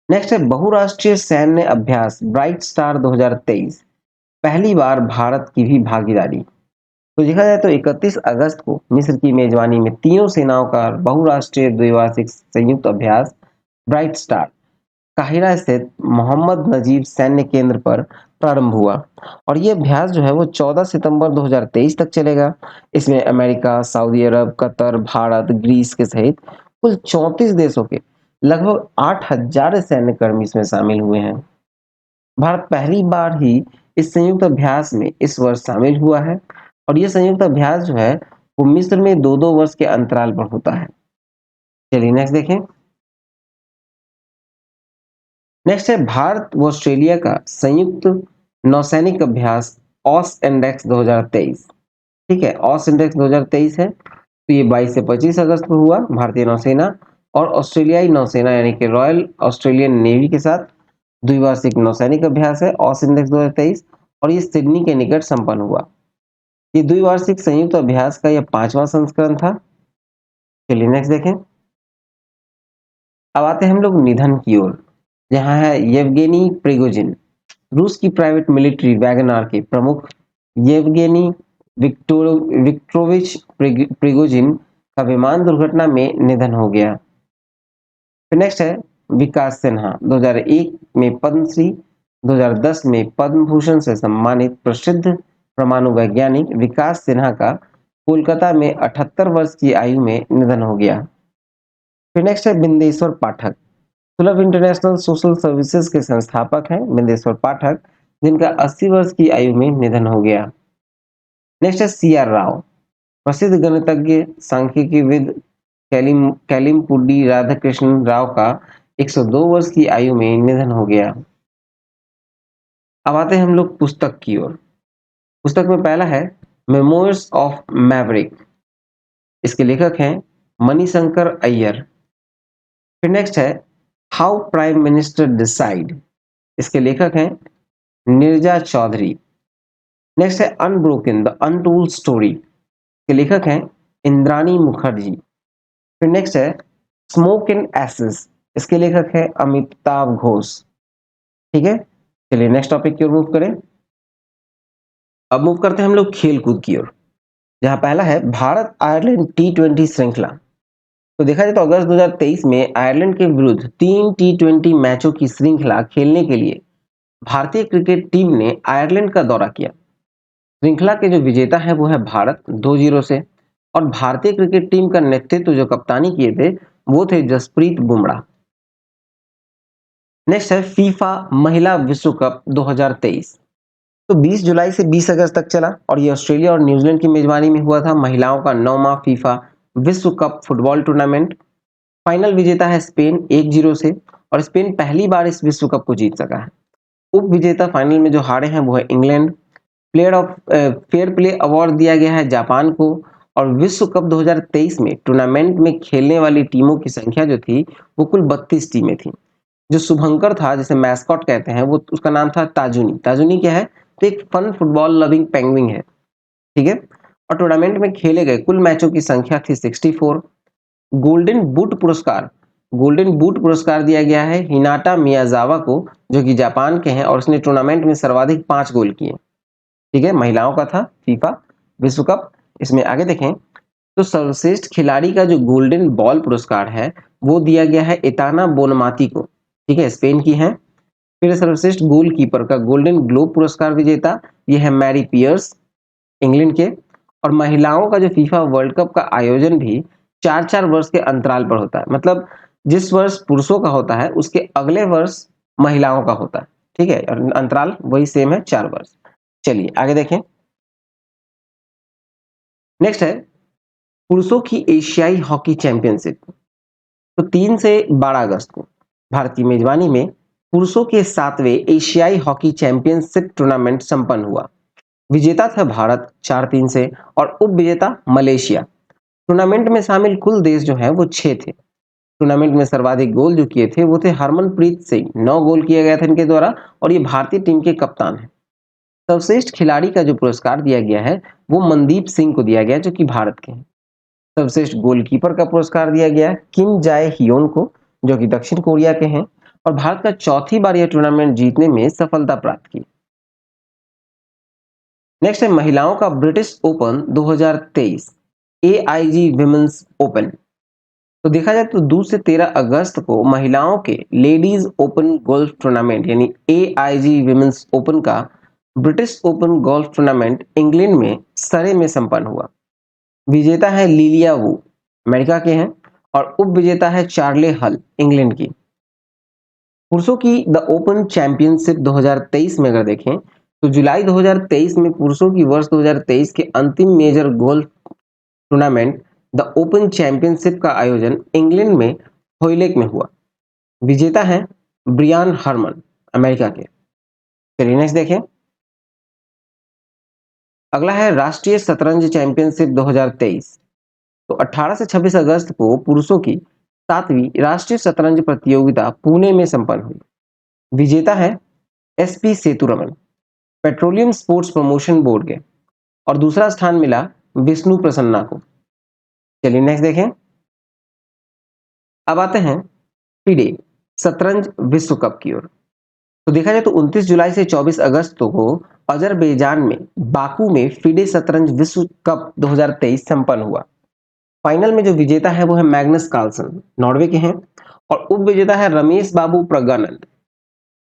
नेक्स्ट है बहुराष्ट्रीय सैन्य अभ्यास ब्राइट स्टार 2023, पहली बार भारत की भी भागीदारी। तो देखा जाए तो 31 अगस्त को मिस्र की मेजबानी में तीनों सेनाओं का बहुराष्ट्रीय द्विवार्षिक संयुक्त अभ्यास ब्राइट स्टार काहिरा स्थित मोहम्मद नजीब सैन्य केंद्र पर प्रारंभ हुआ और ये अभ्यास जो है वो 14 सितंबर 2023 तक चलेगा। इसमें अमेरिका, सऊदी अरब, कतर, भारत, ग्रीस के सहित कुल 34 देशों के लगभग 8,000 सैन्यकर्मी इसमें शामिल हुए हैं। भारत पहली बार ही इस संयुक्त अभ्यास में इस वर्ष शामिल हुआ है और यह संयुक्त अभ्यास जो है वो मिस्र में 2-2 वर्ष के अंतराल पर होता है। चलिए नेक्स्ट देखें। नेक्स्ट है भारत व ऑस्ट्रेलिया का संयुक्त नौसैनिक अभ्यास ऑस इंडेक्स 2023। ठीक है, ऑस इंडेक्स 2023 है तो ये 22 से 25 अगस्त को हुआ। भारतीय नौसेना और ऑस्ट्रेलियाई नौसेना यानी कि रॉयल ऑस्ट्रेलियन नेवी के साथ द्विवार्षिक नौसैनिक अभ्यास है ऑस इंडेक्स 2023 और ये सिडनी के निकट संपन्न हुआ। ये द्विवार्षिक संयुक्त अभ्यास का यह 5वां संस्करण था। चलिए नेक्स्ट देखें। अब आते हैं हम लोग निधन की ओर, जहां है येवगेनी प्रिगोजिन। रूस की प्राइवेट मिलिट्री वैगनआर के प्रमुख येवगेनी विक्टोरोविच प्रिगोजिन का विमान दुर्घटना में निधन हो गया। फिर नेक्स्ट है विकास सिन्हा 2001 में पद्मश्री, 2010 में पद्म भूषण से सम्मानित प्रसिद्ध परमाणु वैज्ञानिक विकास सिन्हा का कोलकाता में 78 वर्ष की आयु में निधन हो गया। फिर नेक्स्ट है बिंदेश्वर पाठक, सुलभ इंटरनेशनल सोशल सर्विसेज के संस्थापक हैं बिंदेश्वर पाठक, जिनका 80 वर्ष की आयु में निधन हो गया। नेक्स्ट है सी आर राव, प्रसिद्ध गणितज्ञ, सांख्यिकीविद, कैलिमपुडी राधाकृष्ण राव का 102 वर्ष की आयु में निधन हो गया। अब आते हैं हम लोग पुस्तक की ओर। पुस्तक में पहला है मेमोइर्स ऑफ मैवरिक, इसके लेखक हैं मणिशंकर अय्यर। फिर नेक्स्ट है हाउ प्राइम मिनिस्टर डिसाइड, इसके लेखक हैं नीरजा चौधरी। नेक्स्ट है अनब्रोकन द अनटोल्ड स्टोरी, के लेखक हैं इंद्राणी मुखर्जी। फिर नेक्स्ट है स्मोक एंड एसेस, इसके लेखक है अमिताभ घोष। ठीक है, चलिए नेक्स्ट टॉपिक की ओर मूव करें। अब मूव करते हैं हम लोग खेल कूद की ओर, जहां पहला है भारत आयरलैंड T20 श्रृंखला। तो देखा जाए तो अगस्त 2023 में आयरलैंड के विरुद्ध 3 T20 मैचों की श्रृंखला खेलने के लिए भारतीय क्रिकेट टीम ने आयरलैंड का दौरा किया। श्रृंखला के जो विजेता है वो है भारत 2-0 से, और भारतीय क्रिकेट टीम का नेतृत्व जो कप्तानी किए थे वो थे जसप्रीत बुमराह। नेक्स्ट है फीफा महिला विश्व कप 2023। तो 20 जुलाई से 20 अगस्त तक चला और ये ऑस्ट्रेलिया और न्यूजीलैंड की मेजबानी में हुआ था महिलाओं का 9वां फीफा विश्व कप फुटबॉल टूर्नामेंट। फाइनल विजेता है स्पेन 1-0 से, और स्पेन पहली बार इस विश्व कप को जीत सका है। उप विजेता फाइनल में जो हारे हैं वो है England. Player of fair play award दिया गया है जापान को। और विश्व कप 2023 में टूर्नामेंट में खेलने वाली टीमों की संख्या जो थी वो कुल 32 टीमें थी। जो शुभंकर था, जिसे मैस्कॉट कहते हैं, वो उसका नाम था ताजुनी। ताजुनी क्या है? तो एक फन फुटबॉल लविंग पेंगुइन है। ठीक है, और टूर्नामेंट में खेले गए कुल मैचों की संख्या थी 64। गोल्डन बूट पुरस्कार दिया गया है हिनाटा मियाजावा को, जो कि जापान के हैं और उसने टूर्नामेंट में सर्वाधिक 5 गोल किए। ठीक है, महिलाओं का था फीफा विश्व कप। इसमें आगे देखें तो सर्वश्रेष्ठ खिलाड़ी का जो गोल्डन बॉल पुरस्कार है वो दिया गया है एताना बोनमाती को। ठीक है, स्पेन की है। फिर सर्वश्रेष्ठ गोलकीपर का गोल्डन ग्लोब पुरस्कार विजेता ये है मैरी पियर्स, इंग्लैंड के। और महिलाओं का जो फीफा वर्ल्ड कप का आयोजन भी 4-4 वर्ष के अंतराल पर होता है। मतलब जिस वर्ष पुरुषों का होता है उसके अगले वर्ष महिलाओं का होता है। ठीक है, और अंतराल वही सेम है 4 वर्ष। चलिए आगे देखें। नेक्स्ट है पुरुषों की एशियाई हॉकी चैंपियनशिप। तो 3 से 12 अगस्त को भारत की मेजबानी में पुरुषों के 7वें एशियाई हॉकी चैंपियनशिप टूर्नामेंट संपन्न हुआ। विजेता था भारत 4-3 से, और उप विजेता मलेशिया। टूर्नामेंट में शामिल कुल देश जो है वो 6 थे। टूर्नामेंट में सर्वाधिक गोल जो किए थे वो थे हरमनप्रीत सिंह, 9 गोल किया गया था इनके द्वारा, और ये भारतीय टीम के कप्तान हैं। सर्वश्रेष्ठ खिलाड़ी का जो पुरस्कार दिया गया है वो मनदीप सिंह को दिया गया, जो कि भारत के हैं। सर्वश्रेष्ठ गोलकीपर का पुरस्कार दिया गया किम जाए हियोन को, जो कि दक्षिण कोरिया के हैं, और भारत का चौथी बार यह टूर्नामेंट जीतने में सफलता प्राप्त की। नेक्स्ट है महिलाओं का British open 2023 AIG women's open. तो देखा जाए तो 2 से 13 अगस्त को महिलाओं के लेडीज ओपन गोल्फ टूर्नामेंट यानी AIG विमेंस ओपन का British open golf tournament England में सरे में संपन्न हुआ। विजेता है लिलिया वू, अमेरिका के हैं, और उप विजेता है चार्ले हल, इंग्लैंड की। पुरुषों की द ओपन चैंपियनशिप 2023 में अगर देखें तो जुलाई 2023 में पुरुषों की वर्ष 2023 के अंतिम major golf tournament the open championship का आयोजन इंग्लैंड में होइलेक में हुआ। विजेता है ब्रियान हरमन, अमेरिका के। चलिए नेक्स्ट देखें। अगला है राष्ट्रीय शतरंज चैंपियनशिप 2023। तो 18 से 26 अगस्त को पुरुषों की 7वीं राष्ट्रीय शतरंज प्रतियोगिता पुणे में संपन्न हुई। विजेता है SP Sethuraman, petroleum sports promotion board के, और दूसरा स्थान मिला विष्णु प्रसन्ना को। चलिए नेक्स्ट देखें। अब आते हैं फिडे शतरंज विश्व कप की ओर। तो देखा जाए तो 29 जुलाई से 24 अगस्त को अजरबैजान में बाकू में फिडे शतरंज विश्व कप 2023 संपन्न हुआ। फाइनल में जो विजेता है वो है मैग्नस कार्लसन, नॉर्वे के हैं, और उप विजेता है रमेश बाबू प्रज्ञानंद,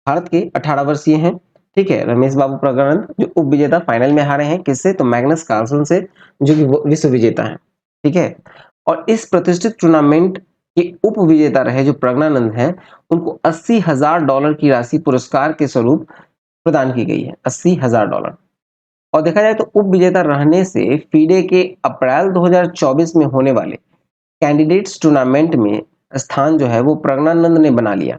भारत के 18 वर्षीय हैं। ठीक है, रमेश बाबू प्रज्ञानंद जो उप विजेता फाइनल में हारे हैं, किससे? तो मैग्नस कार्लसन से, जो कि विश्व विजेता है। ठीक है, और इस प्रतिष्ठित टूर्नामेंट के उप विजेता रहे जो प्रज्ञानंद हैं, उनको $80,000 की राशि पुरस्कार के स्वरूप प्रदान की गई है, $80,000। और देखा जाए तो उप विजेता रहने से फीडे के अप्रैल 2024 में होने वाले कैंडिडेट्स टूर्नामेंट में स्थान जो है वो प्रज्ञानंद ने बना लिया।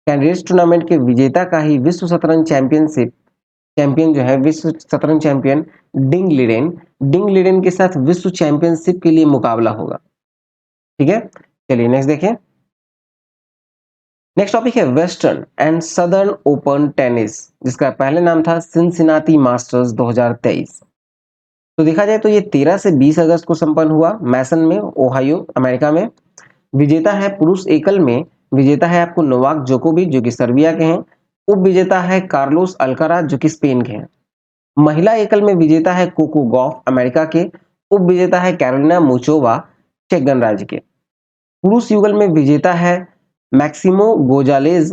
कैंडिडेट्स टूर्नामेंट के विजेता का ही विश्व शतरंज चैंपियन जो है, विश्व शतरंज चैंपियन डिंग लिरेन के साथ विश्व चैंपियनशिप के लिए मुकाबला होगा। ठीक है, चलिए नेक्स्ट देखें। नेक्स्ट टॉपिक है western and southern open tennis, जिसका पहले नाम था सिनसिनाटी मास्टर्स 2023। तो देखा जाए तो ये 13 से 20 अगस्त को संपन्न हुआ मैसन में, ओहायो, अमेरिका में। विजेता है पुरुष एकल में, विजेता है आपको नोवाक जोकोविच जो कि सर्बिया के हैं। उप विजेता है कार्लोस अल्काराज जो कि स्पेन के हैं। महिला एकल में विजेता है कोको गॉफ, अमेरिका के। उप विजेता है कैरोलिना मुचोवा, चेक गणराज्य के। पुरुष युगल में विजेता है मैक्सिमो गोजालेज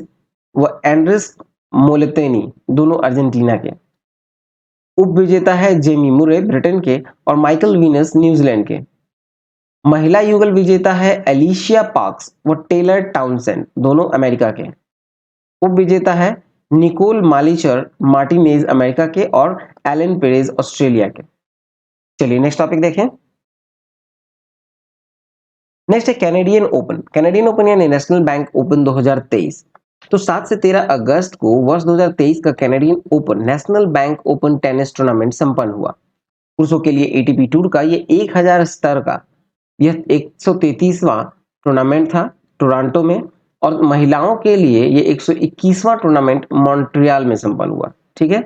व एंड्रेस मोलेतेनी, दोनों अर्जेंटीना के। उप विजेता है जेमी मुरे, ब्रिटेन के, और माइकल वीनस, न्यूजीलैंड के। महिला युगल विजेता है एलिशिया पार्क्स व टेलर टाउनसेंड, दोनों अमेरिका के। उप विजेता है निकोल मालिचर मार्टिनेज, अमेरिका के, और एलन पेरेज, ऑस्ट्रेलिया के। चलिए नेक्स्ट टॉपिक देखें। नेक्स्ट है कैनेडियन ओपन यानी नेशनल बैंक ओपन 2023। तो 7 से 13 अगस्त को वर्ष 2023 का Canadian open national bank open tennis tournament संपन्न हुआ। पुरुषों के लिए एटीपी टूर का ये 1000 स्तर का यह 133वां टूर्नामेंट था टोरंटो में, और महिलाओं के लिए ये 121वां टूर्नामेंट मॉन्ट्रियल में संपन्न हुआ। ठीक है,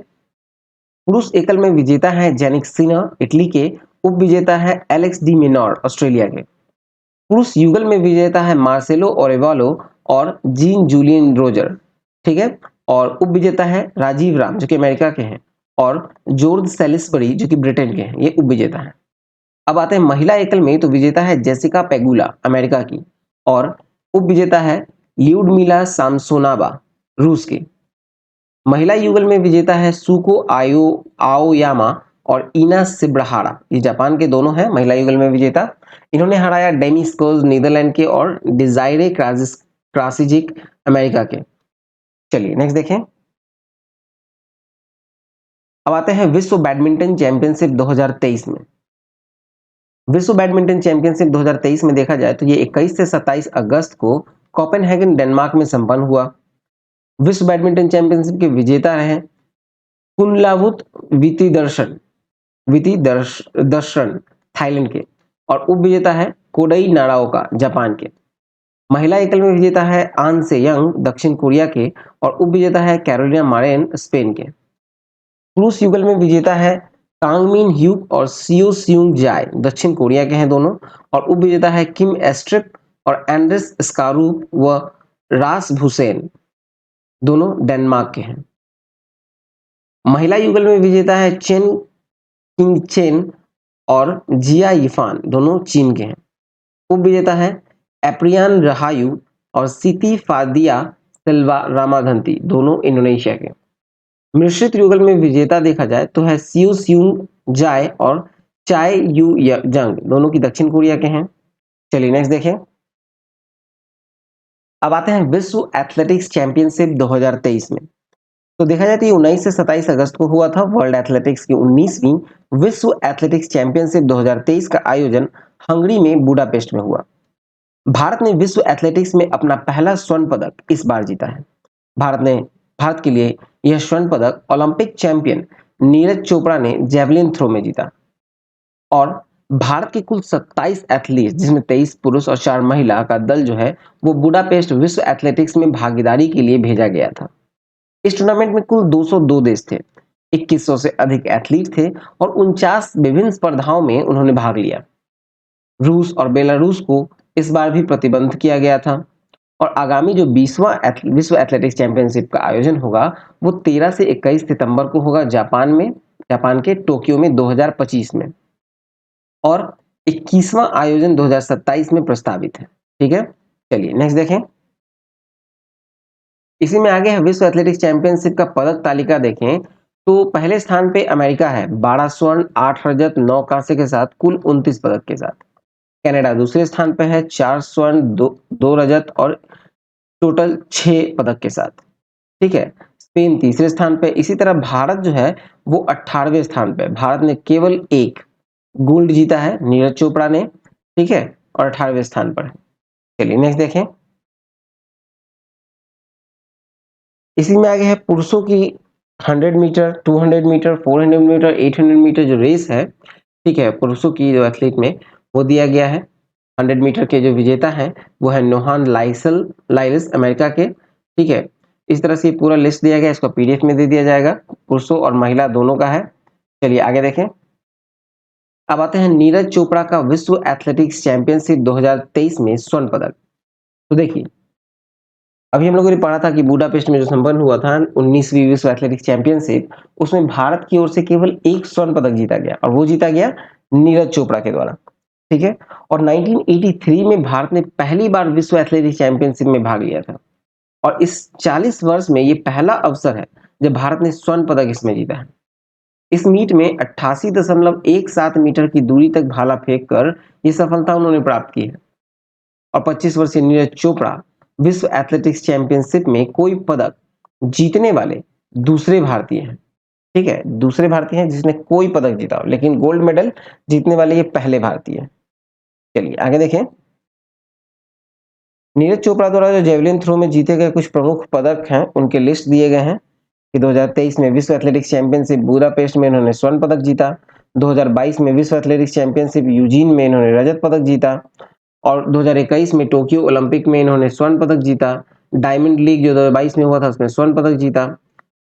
पुरुष एकल में विजेता है जेनिक सिनर, इटली के। उप विजेता है एलेक्स डी मिनोर, ऑस्ट्रेलिया के। पुरुष युगल में विजेता है मार्सेलो ओरेवालो और जीन जूलियन रोजर। ठीक है, और उप विजेता है राजीव राम जो कि अमेरिका के हैं, और जॉर्ज सेलिसबरी जो कि ब्रिटेन के हैं, ये उप विजेता हैं। अब आते हैं महिला एकल में, तो विजेता है जेसिका पेगुला, अमेरिका की, और उप विजेता है ल्यूडमिला सामसोनाबा, रूस की। महिला युगल में विजेता है सुको आओयामा और इना सिब्रहारा, ये जापान के दोनों हैं महिला युगल में विजेता। इन्होंने हराया डेमी स्कोज, नीदरलैंड के, और डिजायरे क्रासिजिक, अमेरिका के। चलिए नेक्स्ट देखें। अब आते हैं विश्व बैडमिंटन चैंपियनशिप 2023 में। विश्व बैडमिंटन चैंपियनशिप 2023 में देखा जाए तो ये 21 से 27 अगस्त को कोपेनहेगन, डेनमार्क में संपन्न हुआ। विश्व बैडमिंटन चैंपियनशिप के विजेता रहे कुनलावुत वितिदर्शन, थाईलैंड के, और उप विजेता है कोडई नाराओका, जापान के। महिला एकल में विजेता है आन से यंग, दक्षिण कोरिया के, और उप विजेता है कैरोलिना मारेन, स्पेन के। पुरुष युगल में विजेता है कांगमिन ह्यूक और सियो स्यूंग जाय, दक्षिण कोरिया के हैं दोनों, और उप विजेता है किम एस्ट्रिप और एंड्रेस स्कारूप व रास भुसेन, दोनों डेनमार्क के हैं। महिला युगल में विजेता है चेन किंगचेन और जिया यिफान, दोनों चीन के हैं। उप विजेता है एप्रियान रहायू और सिटी फादिया सिल्वा रामाधंती, दोनों इंडोनेशिया के। मिश्रित युगल में विजेता देखा जाए तो है सियो स्यूंग जाय और चाय यू जंग, दोनों की दक्षिण कोरिया के हैं। चलिए नेक्स्ट देखें। अब आते हैं विश्व एथलेटिक्स चैंपियनशिप 2023 में। तो देखा जाए तो ये 19 से 27 अगस्त को हुआ था। वर्ल्ड एथलेटिक्स की 19वीं विश्व एथलेटिक्स चैंपियनशिप 2023 का आयोजन हंगरी में बुडापेस्ट में हुआ। भारत ने विश्व एथलेटिक्स में अपना पहला स्वर्ण पदक इस बार जीता है। भारत के लिए यह स्वर्ण पदक ओलंपिक चैंपियन नीरज चोपड़ा ने जेवलिन थ्रो में जीता। और भारत के कुल 27 एथलीट, जिसमें 23 पुरुष और 4 महिला का दल जो है वो बुडापेस्ट विश्व एथलेटिक्स में भागीदारी के लिए भेजा गया था। इस टूर्नामेंट में कुल 202 देश थे, 2100 से अधिक एथलीट थे, और 49 विभिन्न स्पर्धाओं में उन्होंने भाग लिया। रूस और बेलारूस को इस बार भी प्रतिबंध किया गया था। और आगामी जो 20वां विश्व एथलेटिक्स चैंपियनशिप का आयोजन होगा वो 13 से 21 सितंबर को होगा जापान के टोक्यो में 2025 में, और 21वां आयोजन 2027 में प्रस्तावित है। ठीक है, चलिए नेक्स्ट देखें। इसी में आगे है विश्व एथलेटिक्स चैंपियनशिप का पदक तालिका देखें तो पहले स्थान पे अमेरिका है 12 स्वर्ण, 8 रजत, 9 कांसे के साथ कुल 29 पदक के साथ। कनाडा दूसरे स्थान पे है 4 स्वर्ण, 2 रजत और टोटल 6 पदक के साथ। ठीक है। स्पेन तीसरे स्थान पे। इसी तरह भारत जो है वो 18वें स्थान पे। भारत ने केवल एक गोल्ड जीता है, नीरज चोपड़ा ने। ठीक है, और 18वें स्थान पर है। चलिए नेक्स्ट देखें। इसी में आगे है पुरुषों की 100 मीटर, 200 मीटर, 400 मीटर, 800 मीटर जो रेस है, ठीक है, पुरुषों की जो एथलीट में वो दिया गया है। 100 मीटर के जो विजेता हैं वो है नोहान लाइल्स अमेरिका के। ठीक है, इस तरह से पूरा लिस्ट दिया गया, इसको पीडीएफ में दे दिया जाएगा, पुरुषों और महिला दोनों का है। चलिए आगे देखें। अब आते हैं नीरज चोपड़ा का विश्व एथलेटिक्स चैंपियनशिप 2023 में स्वर्ण पदक। तो देखिए, अभी हम लोगों ने पढ़ा था कि बुडापेस्ट में जो संपन्न हुआ था 19वीं विश्व एथलेटिक्स चैंपियनशिप, उसमें भारत की ओर से केवल एक स्वर्ण पदक जीता गया और वो जीता गया नीरज चोपड़ा के द्वारा। ठीक है, और 1983 में भारत ने पहली बार विश्व एथलेटिक्स चैंपियनशिप में भाग लिया था और इस 40 वर्ष में ये पहला अवसर है जब भारत ने स्वर्ण पदक इसमें जीता है। इस मीट में 88.17 मीटर की दूरी तक भाला फेंक कर ये सफलता उन्होंने प्राप्त की है और 25 वर्षीय नीरज चोपड़ा विश्व एथलेटिक्स चैंपियनशिप में कोई पदक जीतने वाले दूसरे भारतीय हैं। ठीक है, दूसरे भारतीय हैं जिसने कोई पदक जीता हो, लेकिन गोल्ड मेडल जीतने वाले ये पहले भारतीय हैं। चलिए आगे देखें। नीरज चोपड़ा द्वारा जो जेवलिन थ्रो में जीते गए कुछ प्रमुख पदक हैं उनके लिस्ट दिए गए हैं कि 2023 में विश्व एथलेटिक्स चैंपियनशिप बुडापेस्ट में इन्होंने स्वर्ण पदक जीता। 2022 में विश्व एथलेटिक्स चैंपियनशिप यूजीन में इन्होंने रजत पदक जीता और 2021 में टोक्यो ओलंपिक में इन्होंने स्वर्ण पदक जीता। डायमंड लीग जो 2022 में हुआ था उसमें स्वर्ण पदक जीता।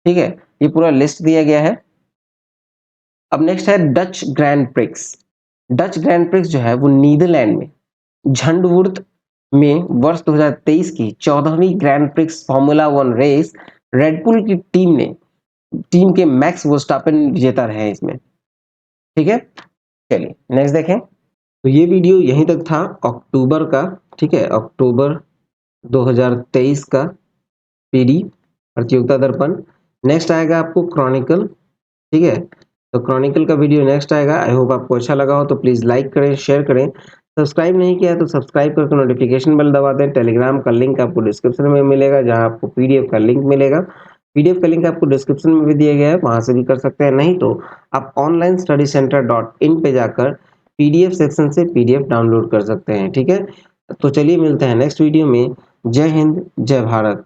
ठीक है, ये पूरा लिस्ट दिया गया है। अब नेक्स्ट है Dutch grand prix. Dutch grand prix जो है वो नीदरलैंड में झंडवुर्थ में वर्ष 2023 की 14वीं grand prix formula 1 race Red Bull की टीम के मैक्स वर्स्टापेन विजेता रहे इसमें। ठीक है, चलिए नेक्स्ट देखें। तो ये वीडियो यहीं तक था अक्टूबर का। ठीक है, अक्टूबर 2023 का पीडी प्रतियोगिता दर्पण। नेक्स्ट आएगा आपको क्रॉनिकल। ठीक है, तो क्रॉनिकल का वीडियो नेक्स्ट आएगा। आई होप आपको अच्छा लगा हो तो प्लीज़ लाइक करें, शेयर करें। सब्सक्राइब नहीं किया है तो सब्सक्राइब करके नोटिफिकेशन बेल दबा दें। टेलीग्राम का लिंक आपको डिस्क्रिप्शन में मिलेगा जहां आपको पीडीएफ का लिंक मिलेगा। पीडीएफ का लिंक आपको डिस्क्रिप्शन में भी दिया गया है, वहां से भी कर सकते हैं। नहीं तो आप ऑनलाइन स्टडी सेंटर .in पे जाकर पीडीएफ सेक्शन से पीडीएफ डाउनलोड कर सकते हैं। ठीक है, तो चलिए मिलते हैं नेक्स्ट वीडियो में। जय हिंद, जय भारत।